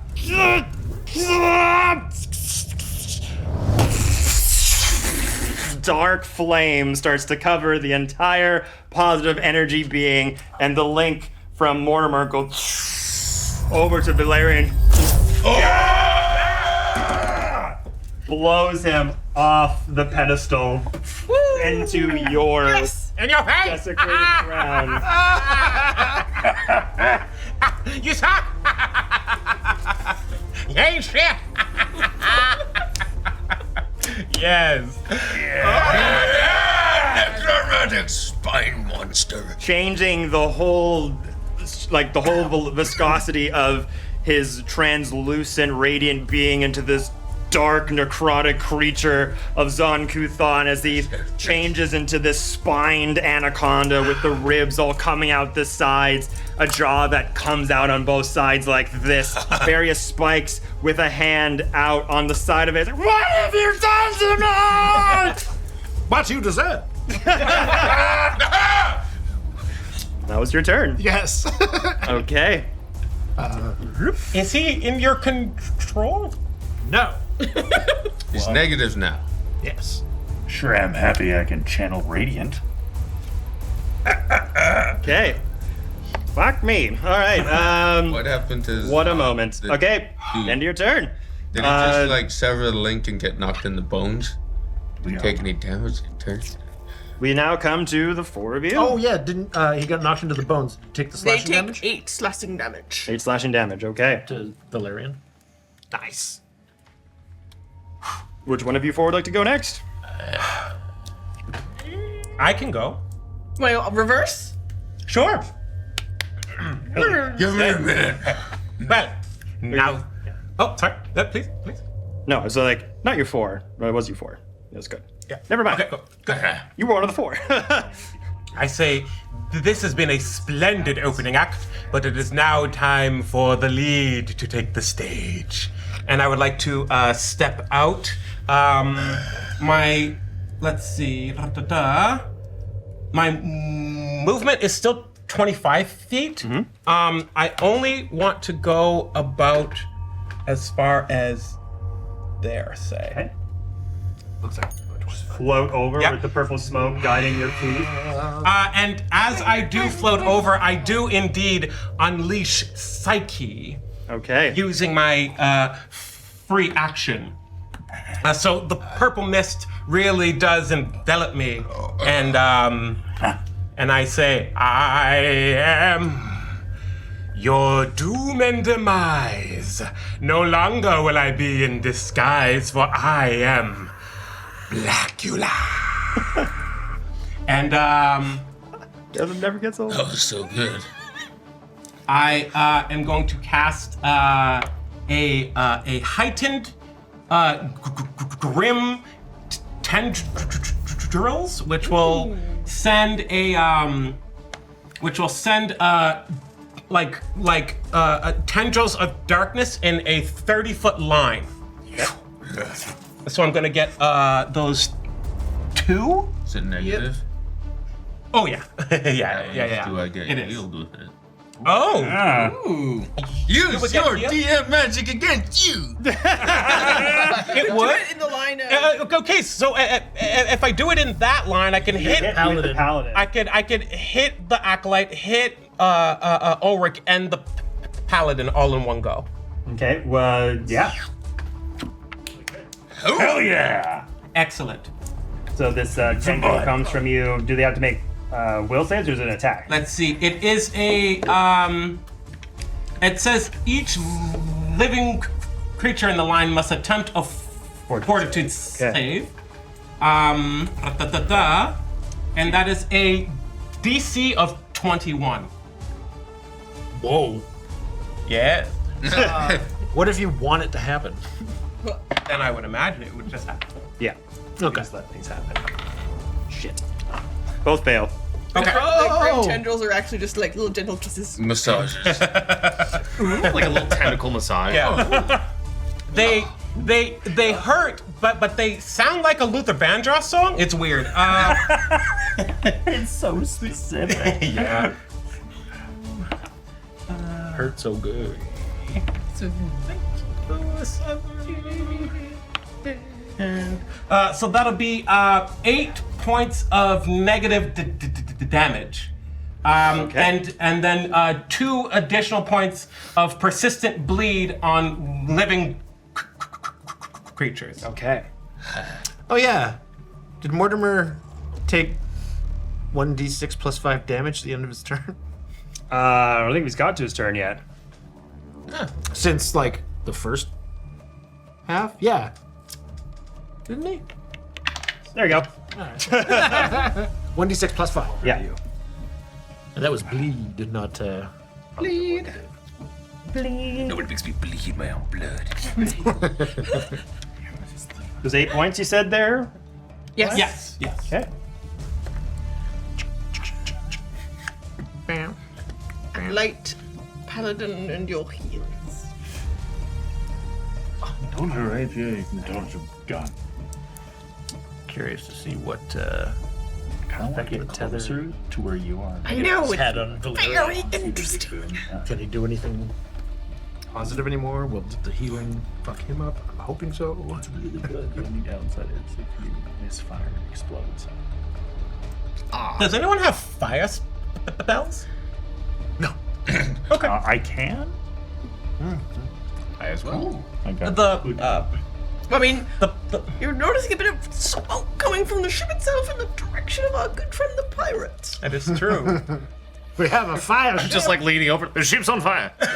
dark flame starts to cover the entire positive energy being, and the link from Mortimer goes over to Berline. Blows him off the pedestal into your In your face. desecrated ground. You suck. You ain't shit. Yes. Necromantic spine monster. Changing the whole viscosity of his translucent radiant being into this dark necrotic creature of Zankuthon as he changes into this spined anaconda with the ribs all coming out the sides, a jaw that comes out on both sides like this, various spikes with a hand out on the side of it. It's like, what have you done to me? What you deserve. That was your turn. Yes. Okay. Is he in your control? No. He's negative now. Yes. Sure am happy I can channel Radiant. Okay. Fuck me. All right. What happened to? What a moment. the Okay. dude? End of your turn. Did he just like sever the link and get knocked in the bones? Did he Yeah. take any damage? Turn. We now come to the four of you. Oh yeah, didn't he got knocked into the bones? Take the They slashing take damage 8 slashing damage. 8 slashing damage. Okay. to Valerian. Nice. Which one of you four would like to go next? I can go. Well, reverse? Sure. Give me a minute. Well, now. Oh, sorry. Please. No, so like not your 4, but it was your 4. That's good. Yeah. Never mind. Okay, good. You were one of the 4. I say, this has been a splendid opening act, but it is now time for the lead to take the stage. And I would like to step out. Let's see. My movement is still 25 feet. I only want to go about as far as there, say. Okay. Looks like Float over Yep. with the purple smoke guiding your feet. and as I do float over, I do indeed unleash Psyche Okay. using my free action. So the purple mist really does envelop me, and I say, I am your doom and demise. No longer will I be in disguise, for I am Blacula. And Never gets old. That was so good. I am going to cast a heightened grim tendrils, which will send tendrils of darkness in a 30-foot line. So I'm gonna get those 2. Is it negative? Oh yeah, yeah. Do I get It is. healed with it? Oh. Use would your get DM magic against you! It Do would. it in the line of. Okay, so if I do it in that line, I can hit Paladin. I could hit the acolyte, hit Ulric, and the paladin all in one go. Okay, well, yeah. Hell yeah! Excellent. So this tendril comes from you. Do they have to make will saves or is it an attack? Let's see. It is a. It says each living creature in the line must attempt a fortitude save. And that is a DC of 21. Whoa. Yeah. What if you want it to happen? Then I would imagine it would just happen. Yeah. Okay. Just let things happen. Shit. Both fail. Okay. Like grim tendrils are actually just like little gentle kisses. Massages. Like a little tentacle massage. Yeah. They hurt, but they sound like a Luther Vandross song. It's weird. It's so specific. Yeah. Hurt so good. So that'll be 8 points of negative damage. Okay. And then 2 additional points of persistent bleed on living creatures. Okay. Oh yeah. Did Mortimer take 1d6 plus 5 damage at the end of his turn? I don't think he's got to his turn yet. Since like the first half? Yeah. Didn't he? There you go. 1d6 plus 5. Yeah. And that was bleed, not Bleed. Nobody makes me bleed my own blood. Those 8 points you said there? Yes. Yes. Okay. Bam. Light, paladin, and your heals. Don't hurry, you can dodge a gun. Curious to see what I kind of want to get tether closer to where you are. I know, it's had on very interesting. Can he do anything positive anymore? Will the healing fuck him up? I'm hoping so. It's really good. The only downside is if you misfire, it explodes. Does anyone have fire spells? No. Okay. I can? I as well. I got I mean, The you're noticing a bit of smoke coming from the ship itself in the direction of our good friend the pirate. that is true. We have a fire ship. Just like leaning over. The ship's on fire. a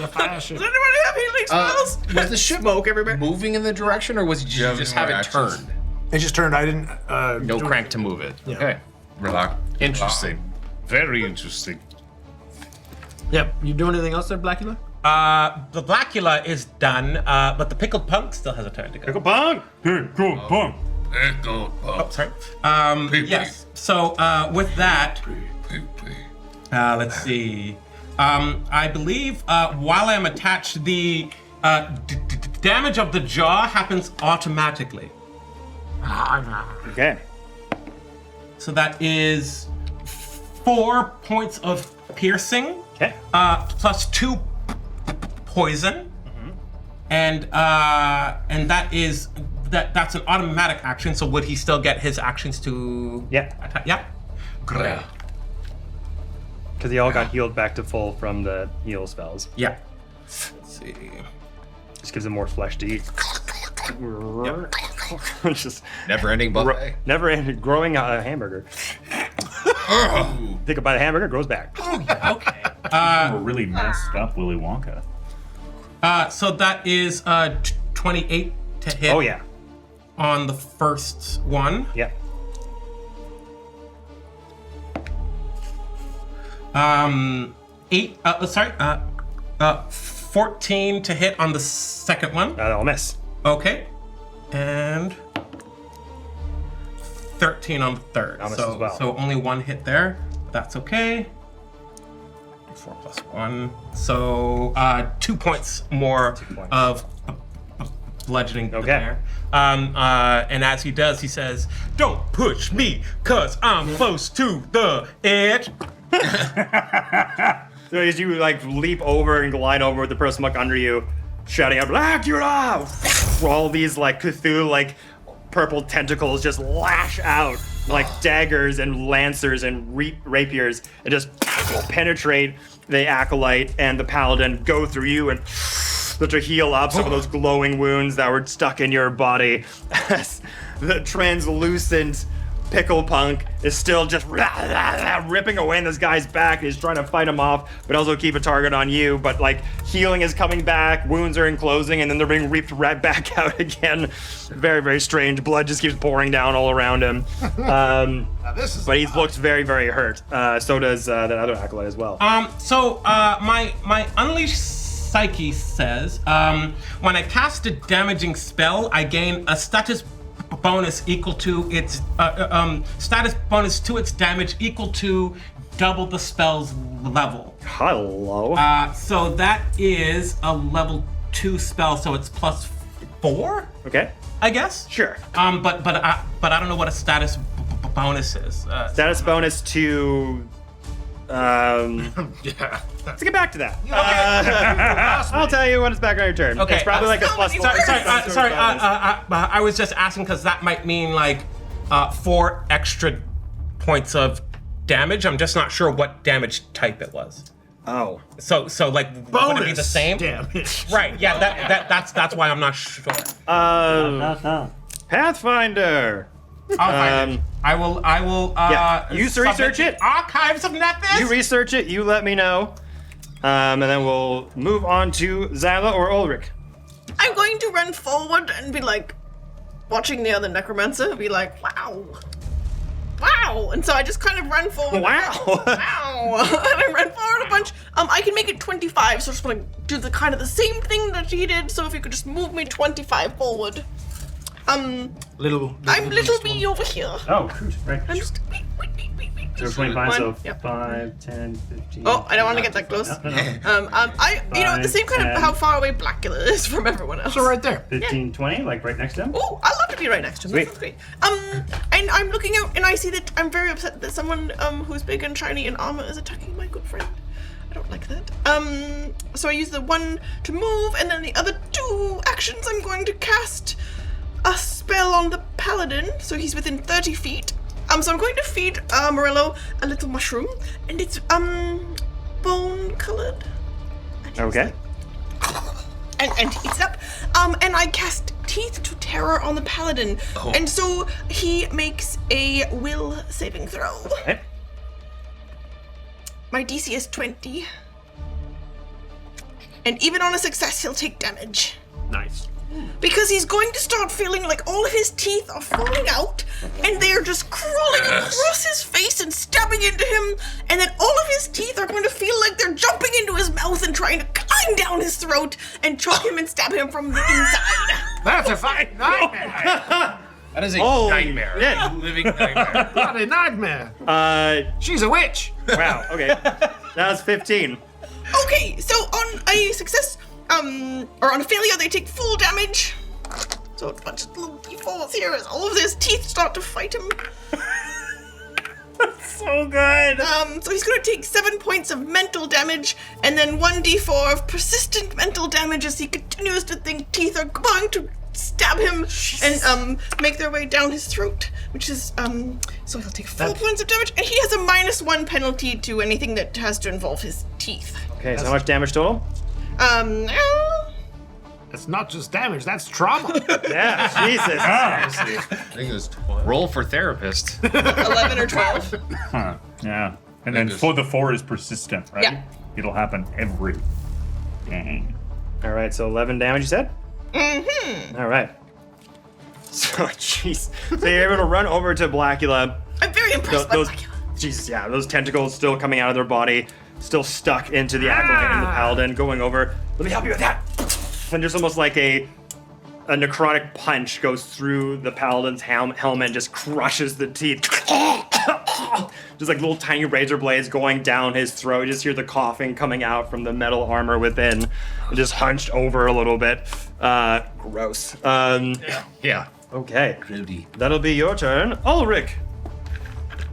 fire ship. Does anybody have healing spells? Was the ship Smoke everywhere. moving in the direction, or was it have just more have it actions? turned? It just turned. I didn't. No do crank to move it. Yeah. Okay. Relax. Interesting. Very interesting. Yep. You do anything else there, Blacula? The Blacula is done, but the Pickled Punk still has a turn to go. Pickle punk. Pickled punk. Oh, sorry. Yes. So with that, let's see. I believe while I'm attached, the damage of the jaw happens automatically. Okay. So that is 4 points of piercing. Okay. Plus 2 poison. And that's an automatic action. So would he still get his actions to attack? Yeah. Great. Because he all got healed back to full from the heal spells. Yeah. Let's see. Just gives him more flesh to eat. Just Never-ending buffet. never ending growing a hamburger. Think about a hamburger, grows back. Okay. We're really messed up Willy Wonka. So that is 28 to hit. Oh yeah. On the first one. Yeah. 14 to hit on the second one. That'll miss. Okay. And 13 on the third. I'll miss So, as well. so only one hit there. That's okay. 4 plus 1. So 2 points more of bludgeoning Okay. there. And as he does, he says, "Don't push me, cause I'm close to the edge." So as you like leap over and glide over with the person muck under you, shouting out "Blacula!" all these like Cthulhu like purple tentacles just lash out like daggers and lancers and rapiers and just penetrate the acolyte and the paladin, go through you and to heal up some of those glowing wounds that were stuck in your body. As the translucent pickle punk is still just ripping away in this guy's back. He's trying to fight him off, but also keep a target on you. But like healing is coming back, wounds are enclosing, and then they're being reaped right back out again. Very, very strange. Blood just keeps pouring down all around him. But he looks very, very hurt. So does that other acolyte as well. My Unleashed Psyche says, when I cast a damaging spell, I gain a status bonus equal to its status bonus to its damage equal to double the spell's level. Hello. So that is a level 2 spell, so it's plus 4. Okay. I guess. Sure. But I don't know what a status bonus is. Status bonus to. Yeah. Let's get back to that. I'll tell you when it's back on your turn. Okay. It's probably like a plus 4. Sorry. I was just asking because that might mean like 4 extra points of damage. I'm just not sure what damage type it was. Oh. So like would it be the same? Damage. Right. Yeah. That's why I'm not sure. Pathfinder. I'll find it. I will. Yeah. You research it. Archives of Matthius. You research it. You let me know. And then we'll move on to Xyla or Ulric. I'm going to run forward and be like, watching the other necromancer, and be like, wow. And so I just kind of run forward. Wow. And I run forward a bunch. I can make it 25, so I just want to do the kind of the same thing that he did. So if you could just move me 25 forward. I'm little me over here. Oh, shoot, right. I'm just. 0.25, so Yep. 5, 10, 15. Oh, I don't want to get that close. No. The same kind of how far away Blacula is from everyone else. So right there. 15, 20, like right next to him. Oh, I'd love to be right next to him. Sweet. That sounds great. And I'm looking out and I see that I'm very upset that someone who's big and shiny in armor is attacking my good friend. I don't like that. So I use the one to move, and then the other 2 actions I'm going to cast a spell on the paladin, so he's within 30 feet. So I'm going to feed Morello a little mushroom, and it's bone colored. Okay. And he eats it up. And I cast Teeth to Terror on the paladin. Oh. And so he makes a will saving throw. Okay. My DC is 20. And even on a success, he'll take damage. Nice. Because because he's going to start feeling like all of his teeth are falling out and they're just crawling across his face and stabbing into him, and then all of his teeth are going to feel like they're jumping into his mouth and trying to climb down his throat and choke him and stab him from the inside. That's a fucking nightmare. That is a Holy nightmare. shit. A living nightmare. Bloody nightmare. She's a witch. Wow, okay. That was 15. Okay, so on a success, or on a failure, they take full damage. So a bunch of little d4s here as all of his teeth start to fight him. So good. So he's gonna take 7 points of mental damage, and then 1d4 of persistent mental damage as he continues to think teeth are going to stab him and make their way down his throat, which is so he'll take 4 points of damage, and he has a -1 penalty to anything that has to involve his teeth. Okay, so how much damage total? That's not just damage, that's trauma. Yeah, Jesus. I think it was 12. Roll for therapist. 11 or 12. Huh. Yeah. And then for the 4 is persistent, right? Yeah. It'll happen every game. All right, so 11 damage, you said? Mm-hmm. All right. So, jeez. So you're able to run over to Blacula. I'm very impressed by Blacula. Jesus, yeah, those tentacles still coming out of their body, still stuck into the acolyte and the paladin, going over. Let me help you with that. And just almost like a necrotic punch goes through the paladin's helmet and just crushes the teeth. Just like little tiny razor blades going down his throat. You just hear the coughing coming out from the metal armor within. And just hunched over a little bit. Gross. Yeah. Okay. Grody. That'll be your turn. Ulric.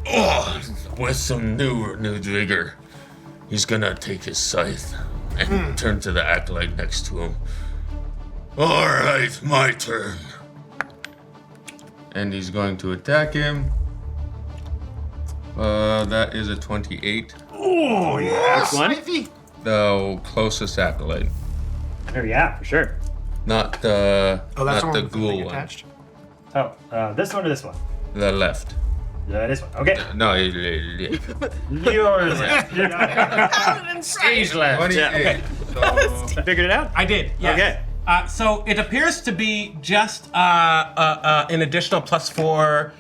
Oh, with some new vigor, he's gonna take his scythe and turn to the acolyte next to him. All right, my turn. And he's going to attack him. That is a 28. Oh, yeah. One. The closest acolyte. Oh, yeah, for sure. Not the that's not the the one ghoul one. attached. Oh, this one or this one? The left. This one. Okay. No, Yours. Stage left. Yeah. Okay. So, Figured it out? I did, yes. Okay. So it appears to be just an additional +4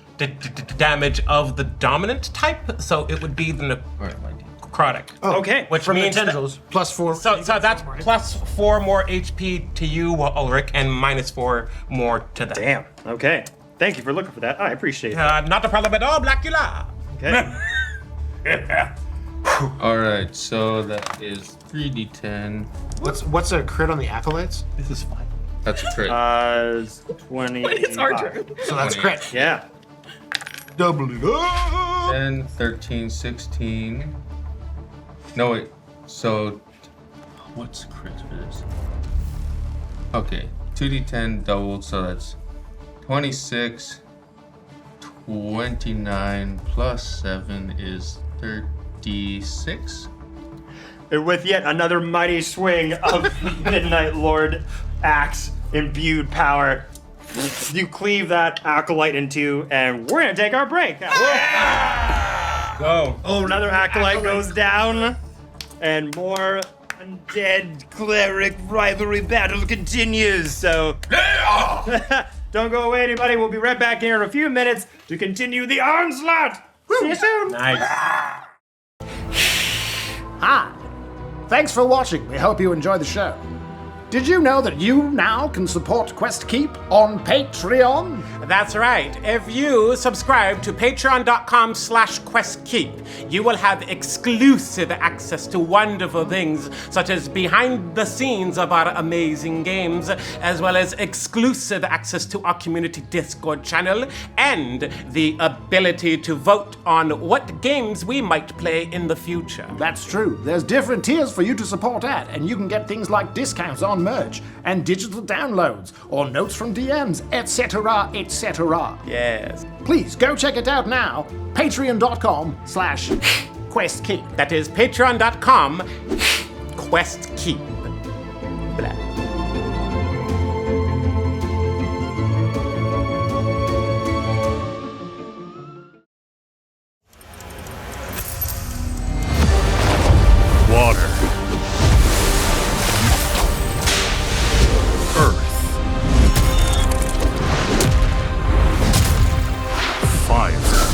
damage of the dominant type, so it would be the necrotic. Okay. Which From the means that- tendrils, +4. So that's +4 more HP to you, Ulric, and -4 more to them. Damn. Okay. Thank you for looking for that. I appreciate it. Not a problem at all, Blacula. Okay. all right, so that is 3d10. What's a crit on the acolytes? This is fine. That's a crit. 20. It's our turn. So that's crit. Yeah. Double it up. 10, 13, 16. No, wait. So, what's crit for this? Okay, 2d10 doubled, so that's 26. 29 plus 7 is 36. With yet another mighty swing of Midnight Lord axe imbued power, you cleave that acolyte in two, and we're gonna take our break. Go. Oh, another acolyte goes down, and more undead cleric rivalry battle continues. So don't go away, anybody. We'll be right back here in a few minutes to continue the onslaught. See you soon. Nice. Hi. Thanks for watching. We hope you enjoy the show. Did you know that you now can support Quest Keep on Patreon? That's right. If you subscribe to patreon.com/questkeep, you will have exclusive access to wonderful things such as behind the scenes of our amazing games, as well as exclusive access to our community Discord channel and the ability to vote on what games we might play in the future. That's true. There's different tiers for you to support at, and you can get things like discounts on merch and digital downloads or notes from DMs, etc., etc. Yes. Please go check it out now. Patreon.com/questkeep. That is patreon.com/questkeep. Blah. Water. Earth. fire.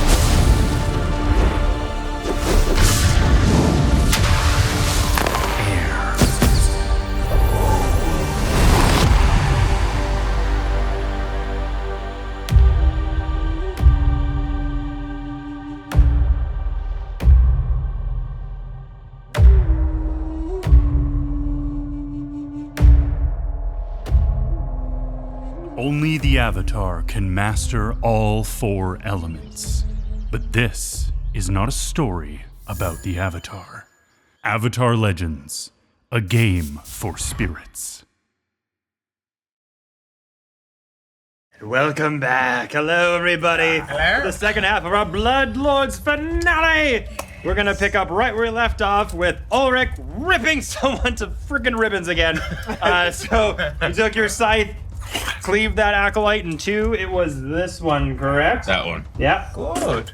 Only the Avatar can master all 4 elements. But this is not a story about the Avatar. Avatar Legends, a game for spirits. Welcome back. Hello, everybody. Hello. The second half of our Blood Lords finale. We're gonna pick up right where we left off with Ulric ripping someone to freaking ribbons again. So you took your scythe, cleaved that acolyte in 2. It was this one, correct? That one. Yeah. Good.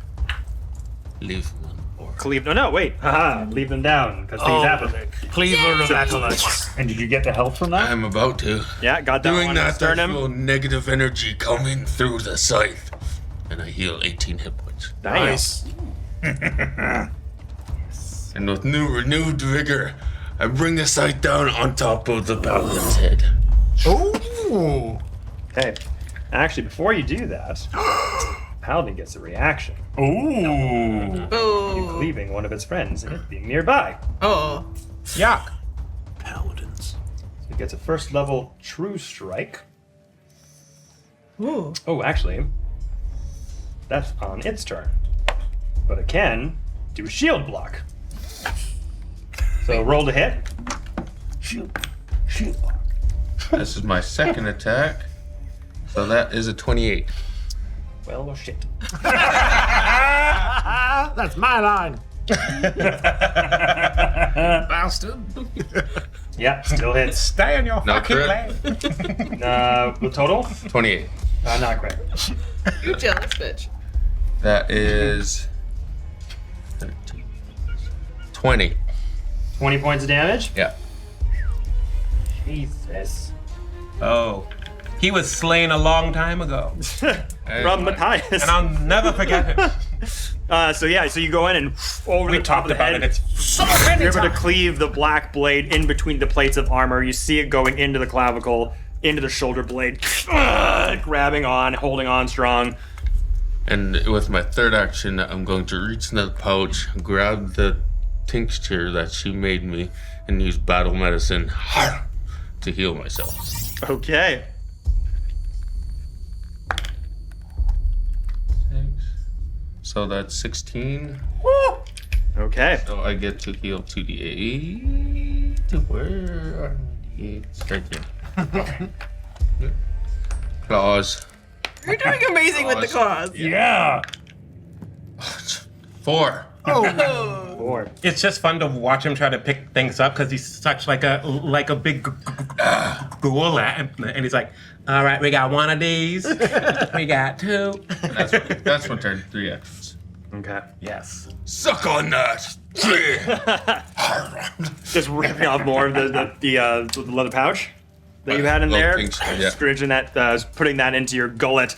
Leave one more. Cleave. No, wait. Haha. Leave them down because things happen. Cleaver of acolytes. And did you get the help from that? I'm about to. Yeah, got that Doing one. that, I Sternum. feel negative energy coming through the scythe. And I heal 18 hit points. Nice. And with renewed vigor, I bring the scythe down on top of the paladin's head. Ooh. Okay. Actually, before you do that, Paladin gets a reaction. Ooh. Oh. Leaving one of its friends and it being nearby. Oh. Yuck. Paladins. So it gets a first level true strike. Ooh. Oh, actually, that's on its turn. But it can do a shield block. So roll to hit. Shield. This is my second attack. So that is a 28. Well, shit. That's my line. Bastard. Yeah, still hits. Stay in your No fucking crit. lane. The total? 28. Not great. You jealous bitch. That is 13. 20. 20 points of damage? Yeah. Jesus. Oh. He was slain a long time ago. From Matthius. And I'll never forget it. So you go in and over We the top talked of the about head. it. It's so many You're able to times. cleave the black blade in between the plates of armor. You see it going into the clavicle, into the shoulder blade, grabbing on, holding on strong. And with my third action, I'm going to reach in the pouch, grab the tincture that she made me, and use battle medicine to heal myself. Okay. So that's 16. Okay. So I get to heal 2d8. Where are my d8s? Right here. Claws. You're doing amazing with the claws. Yeah. 4. Oh. 4. It's just fun to watch him try to pick things up because he's such like a big ghoul, and he's like, all right, we got one of these, we got 2. That's my turn. 3 actions. Okay. Yes. Suck on that. Just ripping off more of the leather pouch that you had in Little there. tincture, yeah. Scrounging that, putting that into your gullet.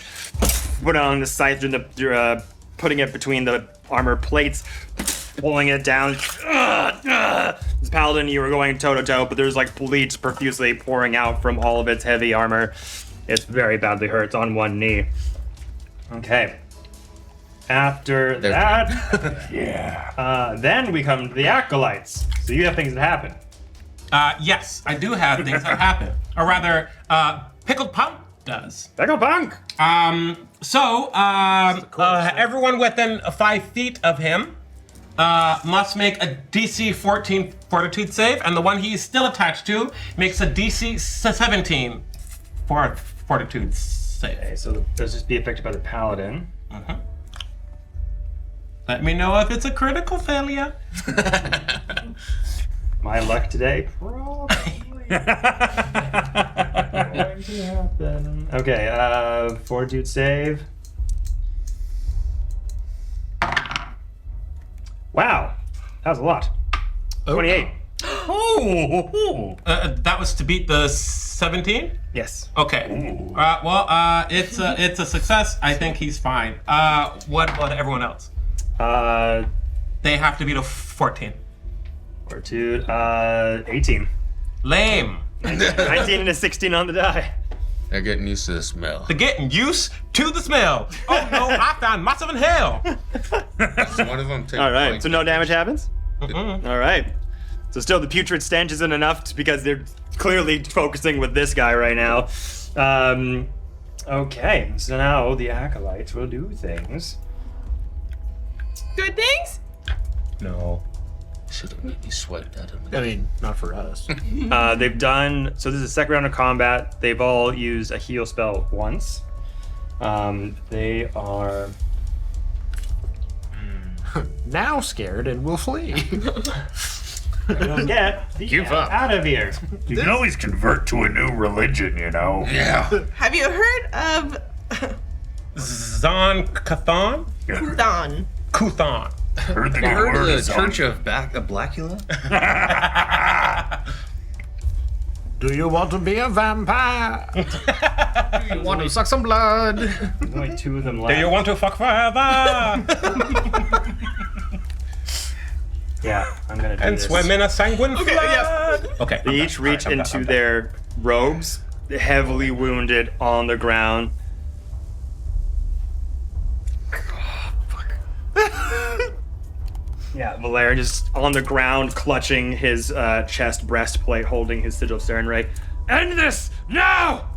Put it on the scythe, putting it between the armor plates, pulling it down. This paladin, you were going toe to toe, but there's like bleach profusely pouring out from all of its heavy armor. It's very badly hurt. It's on one knee. Okay. After that, then we come to the acolytes. So you have things that happen. Yes, I do have things that happen. Or rather, Pickled Punk does. Pickled Punk! Everyone within 5 feet of him must make a DC 14 Fortitude save, and the one he's still attached to makes a DC 17 Fortitude save. Okay, so does this be affected by the paladin? Uh-huh. Let me know if it's a critical failure. My luck today? Probably. Going to happen. Okay, Fortitude save. Wow, that was a lot. 28. That was to beat the 17? Yes. Okay. It's a success. I think he's fine. What about everyone else? They have to beat a 14. Fortitude, 18. Lame. 19 and a 16 on the die. They're getting used to the smell. They're getting used to the smell. Oh no, I found massive in hell. One of them. All right, so no damage happens? All right. So still the putrid stench isn't enough because they're clearly focusing with this guy right now. Okay, so now the acolytes will do things. Good things? No. Should have made me sweat that. I mean, not for us. They've done, so this is the second round of combat. They've all used a heal spell once. They are now scared and will flee. Get Give up. out of here. You can always convert to a new religion, you know. Yeah. Have you heard of Zon Cathan? Kuthan? Kuthan. Heard the You heard of the word Church of Blacula? Do you want to be a vampire? You want to suck some blood? There's only two of them Do left. you want to fuck forever? Yeah, I'm gonna do And this. swim in a sanguine flood? Okay. They each reach into their robes, heavily wounded on the ground. Yeah, Valerian just on the ground, clutching his chest breastplate, holding his sigil of Serenray. End this now!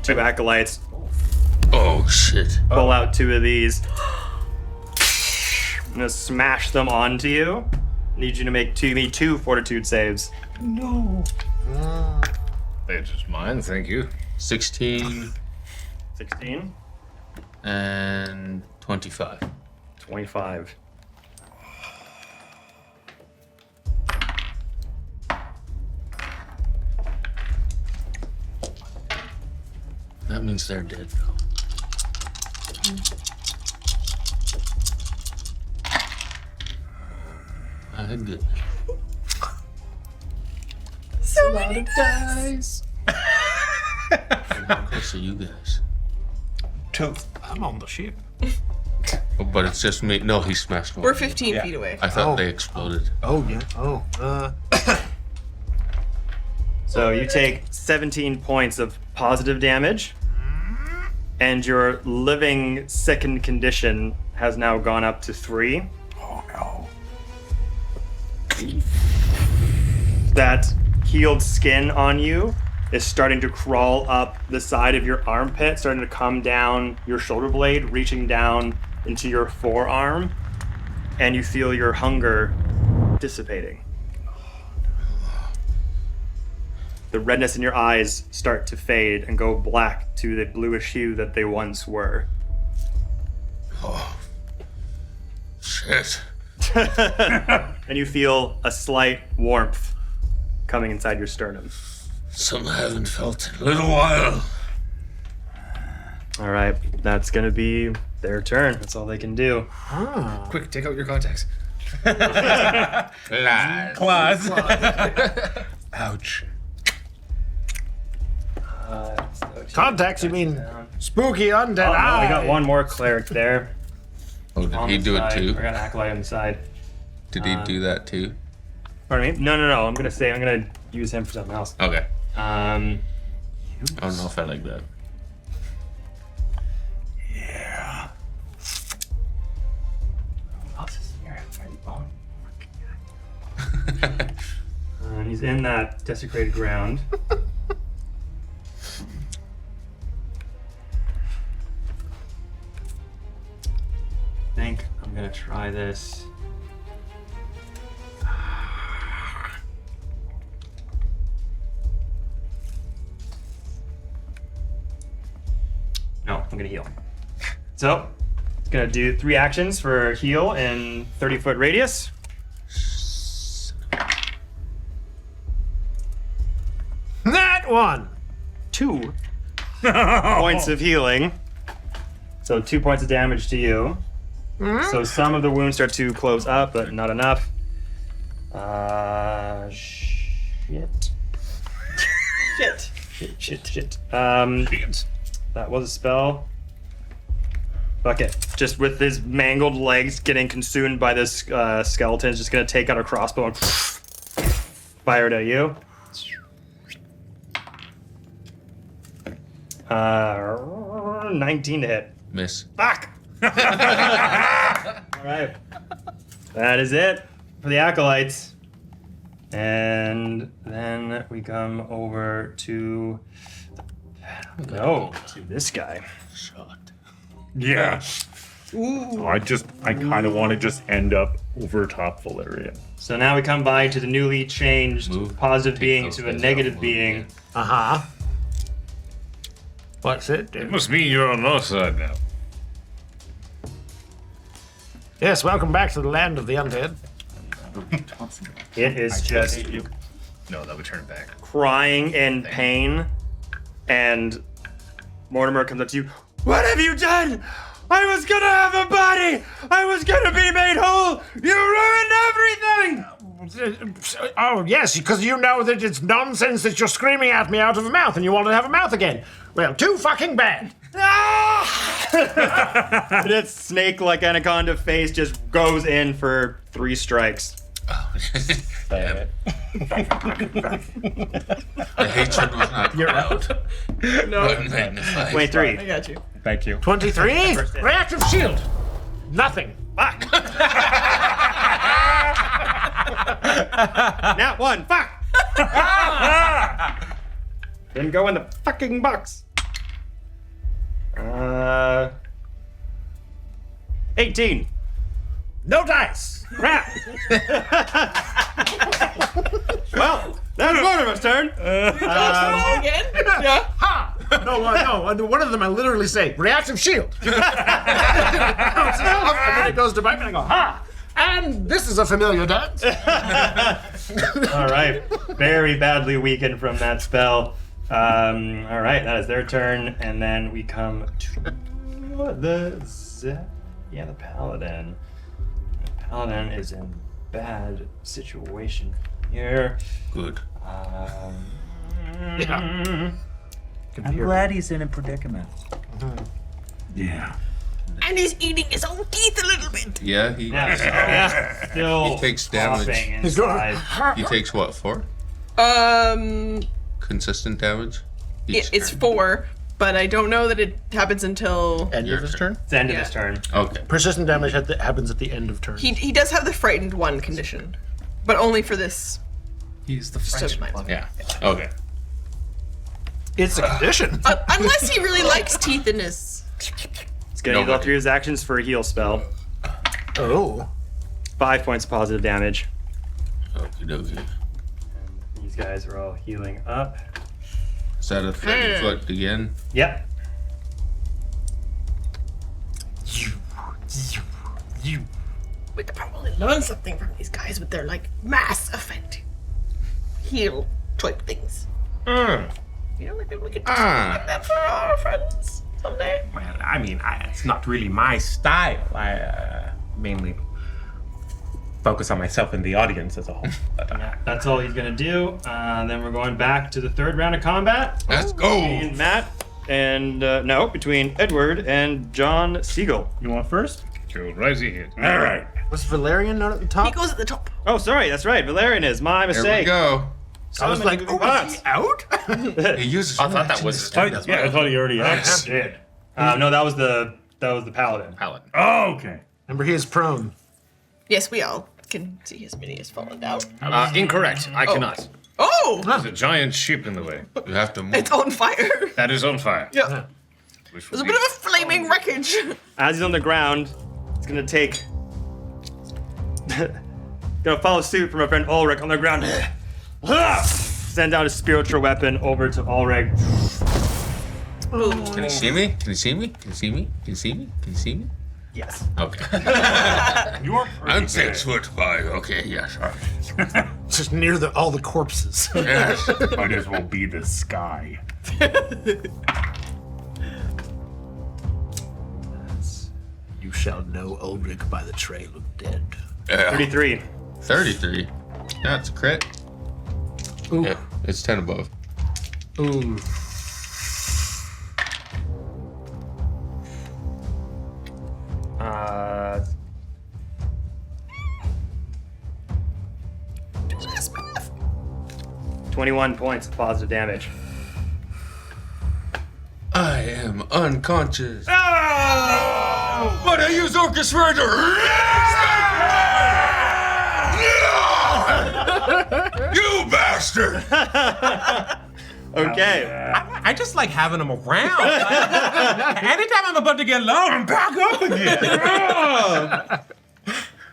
Two acolytes Oh shit. pull out two of these. I'm gonna smash them onto you. Need you to make two fortitude saves. It's just mine, thank you. 16 16, and 25. 25. That means they're dead though. Good. So many dice. How close are you guys? Two. I'm on the ship. Oh, but it's just me. No, he smashed one. We're 15 feet away. I thought they exploded. Oh, yeah. Oh, So you take 17 points of positive damage, and your living second condition has now gone up to 3. Oh no. That healed skin on you is starting to crawl up the side of your armpit, starting to come down your shoulder blade, reaching down into your forearm, and you feel your hunger dissipating. The redness in your eyes start to fade and go black to the bluish hue that they once were. Oh. Shit. And you feel a slight warmth coming inside your sternum. Something I haven't felt in a little while. All right, that's gonna be their turn. That's all they can do. Quick, take out your contacts. Claws. Ouch. Contacts, you mean spooky undead Oh, no, I eye. got one more cleric there. Oh, did on he the do it side. too? I got an acolyte on the side. Did he do that too? Pardon me? No. I'm gonna use him for something else. Okay. Um, I don't know if I like that. Yeah. who else is here? And he's in that desecrated ground. I think I'm gonna try this. No, I'm gonna heal. So, it's gonna do 3 actions for heal in 30-foot radius. That one. 2 points of healing. So 2 points of damage to you. So some of the wounds start to close up, but not enough. Shit. Shit. That was a spell. Fuck it. Just with his mangled legs getting consumed by this skeleton, is just gonna take out a crossbow and fire it at you. 19 to hit. Miss. Fuck! Alright. That is it for the acolytes. And then we come over to this guy. Yeah. Ooh. I kind of want to just end up over top Valerian. So now we come by to the newly changed positive being to a negative being. Uh-huh. What's it do? It must mean you're on our side now. Yes, welcome back to the land of the undead. It is just No, that would turn back. crying in pain, and Mortimer comes up to you. What have you done? I was gonna have a body! I was gonna be made whole! You ruined everything! Oh, yes, because you know that it's nonsense that you're screaming at me out of a mouth and you want to have a mouth again. Well, too fucking bad. And its snake-like anaconda face just goes in for 3 strikes. The hatred was not You're out. No. 23. I got you. Thank you. 23? Reactive shield. Nothing. Fuck. Nat 1. Fuck. Didn't go in the fucking box. 18. No dice. Crap. Well, that's Mortimer's turn. Again? Yeah. Ha! No, one of them I literally say, reactive shield. And then it goes to bite me and I go, ha! And this is a familiar dance. All right. Very badly weakened from that spell. All right, that is their turn. And then we come to the Paladin. The Paladin is in bad situation here. Good. I'm glad he's in a predicament. Yeah. And he's eating his own teeth a little bit. Yeah, he Still he takes damage. coughing inside. He takes what, 4? Consistent damage? It's 4, but I don't know that it happens until End of his turn? It's the end of his turn. Okay. Persistent damage happens at the end of turn. he does have the frightened one condition, but only for this. He's the So French might- one. Yeah. Okay. It's a condition. Unless he really likes teeth in his. It's gonna use all 3 of his actions for a heal spell. Oh. 5 points of positive damage. Okie dokie. These guys are all healing up. Is that a reflect again? Yep. We could probably learn something from these guys with their like mass effect heal type things. You know, like maybe we could do something like that for our friends someday. Well, I mean, it's not really my style. I mainly focus on myself and the audience as a whole. But, Yeah, that's all he's gonna do. Then we're going back to the 3rd round of combat. Let's go! Between Matt and between Edward and John Seagul. You want first? Go right ahead. All right. Was Valerian not at the top? He goes at the top. Oh, sorry, that's right. Valerian is my There mistake. we go. So I was many like, moving oh, parts. is he out? He uses I thought that was his turn. Yeah, I thought he already had. Did. No, that was the paladin. Paladin. Oh, okay. Remember, he is prone. Yes, we all can see his mini has fallen down. Incorrect. I cannot. Oh! There's a giant ship in the way. You have to move. It's on fire. That is on fire. Yeah. Which There's a would bit be- of a flaming wreckage. As he's on the ground, it's gonna take. Gonna follow suit from my friend Ulric on the ground. Send out a spiritual weapon over to Ulric. Can you see me? Can you see me? Can you see me? Can you see me? Can you see me? Yes. Okay. You're I'm 6'5". Okay, yes. All right. Just near all the corpses. Yes. Might as well be the sky. You shall know Ulric by the trail of dead. 33. 33. That's a crit. Ooh. Yeah, it's 10 above. Ooh. Uh, 21 points of positive damage. I am unconscious. Oh! But I use Orchestrator! You bastard! Okay. I just like having them around. Anytime I'm about to get low, I'm back up again.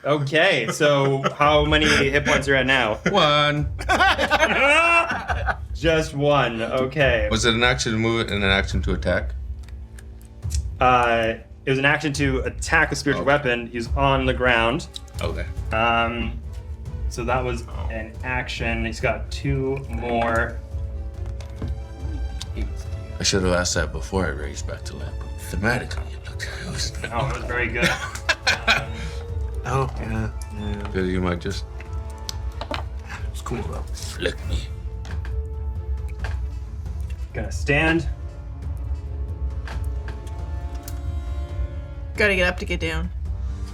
Okay, so how many hit points are you at now? 1. Just 1, okay. Was it an action to move and an action to attack? It was an action to attack a spiritual weapon. He's on the ground. Okay. So that was an action. He's got 2 more. I should have asked that before I raised back to life. Thematically, it looked. Oh, it was very good. Oh, yeah. Because you might just It's cool, though. flick me. Gonna stand. Gotta get up to get down.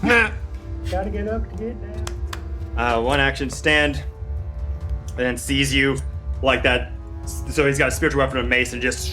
Gotta get up to get down. 1 action stand, and then sees you like that. So he's got a spiritual weapon of mace and just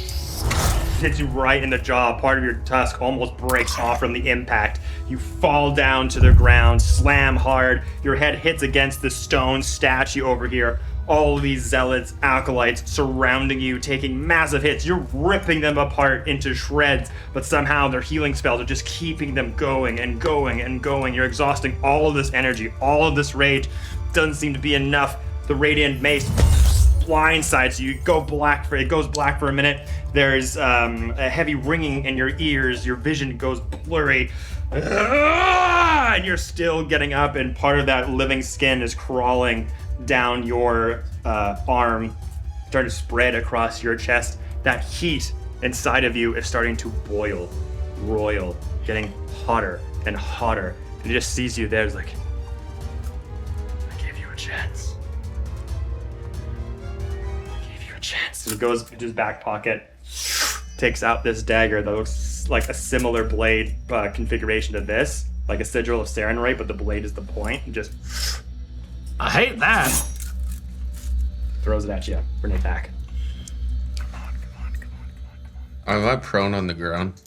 hits you right in the jaw. Part of your tusk almost breaks off from the impact. You fall down to the ground, slam hard. Your head hits against the stone statue over here. All of these zealots, acolytes surrounding you, taking massive hits. You're ripping them apart into shreds, but somehow their healing spells are just keeping them going and going and going. You're exhausting all of this energy, all of this rage. Doesn't seem to be enough. The radiant mace blindsides you. It goes black for a minute. There's a heavy ringing in your ears. Your vision goes blurry. And you're still getting up, and part of that living skin is crawling down your arm, starting to spread across your chest. That heat inside of you is starting to roil, getting hotter and hotter. And he just sees you there. It's like, I gave you a chance. So he goes into his back pocket, takes out this dagger that looks like a similar blade configuration to this, like a sigil of Sarenrae, but the blade is the point. And just I hate that. throws it at you. Bring it back. Am I prone on the ground?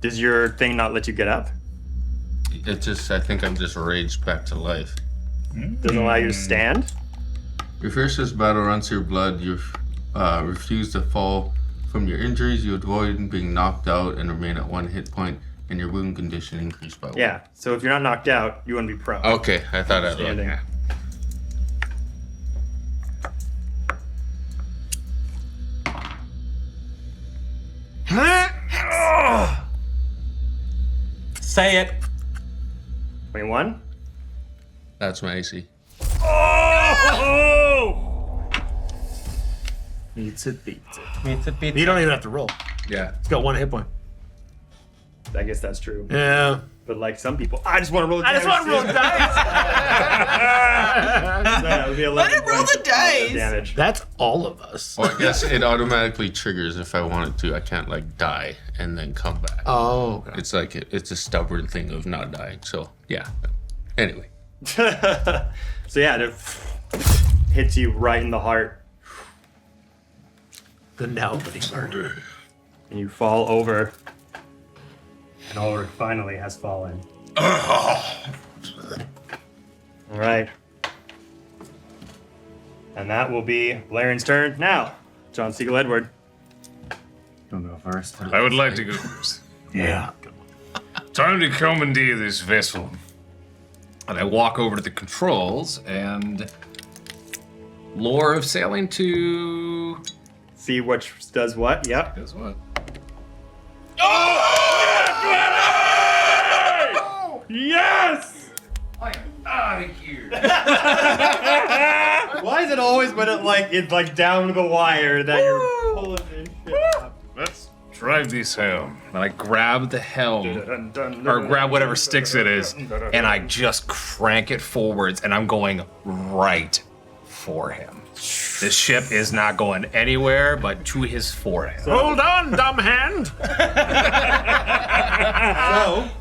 Does your thing not let you get up? It just, I think I'm just raged back to life. Doesn't allow you to stand? Your fiercest battle runs through your blood. You refuse to fall from your injuries. You avoid being knocked out and remain at 1 hit point, and your wound condition increased by 1. Yeah, so if you're not knocked out, you wouldn't be prone. Okay, I thought I Standing. was. Say it. 21? That's my AC. Beats it, beats it. You don't even have to roll. Yeah. It's got 1 hit point. I guess that's true. Yeah. But like some people, I just want to roll the I dice. just want to roll the dice. So that would be 11 Let it roll points the dice. damage. That's all of us. Well, I guess it automatically triggers if I wanted to. I can't like die and then come back. Oh, okay. It's like it's a stubborn thing of not dying. So yeah. Anyway. So yeah, it hits you right in the heart. The now bleeding heart. And you fall over. And Ulric finally has fallen. All right. And that will be Blairen's turn now. John Seagul Edward. You'll go first. I would like to go first. Yeah. Time to commandeer this vessel. And I walk over to the controls and lore of sailing to See which does what? Yep. guess what? Yes! I am out of here. Why is it always when it's like down to the wire that you're pulling this shit up? That's Drive this home. And I grab the helm, or grab whatever sticks it is, and I just crank it forwards, and I'm going right for him. This ship is not going anywhere but to his forehead. Hold on, dumb hand.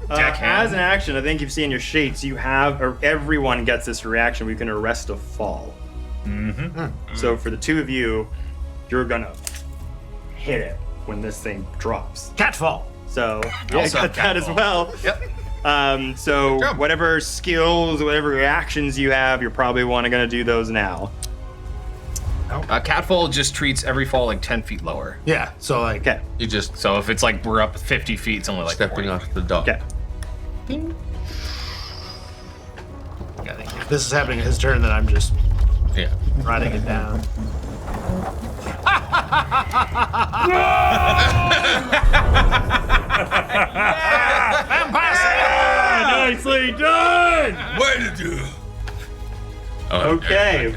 As an action, I think you've seen your sheets, you have, or everyone gets this reaction where you can arrest a fall. So for the two of you, you're gonna hit it when this thing drops. Catfall. So Also I got that as catfall. well. Yep. So whatever skills, whatever reactions you have, you're probably gonna do those now. Catfall just treats every fall like 10 feet lower. Yeah, so like... Okay. You just So if it's like we're up 50 feet, it's only like stepping 40. off the dock. Okay. Yeah, thank you. This is happening in his turn, then I'm just Yeah. writing it down. Nicely done! Way to do. Okay.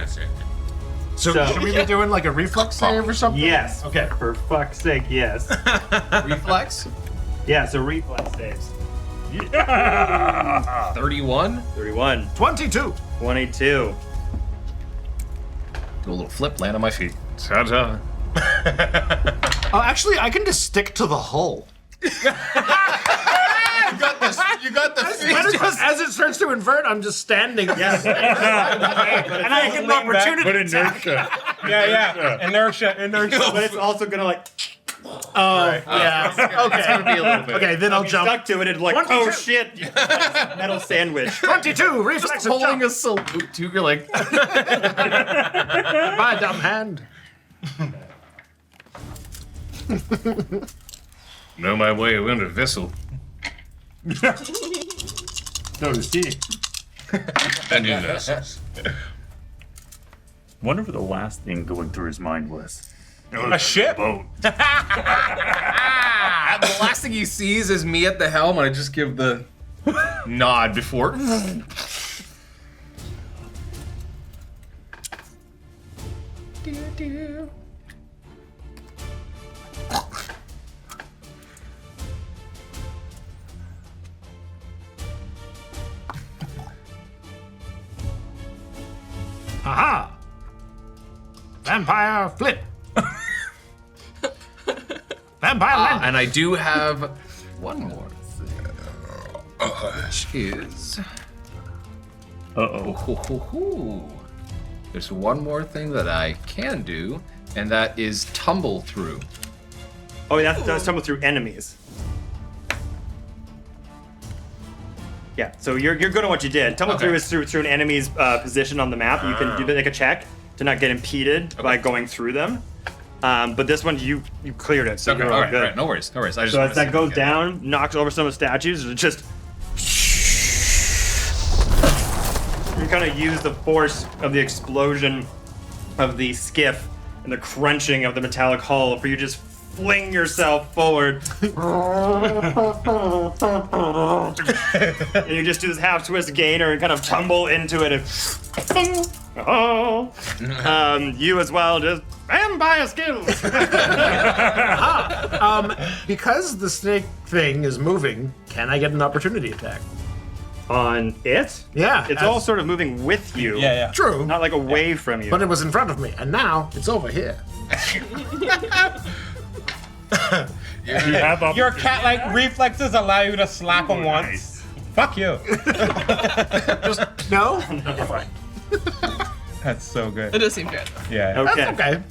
So So- should we be doing like a reflex save or something? Yes. Okay. For fuck's sake, yes. Reflex? Yeah, so reflex saves. 31. 31. 22. 22. Do a little flip, land on my feet. Ta-ta. Oh, actually, I can just stick to the hull. You got the As it starts to invert, I'm just standing. Yes. And I get an opportunity. But inertia. Yeah. Inertia. But it's also gonna like Oh, yeah. Okay. It's gonna be a little bit. Okay, then I'll be jump. stuck to it and like, 22. oh shit, metal sandwich. 22. Reflex and Holding jump. a salute to you're like My dumb hand. Know my way around a vessel. No, to see. And you vessels. Wonder what the last thing going through his mind was. A ship? Boat. the last thing he sees is me at the helm, and I just give the nod before. Aha. Vampire flip. Vampire land. And I do have one more thing, which is. There's one more thing that I can do, and that is tumble through. Oh, that's tumble through enemies. Yeah, so you're good on what you did. Tumble through is through an enemy's position on the map. You can make a check to not get impeded by going through them. But this one, you cleared it, so you're all good. Alright, no worries. I just So wanted as to see that if goes I down, knocks over some of the statues, and it just... You kind of use the force of the explosion of the skiff and the crunching of the metallic hull for you to just fling yourself forward. And you just do this half twist gainer and kind of tumble into it. And you as well, just vampire skills. Because the snake thing is moving, can I get an opportunity attack? On it? Yeah. It's all sort of moving with you. Yeah. True. Not like away from you. But it was in front of me, and now it's over here. Your cat-like reflexes allow you to slap him once. Fuck you. No? That's so good. It does seem fair. Yeah. Okay. That's okay.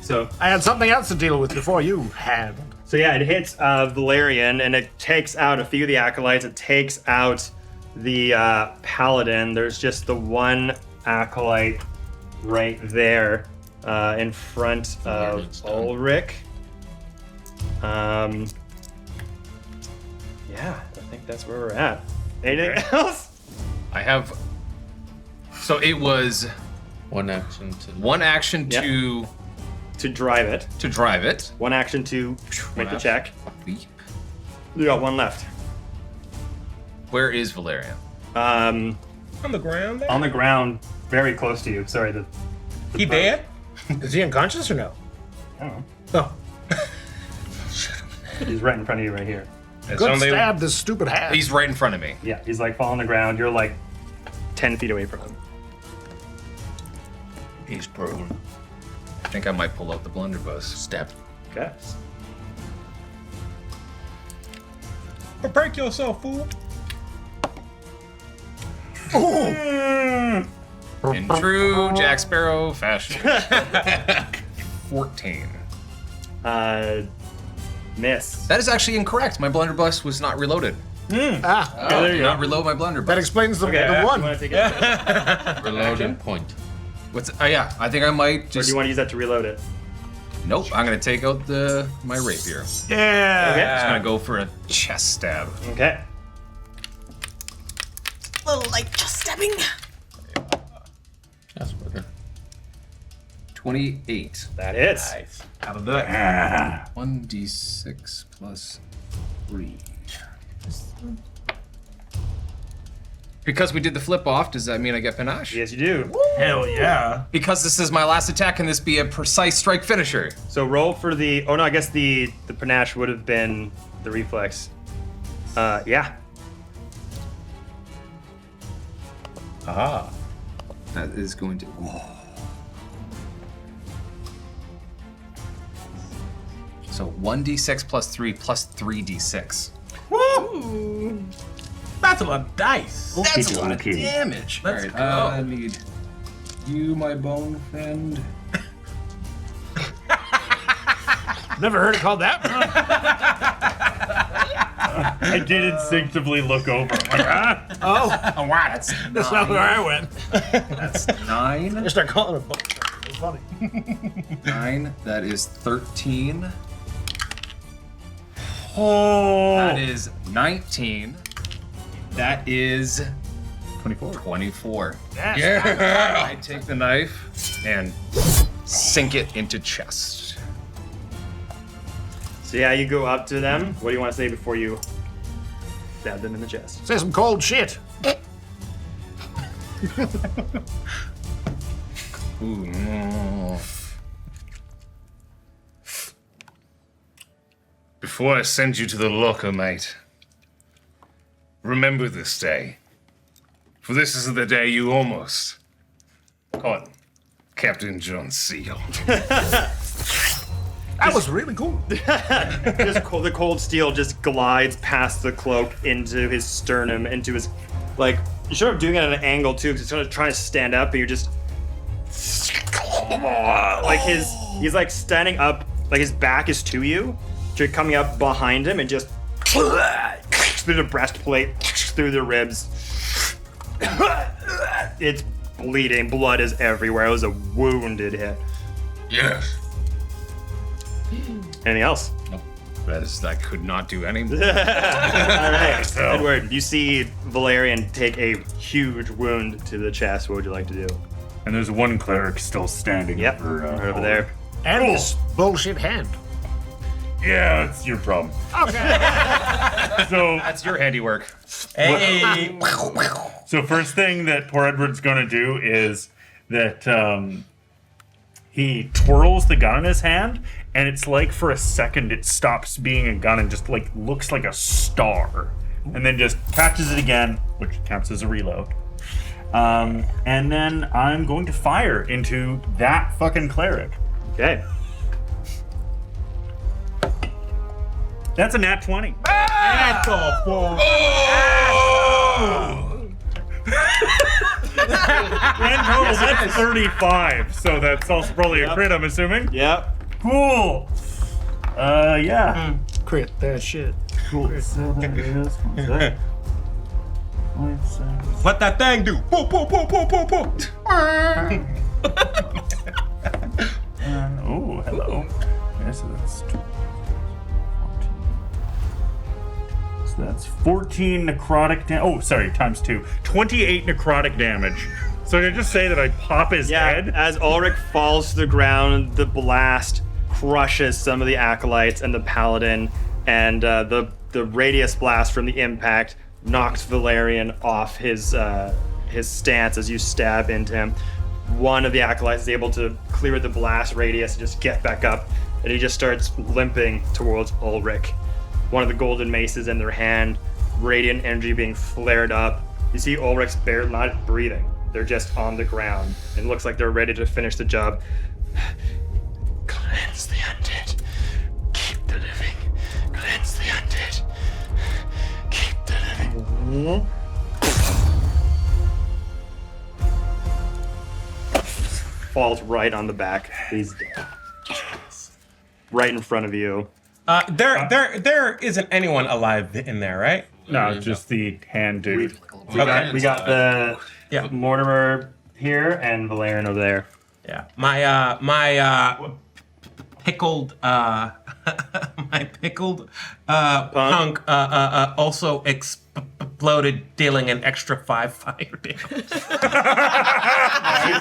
So I had something else to deal with before you had. So yeah, it hits Valerian, and it takes out a few of the acolytes. It takes out the paladin. There's just the one acolyte right there in front of Ulric. Yeah, I think that's where we're at. Anything else? I have. So it was One action to. one action Yep. To drive it. to drive it. One action to make the One check. Leap. You got one left. Where is Valerian? On the ground there? On the ground, very close to you. Sorry, the He dead? Is he unconscious or no? I don't know. Oh. He's right in front of you right here. Good stab, this stupid hat. He's right in front of me. Yeah, he's like falling on the ground. You're like 10 feet away from him. He's prone. I think I might pull out the blunderbuss. Step. Okay. Break yourself, fool. In true Jack Sparrow fashion. 14. Miss. That is actually incorrect. My blunderbuss was not reloaded. Ah, Did not reload my blunderbuss. that explains the one. Reloading point. What's? Yeah, I think I might Or do just. you want to use that to reload it? Nope, I'm gonna take out my rapier. Yeah. Just gonna go for a chest stab. Okay. Little light chest stabbing. That's better. 28. That hits. Nice. How to do it? 1d6 plus 3. Because we did the flip off, does that mean I get panache? Yes, you do. Hell yeah. Because this is my last attack, can this be a precise strike finisher? So roll for the. Oh no, I guess the panache would have been the reflex. Yeah. Aha. That is going to. So 1d6 plus 3 plus 3d6. Woo! That's a lot of dice. That's a lot of damage. Let's Alright, go. I need you, my bone friend. Never heard it called that. I did instinctively look over. I'm like, ah. Oh, wow, that's not where I went. That's 9. I start calling it book. It's funny. 9. That is 13. Oh. That is 19. That is 24. 24. Yeah. I take the knife and sink it into chest. So yeah, you go up to them. What do you want to say before you stab them in the chest? Say some cold shit. Ooh, no. Before I send you to the locker, mate, remember this day. For this is the day you almost caught Captain John Seal. That was really cool. The cold steel just glides past the cloak into his sternum, into his, like, you're sort of doing it at an angle too, because it's sort of trying to stand up, and you're just, like he's like standing up, like his back is to you, so you're coming up behind him and just through the breastplate, through the ribs. It's bleeding, blood is everywhere. It was a wounded hit. Yes. Anything else? Nope. I could not do any more. All right, Edward, you see Valerian take a huge wound to the chest. What would you like to do? And there's one cleric still standing. Yep, right over there. And this bullshit hand. Yeah, that's your problem. Okay. So That's your handiwork. Hey. So first thing that poor Edward's gonna do is that he twirls the gun in his hand, and it's like for a second it stops being a gun and just like looks like a star, and then just catches it again, which counts as a reload. And then I'm going to fire into that fucking cleric. Okay. That's a nat 20. That's all for. Grand total, that's 35. So that's also probably a crit, I'm assuming. Yep. Cool. Yeah. Crit that shit. Cool. So that is. What that thing do? Boom, boom, boom, boom, boom, boom. Oh, hello. Yeah, so that's 14. So that's 14 necrotic damage. Oh, sorry, times 2. 28 necrotic damage. So I just say that I pop his head. As Ulric falls to the ground, the blast crushes some of the acolytes and the paladin, and the radius blast from the impact knocks Valerian off his stance as you stab into him. One of the acolytes is able to clear the blast radius and just get back up, and he just starts limping towards Ulric. one of the golden maces in their hand, radiant energy being flared up. You see Ulric's barely not breathing. They're just on the ground. It looks like they're ready to finish the job. Cleanse the undead. Keep the living. Cleanse the undead. Keep the living. Falls right on the back. He's dead. Right in front of you. There isn't anyone alive in there, right? No, just the hand dude. We got the Mortimer here and Valerian over there. Yeah. My pickled punk also exploded, dealing an extra 5 fire damage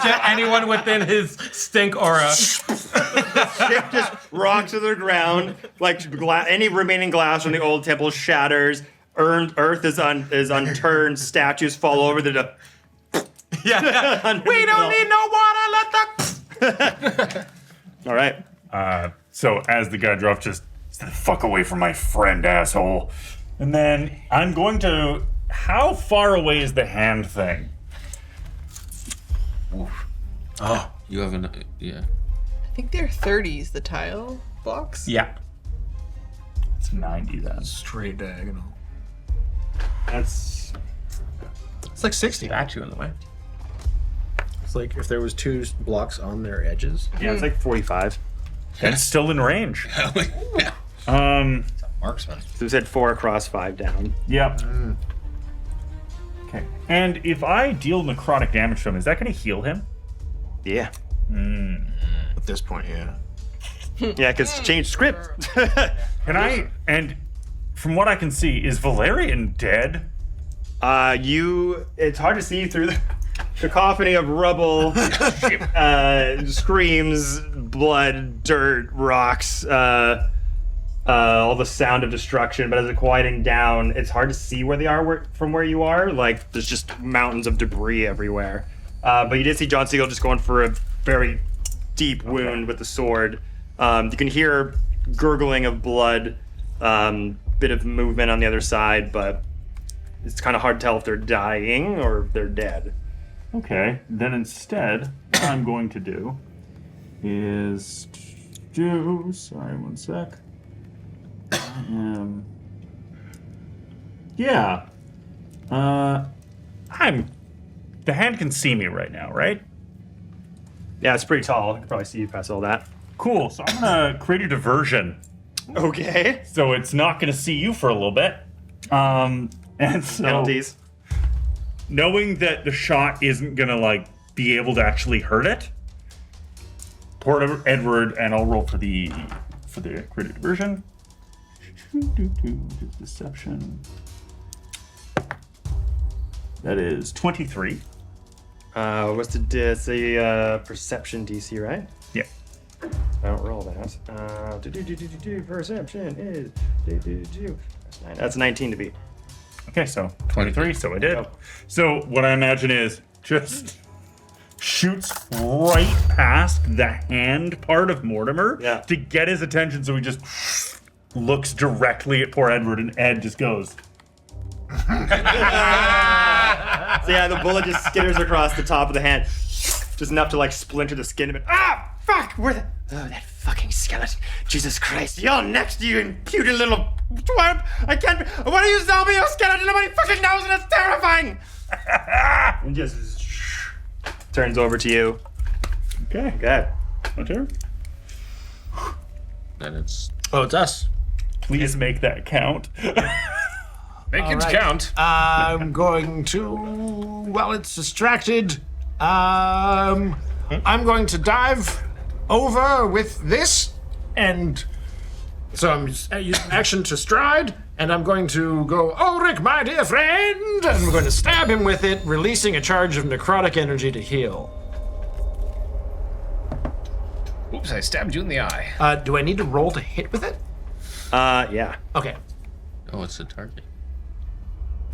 to anyone within his stink aura. Ship just rocks to the ground, like any remaining glass from the old temple shatters. Earth is unturned. Statues fall over the. We don't need no water. Let the. All right. So as the guy drops, just stay the fuck away from my friend, asshole. And then I'm going to. How far away is the hand thing? Oof. Oh, you haven't. Yeah. I think they're 30s, the tile blocks. Yeah. It's 90 then. Straight diagonal. It's like 60. Statue in the way. It's like if there was 2 blocks on their edges. Yeah, it's like 45. That's still in range. Marksman. So we said 4 across, 5 down. Yep. Okay. And if I deal necrotic damage to him, is that going to heal him? Yeah. At this point, yeah. Yeah, because change script. Can I? And from what I can see, is Valerian dead? It's hard to see through the cacophony of rubble, screams, blood, dirt, rocks, all the sound of destruction. But as it's quieting down, it's hard to see where they are from where you are. Like, there's just mountains of debris everywhere. But you did see John Seagul just going for a very deep wound with the sword. You can hear gurgling of blood, bit of movement on the other side, but it's kind of hard to tell if they're dying or if they're dead. Okay, then instead, what I'm going to do is sorry, one sec. The hand can see me right now, right? Yeah, it's pretty tall. I can probably see you past all that. Cool, so I'm gonna create a diversion. Okay. So it's not gonna see you for a little bit. And so Penalties. Knowing that the shot isn't gonna be able to actually hurt it, poor Edward, and I'll roll for the creative diversion. Deception. That is 23. What's the perception DC, right? Yeah. I don't roll that. Perception is that's 19 to beat. Okay, so 23, so I did. So what I imagine is just shoots right past the hand part of Mortimer to get his attention, so he just looks directly at poor Edward, and Ed just goes. So yeah, the bullet just skitters across the top of the hand, just enough to splinter the skin a bit. Ah, fuck! That fucking skeleton! Jesus Christ! You're next, you impudent little twerp! I can't. What are you, zombie or skeleton? Nobody fucking knows, and it's terrifying. And just turns over to you. Okay. Good. My turn. Then it's. Oh, it's us. Please make that count. Make it count. I'm going to. While it's distracted, I'm going to dive over with this, and so I'm using action to stride, and I'm going to go, Ulric, my dear friend, and we're going to stab him with it, releasing a charge of necrotic energy to heal. Oops, I stabbed you in the eye. Do I need to roll to hit with it? Yeah. Okay. Oh, it's the target.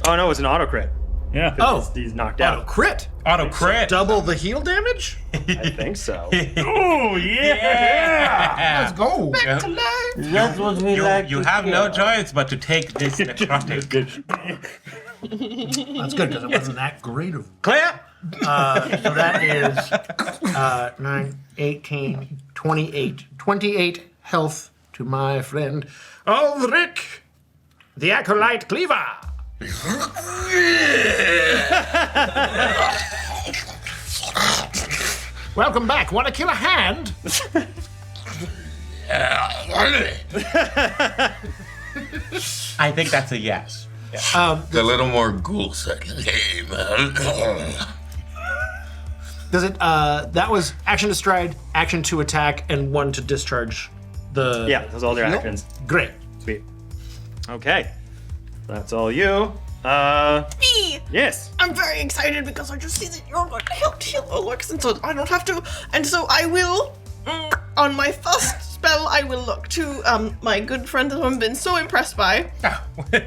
Oh no, it's an auto crit. Yeah. Oh, he's knocked out. Auto crit. Auto crit. Double the heal damage? I think so. Oh yeah! Let's go. Back to life. That's what we like. You to have hear. no choice but to take this necrotic. That's good because it wasn't that great of. Clear? So that is 9, 18, 28. 28 health to my friend Ulric, the Acolyte Cleaver. Welcome back. Want to kill a hand? I think that's a yes. A little more ghouls. Does it? That was action to stride, action to attack, and 1 to discharge the. Yeah, those are all their Nope. actions. Great. Sweet. Okay. That's all you. Me! Yes. I'm very excited because I just see that you're going to help heal Ulric, and so I don't have to. And so I will, on my first spell, I will look to my good friend that I've been so impressed by.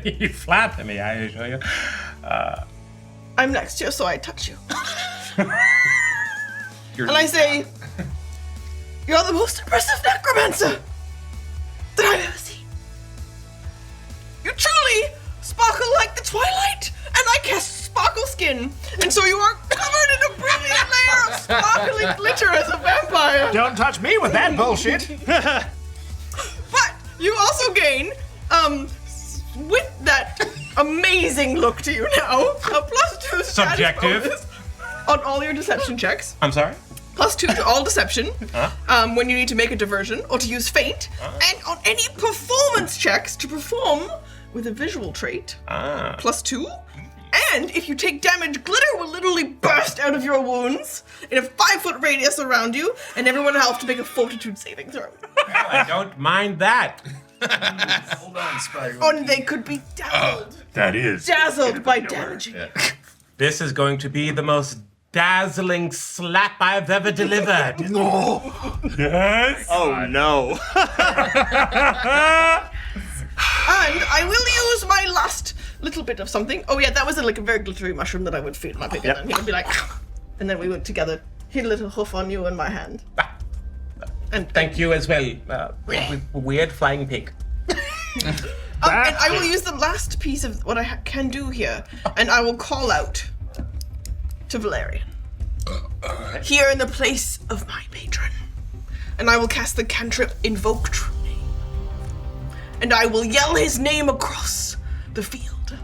You flatter me, I assure you. I'm next to you, so I touch you. And I say, you're the most impressive necromancer that I've ever seen. You truly sparkle like the twilight, and I cast sparkle skin, and so you are covered in a brilliant layer of sparkling glitter as a vampire. Don't touch me with that bullshit. But you also gain, with that amazing look to you now, a +2 status Subjective. bonus on all your deception checks. I'm sorry? +2 to all deception, when you need to make a diversion or to use feint, and on any performance checks to perform with a visual trait, +2. And if you take damage, glitter will literally burst out of your wounds in a 5-foot radius around you, and everyone else to make a fortitude saving throw. I don't mind that. Hold on, Spider. Or they could be dazzled. That is. Dazzled by damaging you. This is going to be the most dazzling slap I've ever delivered. Yes. Oh no. And I will use my last little bit of something. Oh yeah, that was like a very glittery mushroom that I would feed my pig, and then he would be like, and then we would together hit a little hoof on you in my hand. And Thank you as well, weird flying pig. and I will use the last piece of what I can do here, and I will call out to Valerian. Here in the place of my patron. And I will cast the cantrip Invoke True Name. And I will yell his name across the field.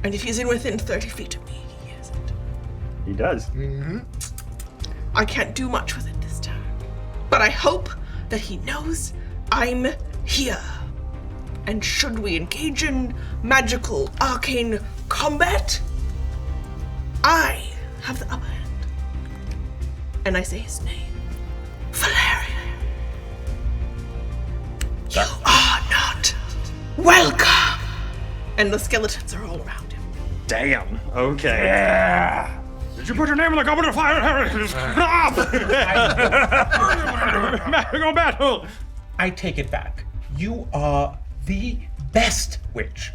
And if he's in within 30 feet of me, he hears it. He does. I can't do much with it this time. But I hope that he knows I'm here. And should we engage in magical, arcane combat, I have the upper hand. And I say his name. Valerian. You are not welcome. And the skeletons are all around him. Damn. Okay. Yeah. Did you put your name in the goblet of fire? Magical battle. I take it back. You are the best witch.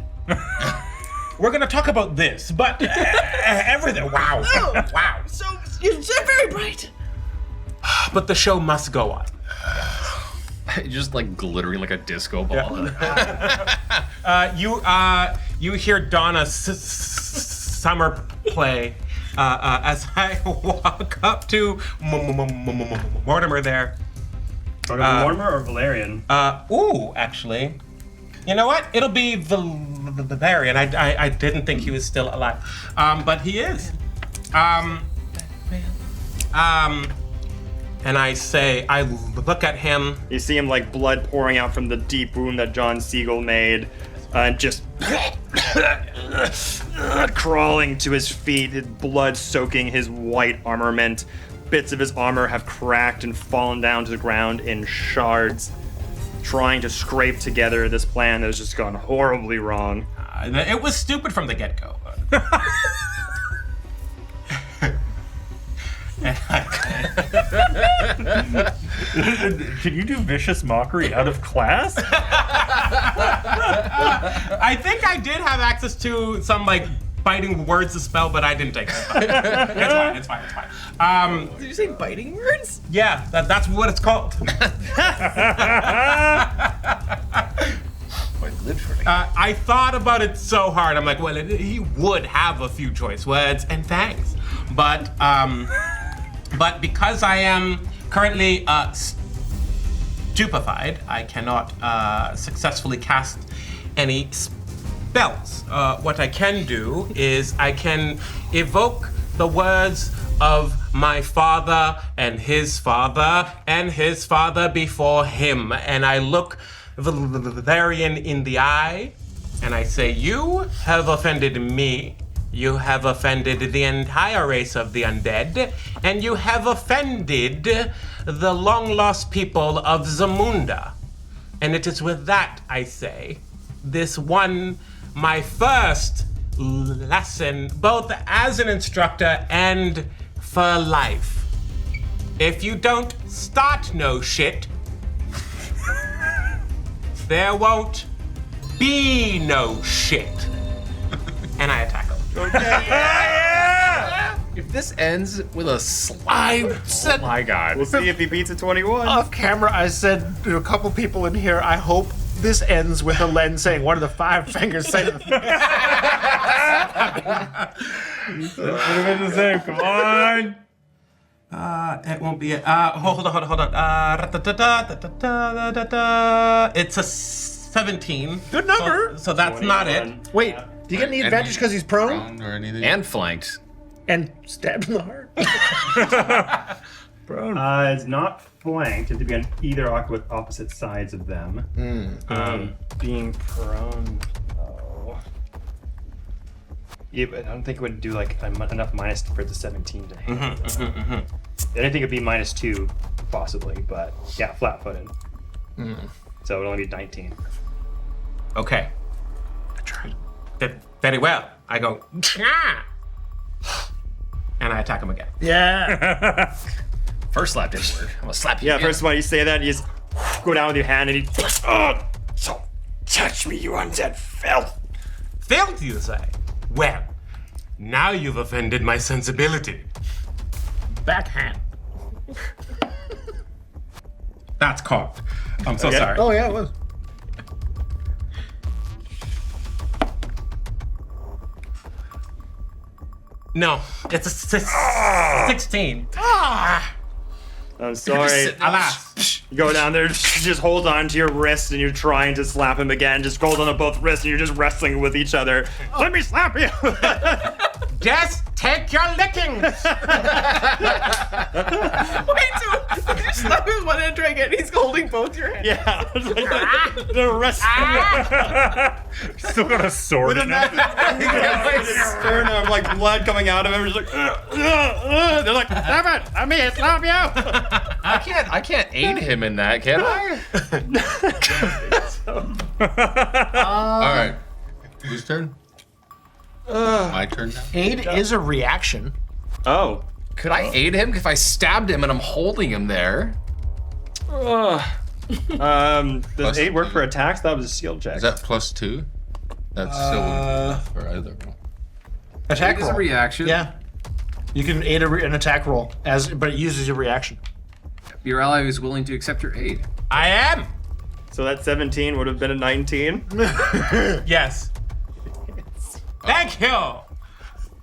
We're gonna talk about this, but everything. Wow. Oh, Wow. so you're very bright. But the show must go on. Just like glittering like a disco ball. You hear Donna's summer play as I walk up to Mortimer there. Mortimer or Valerian? Actually. You know what? It'll be Valerian. I didn't think he was still alive. But he is. And I say, I look at him. You see him like blood pouring out from the deep wound that John Seagul made, and just crawling to his feet, his blood soaking his white armament. Bits of his armor have cracked and fallen down to the ground in shards, trying to scrape together this plan that has just gone horribly wrong. It was stupid from the get-go. Can you do vicious mockery out of class? I think I did have access to some like biting words to spell, but I didn't take it. It's fine. Did you say biting words? Yeah, that's what it's called. I thought about it so hard. I'm like, well, he would have a few choice words, and thanks. But because I am currently stupefied, I cannot successfully cast any spells. What I can do is I can evoke the words of my father and his father and his father before him. And I look Valerian in the eye and I say, you have offended me. You have offended the entire race of the undead, and you have offended the long-lost people of Zamunda. And it is with that, I say, this one, my first lesson, both as an instructor and for life. If you don't start no shit, there won't be no shit. And I attack him. If this ends with a slide, Oh my god. We'll see if he beats a 21. Off camera, I said to a couple people in here, I hope this ends with Alain saying one of the 5 fingers say to the Come on. It won't be it. Hold on. It's a 17. Good number. So that's not it. Wait, do you get any advantage because he's prone? Or anything? and flanked. And stabbed in the heart? It's not flanked. It have to be on either with opposite sides of them. Being prone. Oh. Yeah, but I don't think it would do like enough minus for the 17 to hit. I think it'd be -2, possibly, but yeah, flat-footed. So it would only be 19. Okay. I tried. Very well. I go, and I attack him again. Yeah. First slap didn't work. I'm gonna slap you. Yeah, again. first one you say that, you just go down with your hand and he. Oh, so touch me, you undead filth. Filth, you say? Well, now you've offended my sensibility. Backhand. That's caught. I'm so sorry. Oh, yeah, it was. No, it's a 16. I'm sorry. Alas. You go down there, just hold on to your wrist, and you're trying to slap him again. Just hold on to both wrists, and you're just wrestling with each other. Let me slap you! Just take your lickings. Wait, so you slap him one end, try again. He's holding both your hands. Yeah. The rest. Still got a sword in it. Sternum, like blood coming out of him. Just like, they're like, stop it! Let me slap you! I can't aid him in that, can I? All right. Whose turn? My turn now? Aid is a reaction. Oh. Could I aid him if I stabbed him and I'm holding him there? Does Plus 8 work two. for attacks? That was a shield check. Is that +2? That's still for either one. Attack Aid is roll. a reaction. Yeah. You can aid an attack roll, but it uses your reaction. Your ally is willing to accept your aid. I am. So that 17 would have been a 19. Yes. Thank you.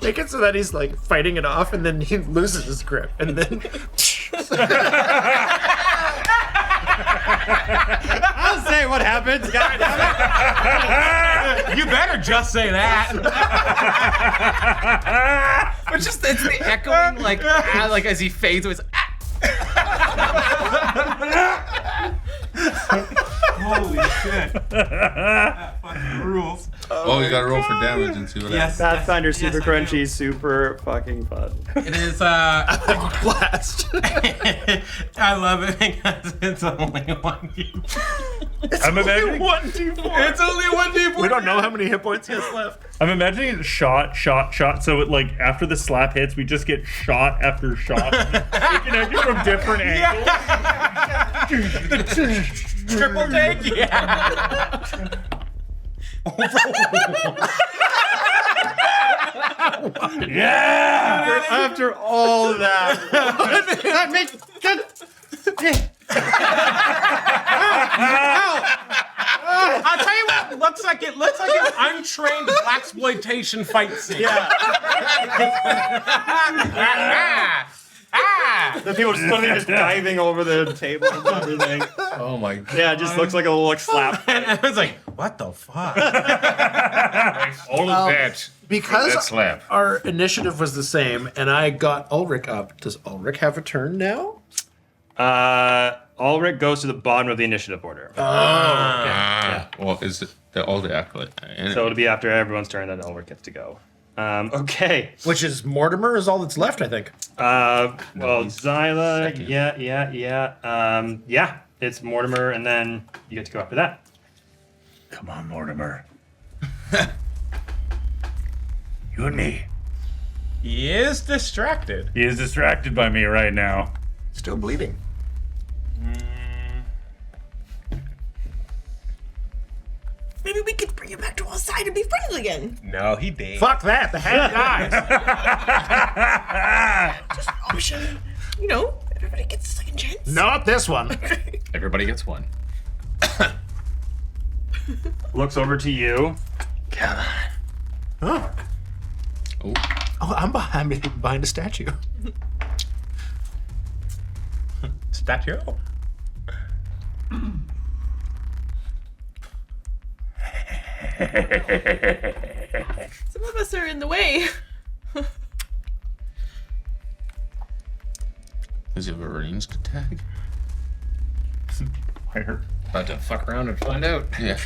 Make it so that he's like fighting it off and then he loses his grip and then I'll say what happens. God damn it. You better just say that. But just it's the echoing like as he fades away. It's Holy shit. That fucking rules. Oh, you gotta roll for damage and see what happens. Pathfinder super Yes, I crunchy, super fucking fun. It is blast. I love it because it's only 1d4. I'm imagining 1d4. It's only 1d4. We don't know how many hit points he has left. I'm imagining it shot. So it like after the slap hits, we just get shot after shot. Connected from different angles. Triple take? Yeah. Yeah! After all of that. That makes I'll tell you what. looks like an untrained blaxploitation fight scene. Yeah. The people just literally just diving over the table and everything. Oh my god. Yeah, it just looks like a little slap. And I was like, what the fuck? All of that. Because that slap. our initiative was the same, and I got Ulric up. Does Ulric have a turn now? Ulric goes to the bottom of the initiative order. Well, is it all the acolyte? So it'll be after everyone's turn that Ulric gets to go. Okay. Which is Mortimer is all that's left, I think. Well, Xyla, yeah. It's Mortimer, and then you get to go after that. Come on, Mortimer. You and me. He is distracted. He is distracted by me right now. Still bleeding. Maybe we could bring him back to our side and be friends again. No, he did. Fuck that. The hand dies. Just an option. You know, everybody gets a second chance. Not this one. Everybody gets one. Looks over to you. Come on. Oh, I'm behind a statue. Statue? Some of us are in the way. Is it a ranged attack? Fire. About to fuck around and find out. Yeah.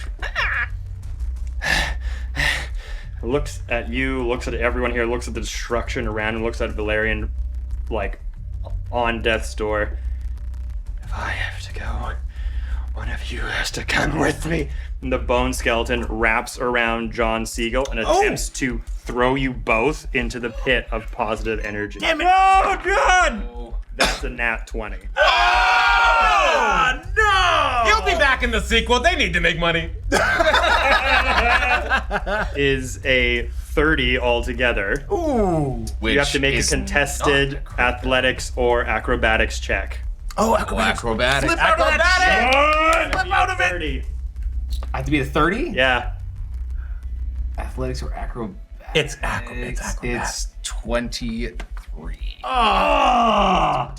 Looks at you, looks at everyone here, looks at the destruction around him, looks at Valerian, like, on death's door. If I have to go, one of you has to come with me. And the bone skeleton wraps around John Seagul and attempts to throw you both into the pit of positive energy. Damn it. Oh, John. That's a nat 20. Oh, no. He'll be back in the sequel. They need to make money. Is a 30 altogether. Ooh. You have to make a contested athletics or acrobatics check. Oh, Acrobatic. Flip out of that shit. Flip out of it. 30. I have to be a 30? Yeah. Athletics or acrobatics? It's acrobatics. It's 23. Oh.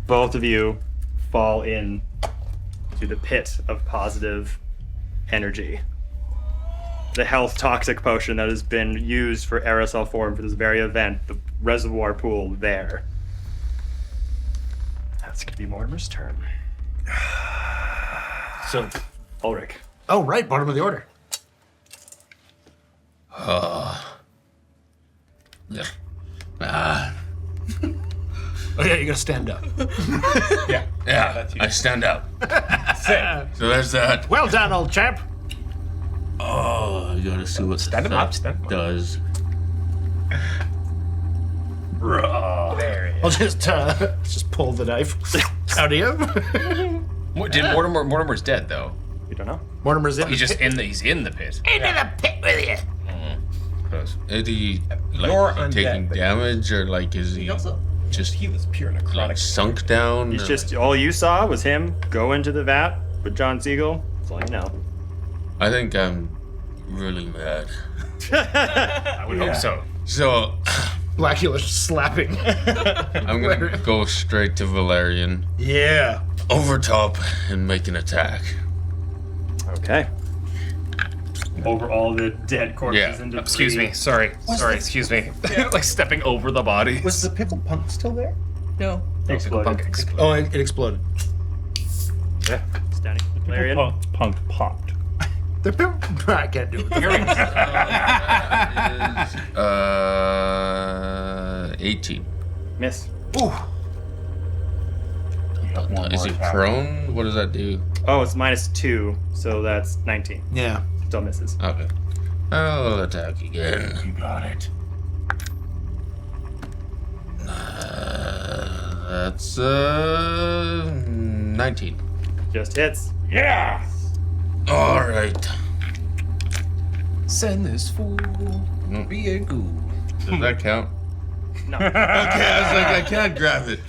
Both of you fall in to the pit of positive energy. The health toxic potion that has been used for aerosol form for this very event, the reservoir pool there. That's gonna be Mortimer's turn. So, Ulric. Oh, right, bottom of the order. Yeah. Oh yeah, you gotta stand up. Yeah, I stand up. So there's that. Well done, old chap. Oh, you gotta see what Stand him up, stand him up. does. There it is. I'll just pull the knife out of you. Mortimer's dead though. You don't know? Mortimer's in. He's just in the pit. Into the pit with you. Close. Is he You're like taking undead, but- damage or like is he just He was pure like necrotic. sunk down? He's or, just, all you saw was him go into the vat with John Seagul. That's all you know. I think I'm really mad. I would hope so. So Blacula slapping. I'm gonna go straight to Valerian, Yeah. over top, and make an attack. Okay. Over all the dead corpses Yeah. and debris. Excuse me. Sorry, excuse me. Like stepping over the body. Was the pickle punk still there? No. Exploded. Oh, it exploded. Yeah. Standing. Valerian. Punk popped. The I can't do it. 18. Miss. Is he prone? What does that do? Oh, it's -2, so that's 19. Yeah. Still misses. Okay. I'll attack again. You got it. That's 19. Just hits. Yeah! All right. Send this fool be a ghoul. Does that count? No. Okay, I was like, I can't grab it.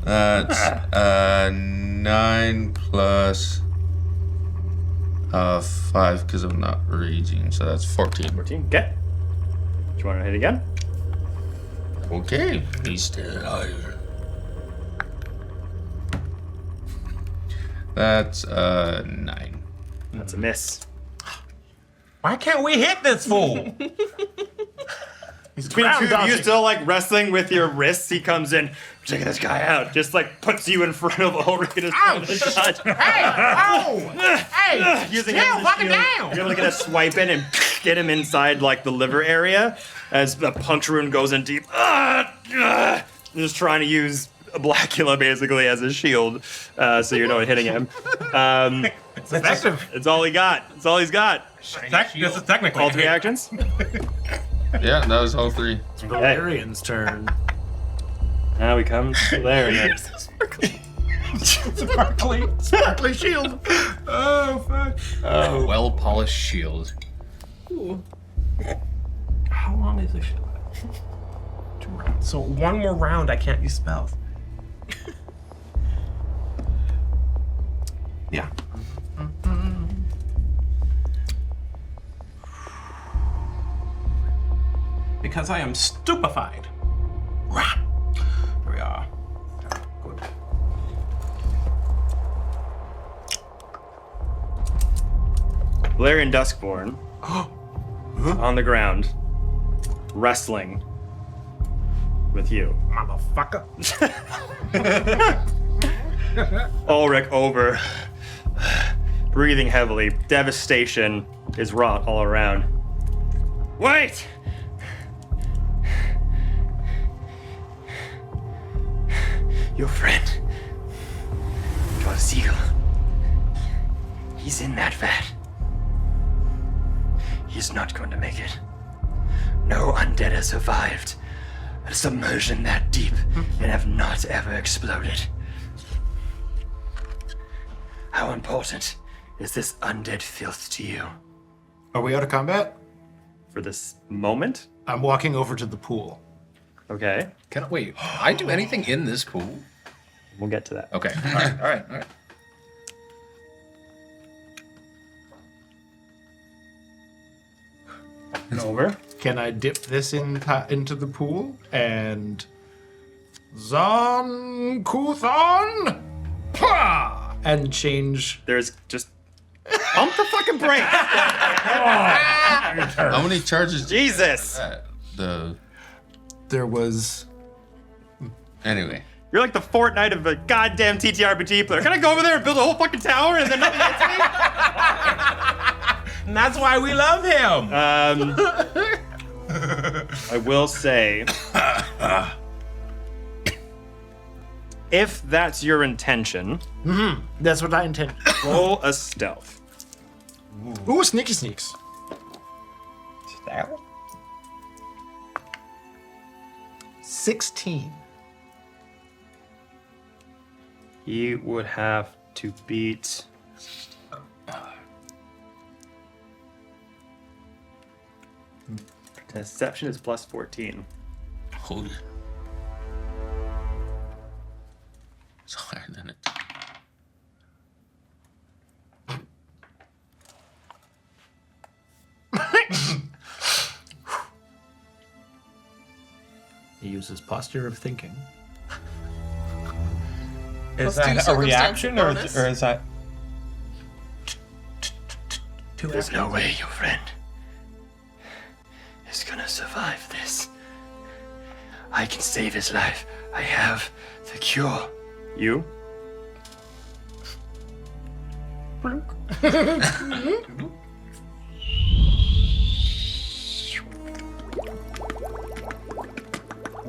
That's 9 plus 5 because I'm not raging, so that's 14. 14. Okay. Do you want to hit again? Okay, he's still higher. That's 9. That's a miss. Why can't we hit this fool? Between two of you still like wrestling with your wrists, he comes in, checking this guy out, just like puts you in front of Ulric and his shot. Hey! Using Chill, him as a fucking shield. down! You're gonna swipe in and get him inside like the liver area as the puncture wound goes in deep. Just trying to use a Blacula basically as a shield, so you're not hitting him. It's effective. It's all he got. It's all he's got. This is technically All 3 actions. Yeah, that was all 3. It's Valerian's turn. Now we come to Valerian. Sparkly shield. Oh, fuck. A well-polished shield. Ooh. How long is this shield? 2 rounds. So 1 more round, I can't use spells. Yeah. Because I am stupefied. Here we are. Good. Valerian Duskborn on the ground, wrestling with you. Motherfucker. Ulric over, breathing heavily. Devastation is wrought all around. Wait! Your friend, Seagul, he's in that vat. He's not going to make it. No undead has survived a submersion that deep and have not ever exploded. How important is this undead filth to you? Are we out of combat? For this moment? I'm walking over to the pool. Okay. Wait, I do anything in this pool? We'll get to that. Okay. All right. Over. Can I dip this into the pool and Zon Kuthon Pah! And change? There's just pump the fucking brakes. How many charges? Jesus. There was. Anyway. You're like the Fortnite of a goddamn TTRPG player. Can I go over there and build a whole fucking tower and then nothing hits me? And that's why we love him. I will say, if that's your intention, That's what I intend. roll a stealth. Ooh, sneaky sneaks. 16. He would have to beat. Deception is plus 14. Holy. It's higher than it. He uses posture of thinking. Is Let's do that a circumstance reaction or bonus. is that? There's no way your friend is gonna survive this. I can save his life. I have the cure. You?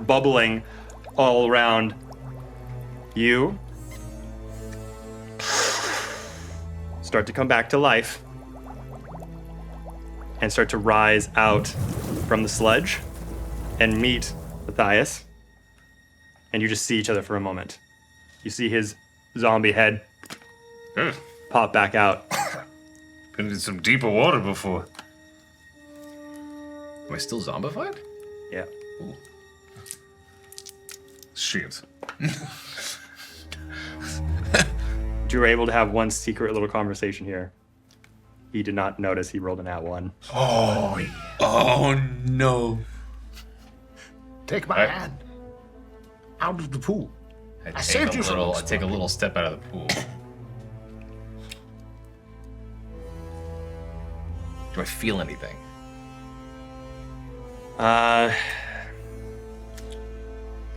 Bubbling all around you. Start to come back to life and start to rise out from the sludge and meet Matthius. And you just see each other for a moment. You see his zombie head pop back out. Been in some deeper water before. Am I still zombified? Yeah. Shit. You were able to have one secret little conversation here. He did not notice he rolled an @1. Oh no. Take my hand out of the pool. I saved you from I take a little step out of the pool. Do I feel anything?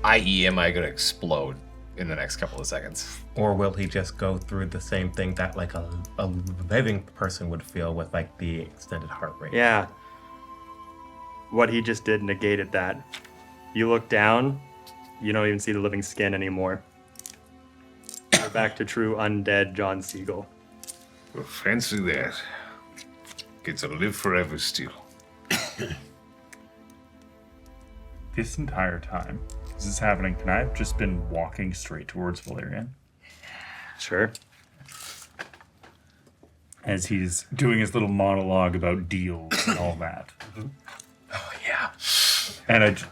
I.e., am I going to explode in the next couple of seconds? Or will he just go through the same thing that like a living person would feel with like the extended heart rate? Yeah. What he just did negated that. You look down, you don't even see the living skin anymore. You're back to true undead John Seagul. Well, fancy that. Get to live forever still. This entire time, this is happening. Can I have just been walking straight towards Valerian? Sure. As he's doing his little monologue about deals and all that. Oh, yeah. And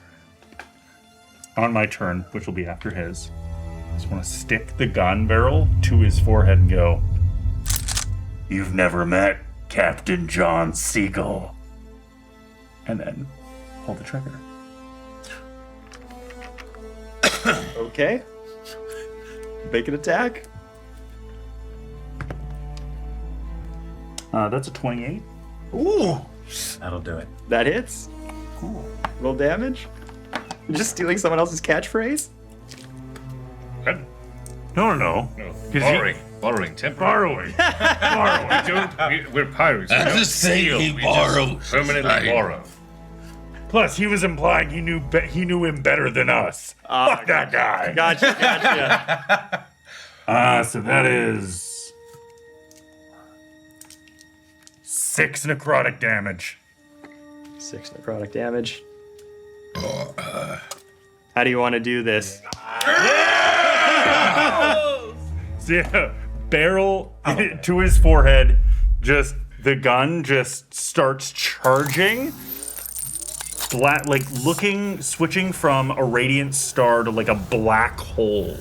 on my turn, which will be after his, I just want to stick the gun barrel to his forehead and go, "You've never met Captain John Seagul." And then pull the trigger. Okay. Make an attack. That's a 28. Ooh! That'll do it. That hits. Cool. Roll damage. You're just stealing someone else's catchphrase? No. Borrowing, temporary. Borrowing. We're pirates. I'm We don't just saying steal, he we just borrows. permanently borrow. Plus, he was implying he knew him better than us. Fuck that guy. Gotcha. So that is 6 necrotic damage. 6 necrotic damage. How do you want to do this? So yeah, barrel to his forehead, just the gun just starts charging. Switching from a radiant star to like a black hole.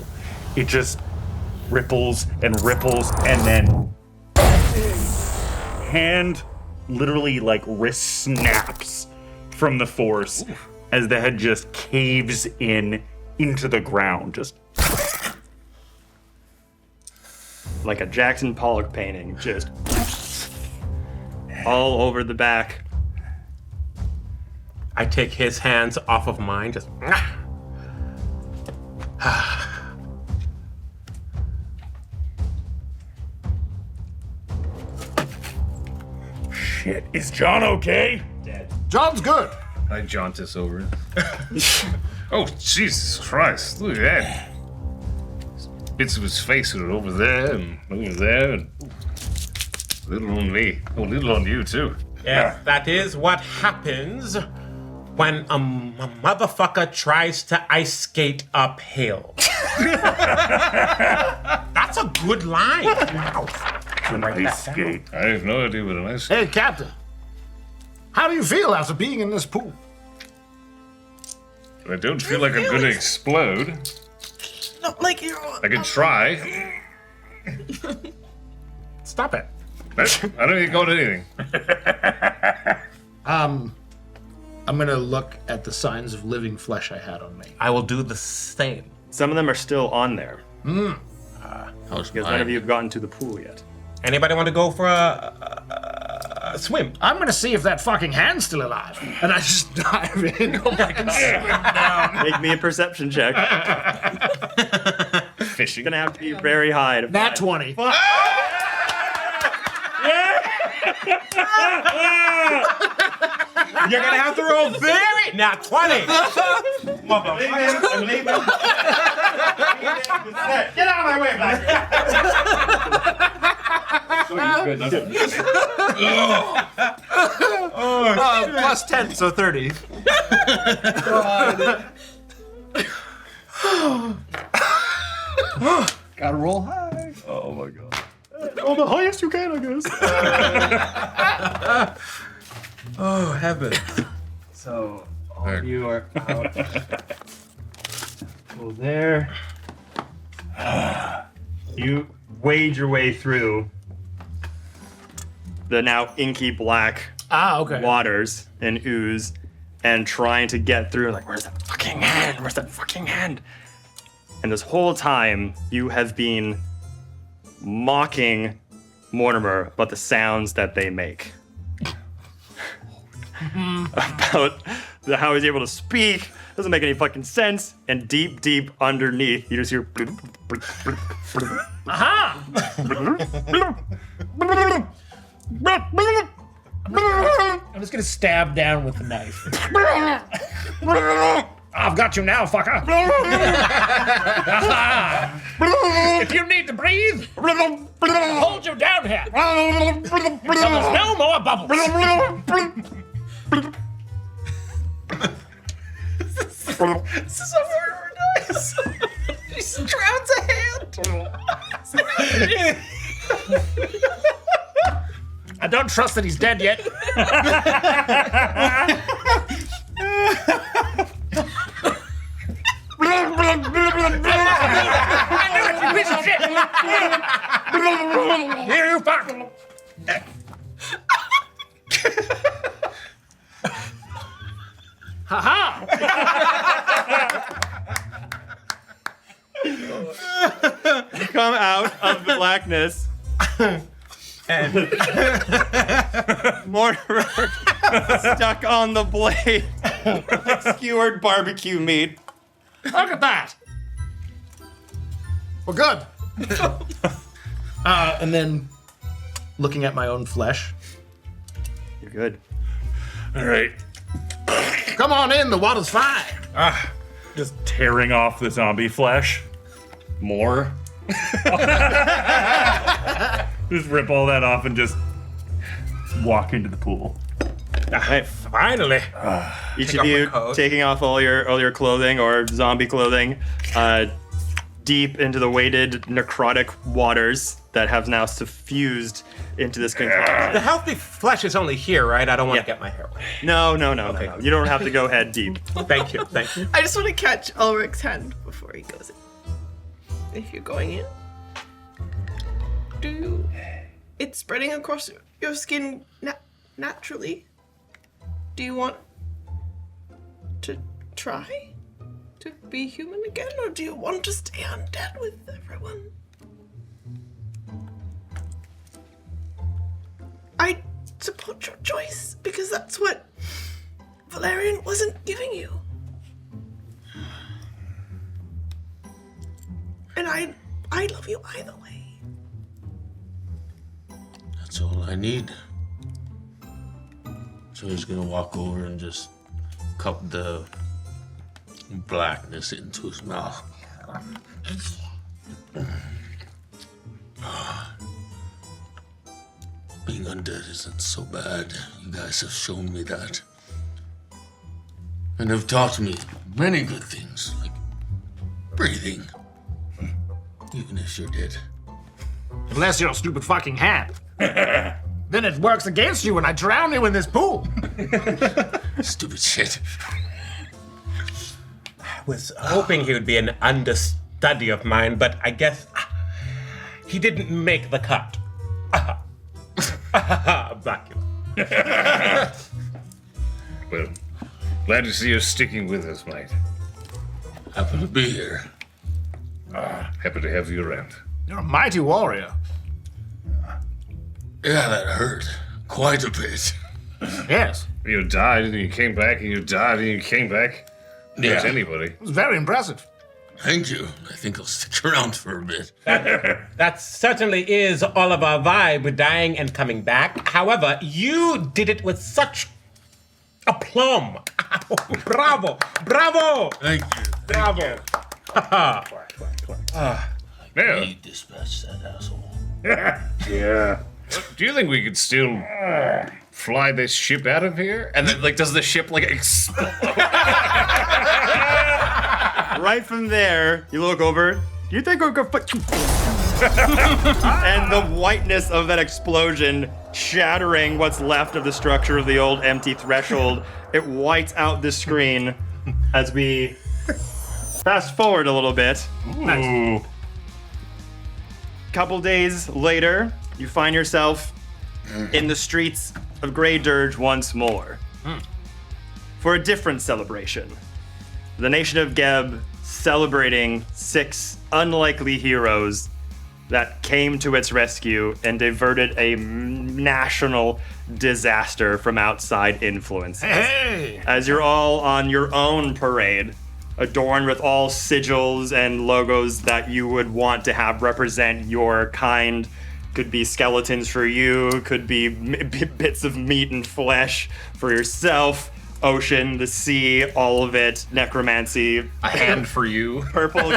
It just ripples and then hand literally like wrist snaps from the force as the head just caves into the ground. Just Like a Jackson Pollock painting, just all over the back. I take his hands off of mine, just. shit. Is John okay? Dead. John's good. I jaundice over it. Oh, Jesus Christ. Look at that. Bits of his face are over there and over there and little on me. Oh, little on you too. Yes, that is what happens when a motherfucker tries to ice skate uphill. That's a good line. An ice skate. I have no idea what an ice Hey, Captain. How do you feel after being in this pool? I don't feel like I'm gonna explode. Not like you're. I can try. Stop it. I don't even got anything. I'm gonna look at the signs of living flesh I had on me. I will do the same. Some of them are still on there. How's Because none of you have gotten to the pool yet. Anybody want to go for a swim? I'm gonna see if that fucking hand's still alive. And I just dive in. Make me a perception check. Fishing. Gonna have to be very high to Nat find. 20. You're gonna have to roll very. Not 20. I'm leaving. Get out of my way, Black. Plus 10, so 30. Gotta roll high. Oh my god. Oh, the highest you can, I guess. Oh heaven. So You are out. Go there. You wade your way through the now inky black waters and ooze and trying to get through, like, where's that fucking hand? Where's that fucking hand? And this whole time, you have been mocking Mortimer about the sounds that they make. About how he's able to speak, doesn't make any fucking sense, and deep, deep underneath, you just hear... Aha! I'm just gonna stab down with the knife. I've got you now, fucker. If you need to breathe, hold you down here. Bubbles, no more bubbles. This is a murder dice. He just drowns a hand. I don't trust that he's dead yet. You piece of shit! Here, you fuck! Ha-ha! You come out of the blackness. And Mortimer stuck on the blade like skewered barbecue meat. Look at that! We're good. And then looking at my own flesh. You're good. All right. Come on in, the water's fine. Just tearing off the zombie flesh. More. Just rip all that off and just walk into the pool. Right. Finally. Each of you taking off all your clothing or zombie clothing, deep into the weighted necrotic waters that have now suffused into this concoction. The healthy flesh is only here, right? I don't want to get my hair wet. No. You don't have to go head deep. Thank you. I just want to catch Ulric's hand before he goes in. If you're going in, it's spreading across your skin naturally. Do you want to try to be human again, or do you want to stay undead with everyone? I support your choice, because that's what Valerian wasn't giving you. And I love you either way. That's all I need. So he's gonna walk over and just cup the blackness into his mouth. Being undead isn't so bad. You guys have shown me that. And have taught me many good things, like breathing. Even if you're dead. Unless your stupid fucking hand. Then it works against you when I drown you in this pool. Stupid shit. I was hoping he would be an understudy of mine, but I guess he didn't make the cut. Blacula. Well, glad to see you sticking with us, mate. Happy to be here. Happy to have you around. You're a mighty warrior. Yeah, that hurt. Quite a bit. Yes. You died and you came back, and you died and you came back. Yeah. Not anybody. It was very impressive. Thank you. I think I'll stick around for a bit. That certainly is all of our vibe, dying and coming back. However, you did it with such aplomb. Bravo! Bravo! Thank you. Bravo! Now, He dispatched that asshole. yeah. Do you think we could still fly this ship out of here? And then, like, does the ship, like, explode? Right from there, you look over. Do you think we're gonna... And the whiteness of that explosion shattering what's left of the structure of the old empty threshold, it whites out the screen as we fast forward a little bit. Ooh. Couple days later, you find yourself in the streets of Grey Dirge once more for a different celebration. The nation of Geb celebrating 6 unlikely heroes that came to its rescue and diverted a national disaster from outside influences. Hey! As you're all on your own parade, adorned with all sigils and logos that you would want to have represent your kind. Could be skeletons for you, could be bits of meat and flesh for yourself. Ocean, the sea, all of it, necromancy. A hand for you. Purple.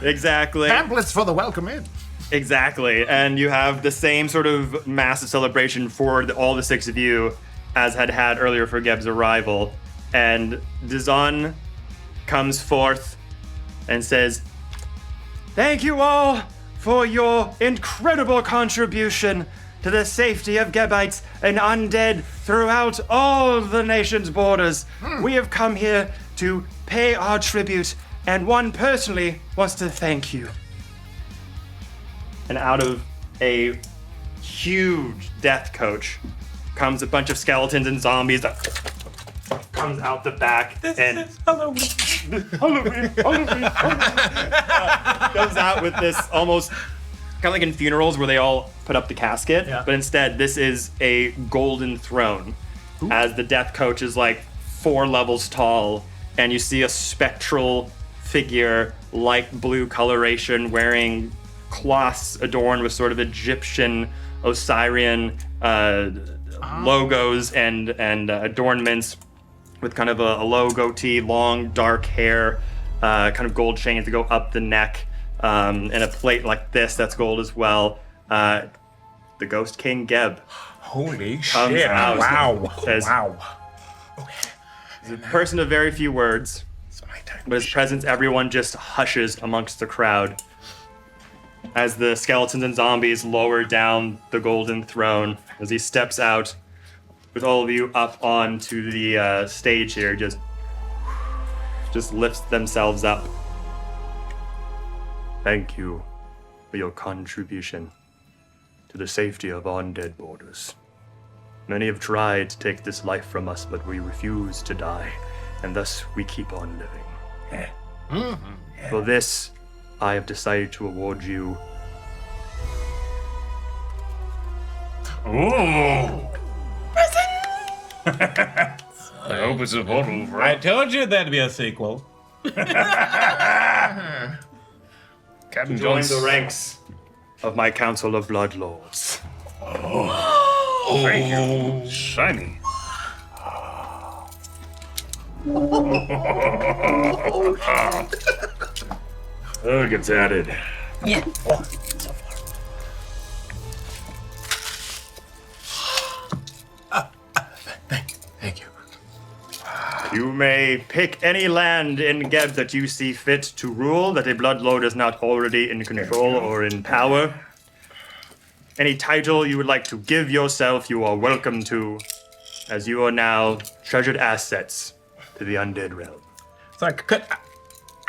Exactly. Pamphlets for the welcome in. Exactly. And you have the same sort of massive celebration for all the 6 of you as had earlier for Geb's arrival. And Dazan comes forth and says, "Thank you all for your incredible contribution to the safety of Gebites and undead throughout all the nation's borders. We have come here to pay our tribute, and one personally wants to thank you." And out of a huge death coach comes a bunch of skeletons and zombies that comes out the back and Halloween. Comes out with this almost kind of like in funerals where they all put up the casket, but instead this is a golden throne. As the death coach is like 4 levels tall, and you see a spectral figure, light blue coloration, wearing cloths adorned with sort of Egyptian Osirian logos and adornments, with kind of a low goatee, long dark hair, kind of gold chains that go up the neck, and a plate like this that's gold as well. The Ghost King Geb. Holy comes shit. out, Wow. says, Wow. He's a person of very few words, but his presence, everyone just hushes amongst the crowd as the skeletons and zombies lower down the golden throne as he steps out with all of you up onto the stage here, just lifts themselves up. Thank you for your contribution to the safety of undead borders. Many have tried to take this life from us, but we refuse to die, and thus we keep on living. For this, I have decided to award you... Ooh! I hope it's a bottle, bro. I told you there'd be a sequel. Captain Join Jones. the ranks of my Council of Blood Lords. Oh, thank you. Shiny. Oh, it gets added. Yeah. Thank you. You may pick any land in Geb that you see fit to rule that a Bloodlord is not already in control or in power. Any title you would like to give yourself, you are welcome to, as you are now treasured assets to the undead realm. So I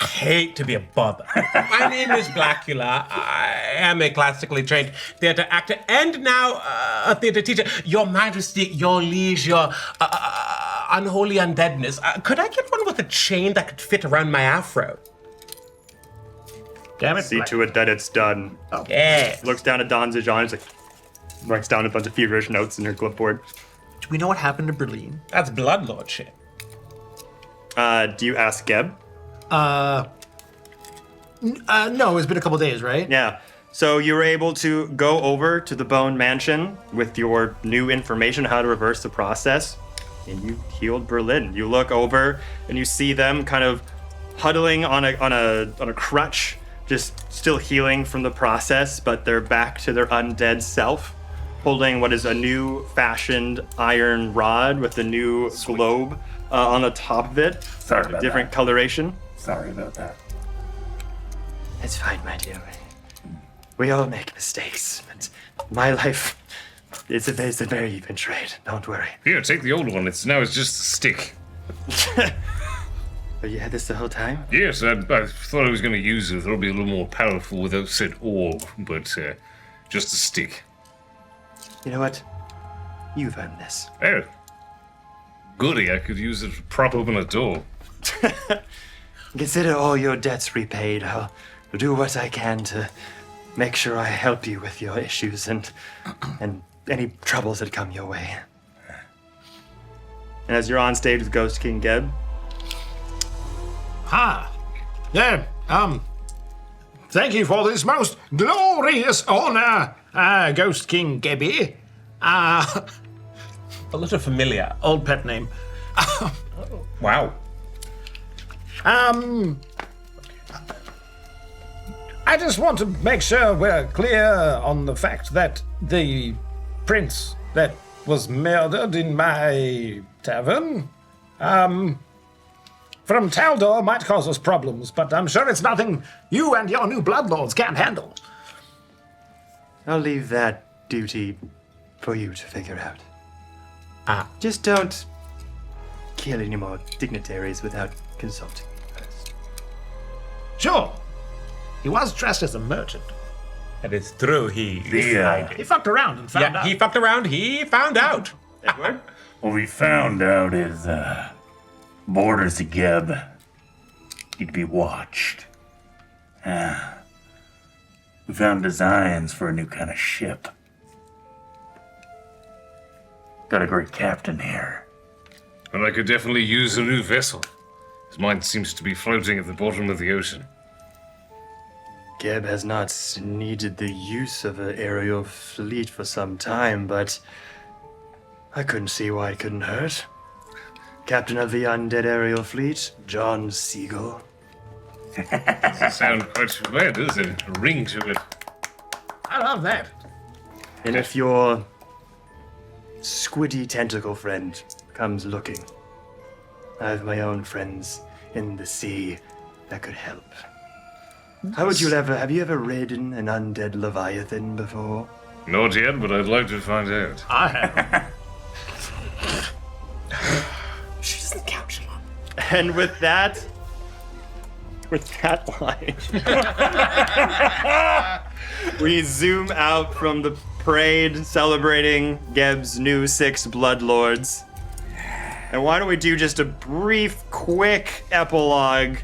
hate to be a bother. My name is Blacula. I am a classically trained theater actor and now a theater teacher. Your Majesty, your liege, your unholy undeadness. Could I get one with a chain that could fit around my afro? Damn it. See to it that it's done. Yeah. Looks down at Don Zijan, like, writes down a bunch of feverish notes in her clipboard. Do we know what happened to Berline? That's bloodlord shit. Do you ask Geb? No, it's been a couple days, right? Yeah. So you were able to go over to the Bone Mansion with your new information how to reverse the process, and you healed Berlin. You look over and you see them kind of huddling on a crutch, just still healing from the process, but they're back to their undead self, holding what is a new fashioned iron rod with a new globe on the top of it. Sorry about different that. coloration. Sorry about that. It's fine, my dear. We all make mistakes, but my life it's a very even trade. Don't worry. Here, take the old one. It's just a stick. But you had this the whole time? Yes, I thought I was going to use it. It'll be a little more powerful without said orb, but just a stick. You know what? You've earned this. Oh. Goody, I could use it to prop open a door. Consider all your debts repaid. I'll do what I can to make sure I help you with your issues and any troubles that come your way. And as you're on stage with Ghost King Geb. Yeah, thank you for this most glorious honor, Ghost King Gebby. A little familiar. Old pet name. Wow. I just want to make sure we're clear on the fact that the prince that was murdered in my tavern, from Taldor might cause us problems, but I'm sure it's nothing you and your new bloodlords can't handle. I'll leave that duty for you to figure out. Just don't kill any more dignitaries without consulting me first. Sure. He was dressed as a merchant. That is true. He fucked around and found out. He fucked around. He found out. What we found out is borders of Geb need to be watched. We found designs for a new kind of ship. Got a great captain here. And I could definitely use a new vessel. His mind seems to be floating at the bottom of the ocean. Geb has not needed the use of an aerial fleet for some time, but I couldn't see why it couldn't hurt. Captain of the undead aerial fleet, John Seagul. Doesn't sound quite bad, does it? A ring to it. I love that. And if your squiddy tentacle friend comes looking, I have my own friends in the sea that could help. Have you ever ridden an undead leviathan before? Not yet, but I'd like to find out. I have. She doesn't count, Shalom. And with that line, we zoom out from the parade celebrating Geb's new 6 bloodlords. And why don't we do just a brief, quick epilogue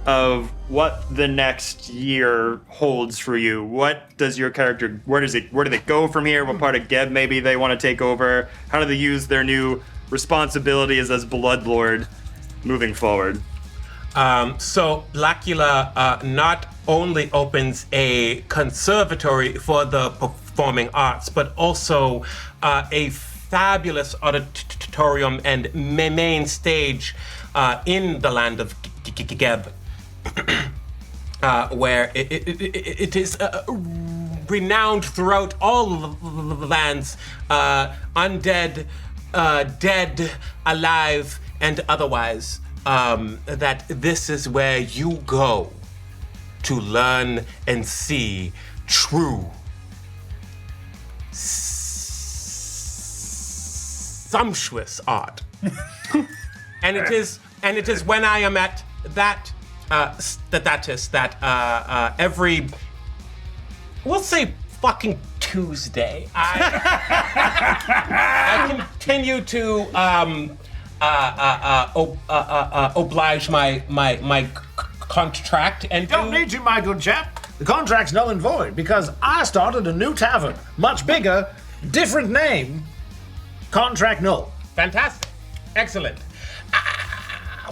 of what the next year holds for you. What does your character, where do they go from here? What part of Geb maybe they want to take over? How do they use their new responsibilities as Bloodlord moving forward? So Blacula not only opens a conservatory for the performing arts, but also a fabulous auditorium and main stage in the land of Geb. Where it is renowned throughout all the lands, undead, dead, alive, and otherwise, that this is where you go to learn and see true, sumptuous art. and it is when I am at that every, we'll say fucking Tuesday, I continue to oblige my contract and don't need you, my good chap. The contract's null and void because I started a new tavern, much bigger, different name. Contract null. Fantastic, excellent.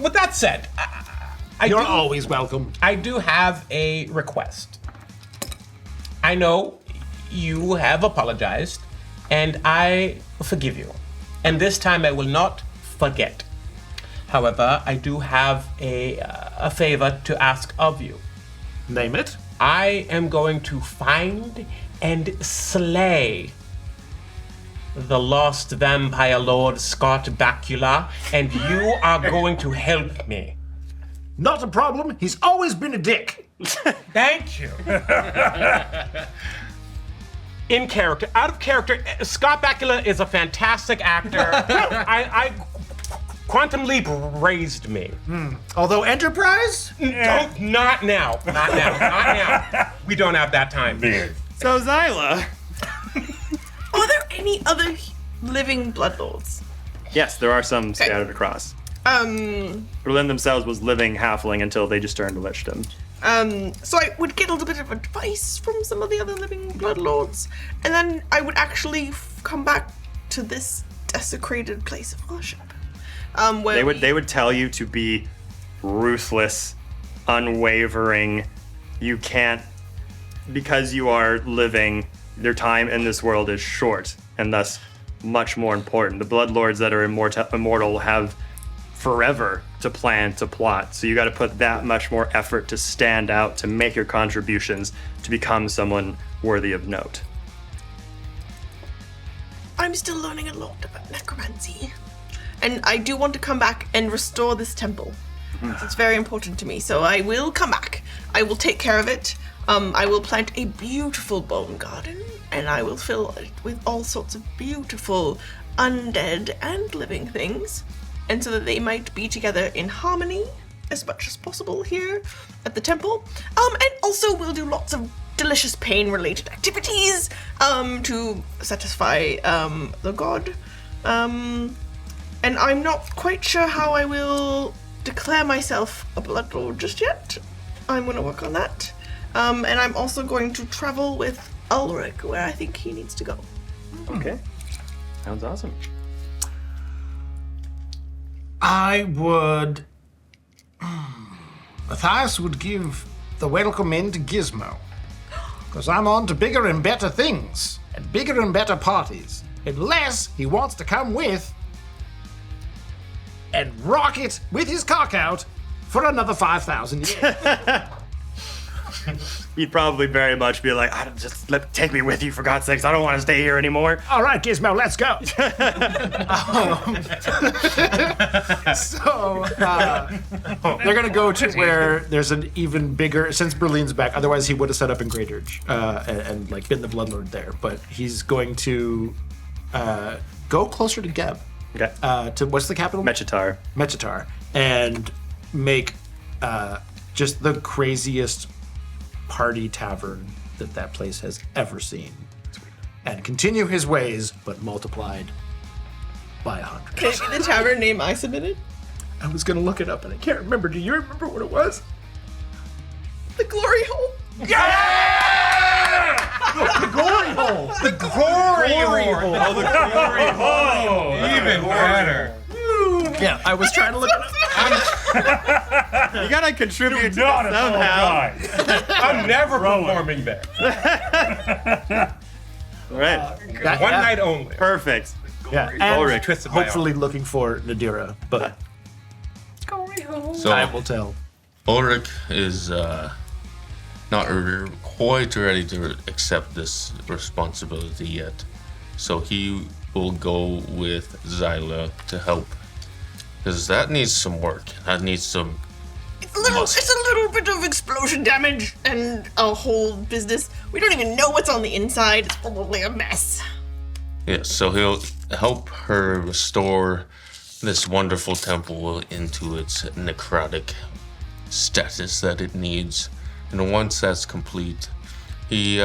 With that said, You're always welcome. I do have a request. I know you have apologized, and I forgive you. And this time I will not forget. However, I do have a favor to ask of you. Name it. I am going to find and slay the lost vampire lord Scott Blacula, and you are going to help me. Not a problem. He's always been a dick. Thank you. In character, out of character, Scott Bakula is a fantastic actor. I Quantum Leap raised me. Although Enterprise? Don't, not now. Not now. We don't have that time. So Xyla. Are there any other living bloodlords? Yes, there are some scattered across. Berlin themselves was living halfling until they just turned to lichdom. So I would get a little bit of advice from some of the other living bloodlords, and then I would actually come back to this desecrated place of worship. Where They would tell you to be ruthless, unwavering. You can't, because you are living, your time in this world is short, and thus much more important. The bloodlords that are immortal have forever to plan, to plot. So you got to put that much more effort to stand out, to make your contributions, to become someone worthy of note. I'm still learning a lot about necromancy, and I do want to come back and restore this temple. It's very important to me, so I will come back. I will take care of it. I will plant a beautiful bone garden, and I will fill it with all sorts of beautiful undead and living things, and so that they might be together in harmony as much as possible here at the temple. And also we'll do lots of delicious pain-related activities to satisfy the god. And I'm not quite sure how I will declare myself a bloodlord just yet. I'm going to work on that. And I'm also going to travel with Ulric where I think he needs to go. Okay. Sounds awesome. I would... Matthius would give the welcome in to Gizmo. Because I'm on to bigger and better things. And bigger and better parties. Unless he wants to come with... and rock it with his cock out for another 5,000 years. You'd probably very much be like, take me with you, for God's sakes. I don't want to stay here anymore. All right, Gizmo, let's go. They're going to go to where there's an even bigger, since Berline's back, otherwise he would have set up in Great Urge and like been the Bloodlord there. But he's going to go closer to Geb. Okay. To what's the capital? Mechitar. And make just the craziest party tavern that place has ever seen. And continue his ways, but multiplied by 100. Can it be the tavern name I submitted? I was gonna look it up and I can't remember. Do you remember what it was? The Glory Hole. Yeah! The Glory Hole! The Glory Hole! Oh, the Glory Hole! Even better. Yeah, I was trying to look it up. You gotta contribute to it somehow. I'm never performing there. All right. One night only. Perfect. Yeah, and Ulric. hopefully looking for Nadira, but So time will tell. Ulric is not quite ready to accept this responsibility yet. So he will go with Xyla to help. Because that needs some work. That needs some... It's a little bit of explosion damage and a whole business. We don't even know what's on the inside. It's probably a mess. Yes, so he'll help her restore this wonderful temple into its necrotic status that it needs. And once that's complete, he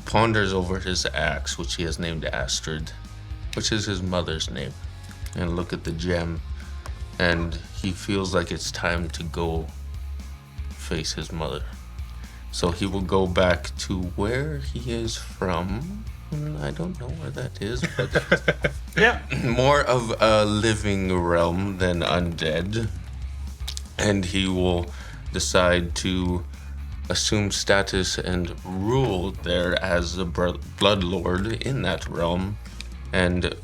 ponders over his axe, which he has named Astrid, which is his mother's name. And look at the gem. And he feels like it's time to go face his mother. So he will go back to where he is from. I don't know where that is, but Yeah. more of a living realm than undead. And he will decide to assume status and rule there as a bloodlord in that realm. And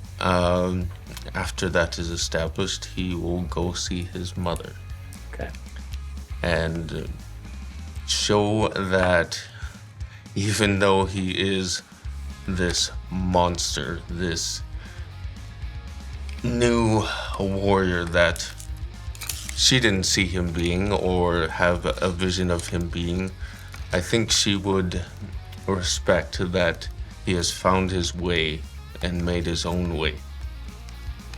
after that is established, he will go see his mother. Okay. And show that even though he is this monster, this new warrior that she didn't see him being or have a vision of him being, I think she would respect that he has found his way and made his own way.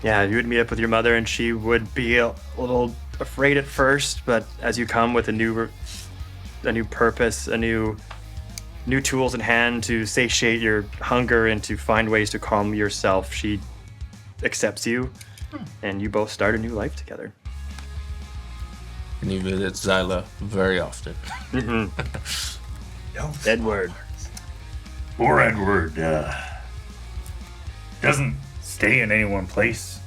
Yeah, you would meet up with your mother, and she would be a little afraid at first, but as you come with a new purpose, new tools in hand to satiate your hunger and to find ways to calm yourself, she accepts you, and you both start a new life together. And he visits Xyla very often. Edward. Poor Edward doesn't stay in any one place,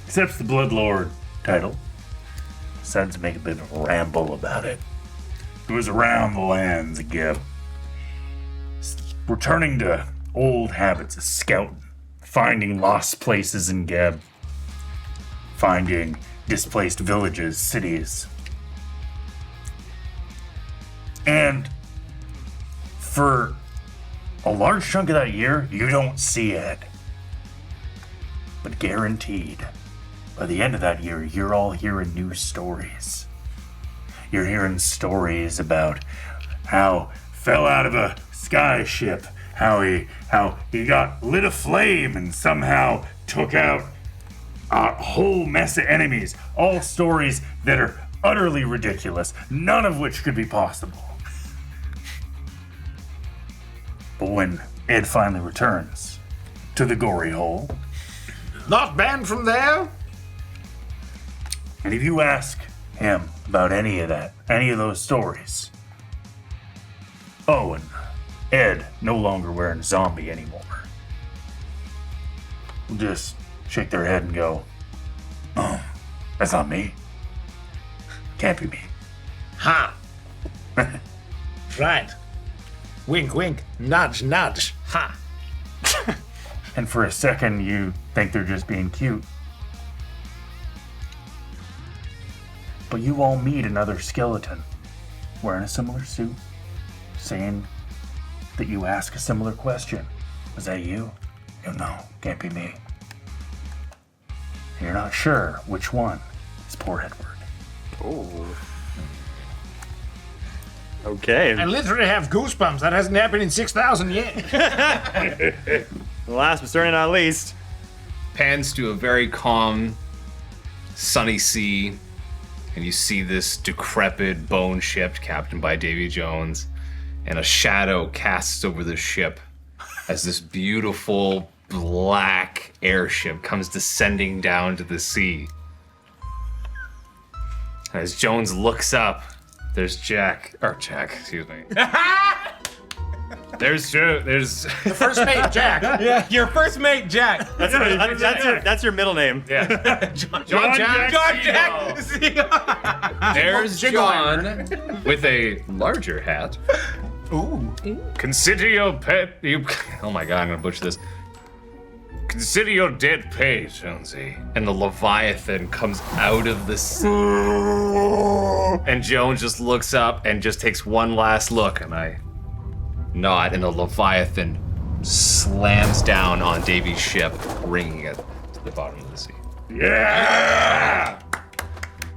accepts the Bloodlord title, decides to make a bit of a ramble about it. Goes around the lands of Geb, returning to old habits of scouting, finding lost places in Geb, finding displaced villages, cities. And for a large chunk of that year, you don't see Ed. But guaranteed, by the end of that year, you're all hearing new stories. You're hearing stories about how fell out of a sky ship, how he got lit aflame and somehow took out a whole mess of enemies. All stories that are utterly ridiculous, none of which could be possible. But when Ed finally returns to the gory hole, Not banned from there? and if you ask him about any of those stories, oh, and Ed no longer wearing a zombie anymore, will just shake their head and go, oh, that's not me. Can't be me. Ha! Right. Wink, wink. Nudge, nudge. Ha! And for a second, you think they're just being cute. But you all meet another skeleton wearing a similar suit, saying that you ask a similar question. Was that you? You go, no, can't be me. And you're not sure which one is poor Edward. Oh. Okay. I literally have goosebumps. That hasn't happened in 6,000 years. Last but certainly not least, Pans to a very calm, sunny sea, and you see this decrepit bone ship captained by Davy Jones, and a shadow casts over the ship as this beautiful black airship comes descending down to the sea. As Jones looks up, there's Jack, excuse me. There's The first mate, Jack. Yeah, your first mate, Jack. that's your middle name. Yeah. John Jack. There's John with a larger hat. Ooh. Consider your pet. Oh my god, I'm gonna butcher this. Consider your dead pay, Jonesy. And the Leviathan comes out of the sea. And Jones just looks up and just takes one last look, and I nod, and the Leviathan slams down on Davy's ship, bringing it to the bottom of the sea. Yeah!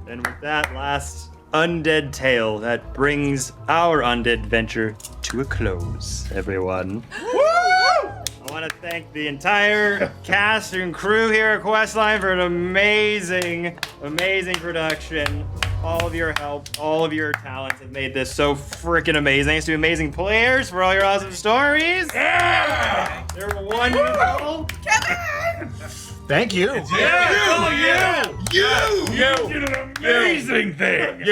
And with that last undead tale, that brings our undead adventure to a close, everyone. I want to thank the entire cast and crew here at Questline for an amazing, amazing production. All of your help, all of your talents have made this so freaking amazing. Thanks to amazing players for all your awesome stories. Yeah! They're wonderful. Thank you. Yeah! You did an amazing thing!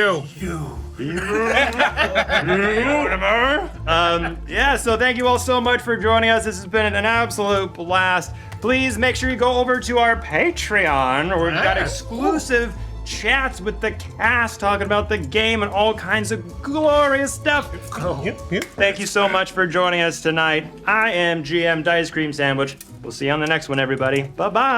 So thank you all so much for joining us. This has been an absolute blast. Please make sure you go over to our Patreon, where we've got exclusive chats with the cast talking about the game and all kinds of glorious stuff. Thank you so much for joining us tonight. I am GM Dice Cream Sandwich. We'll see you on the next one, everybody. Bye-bye.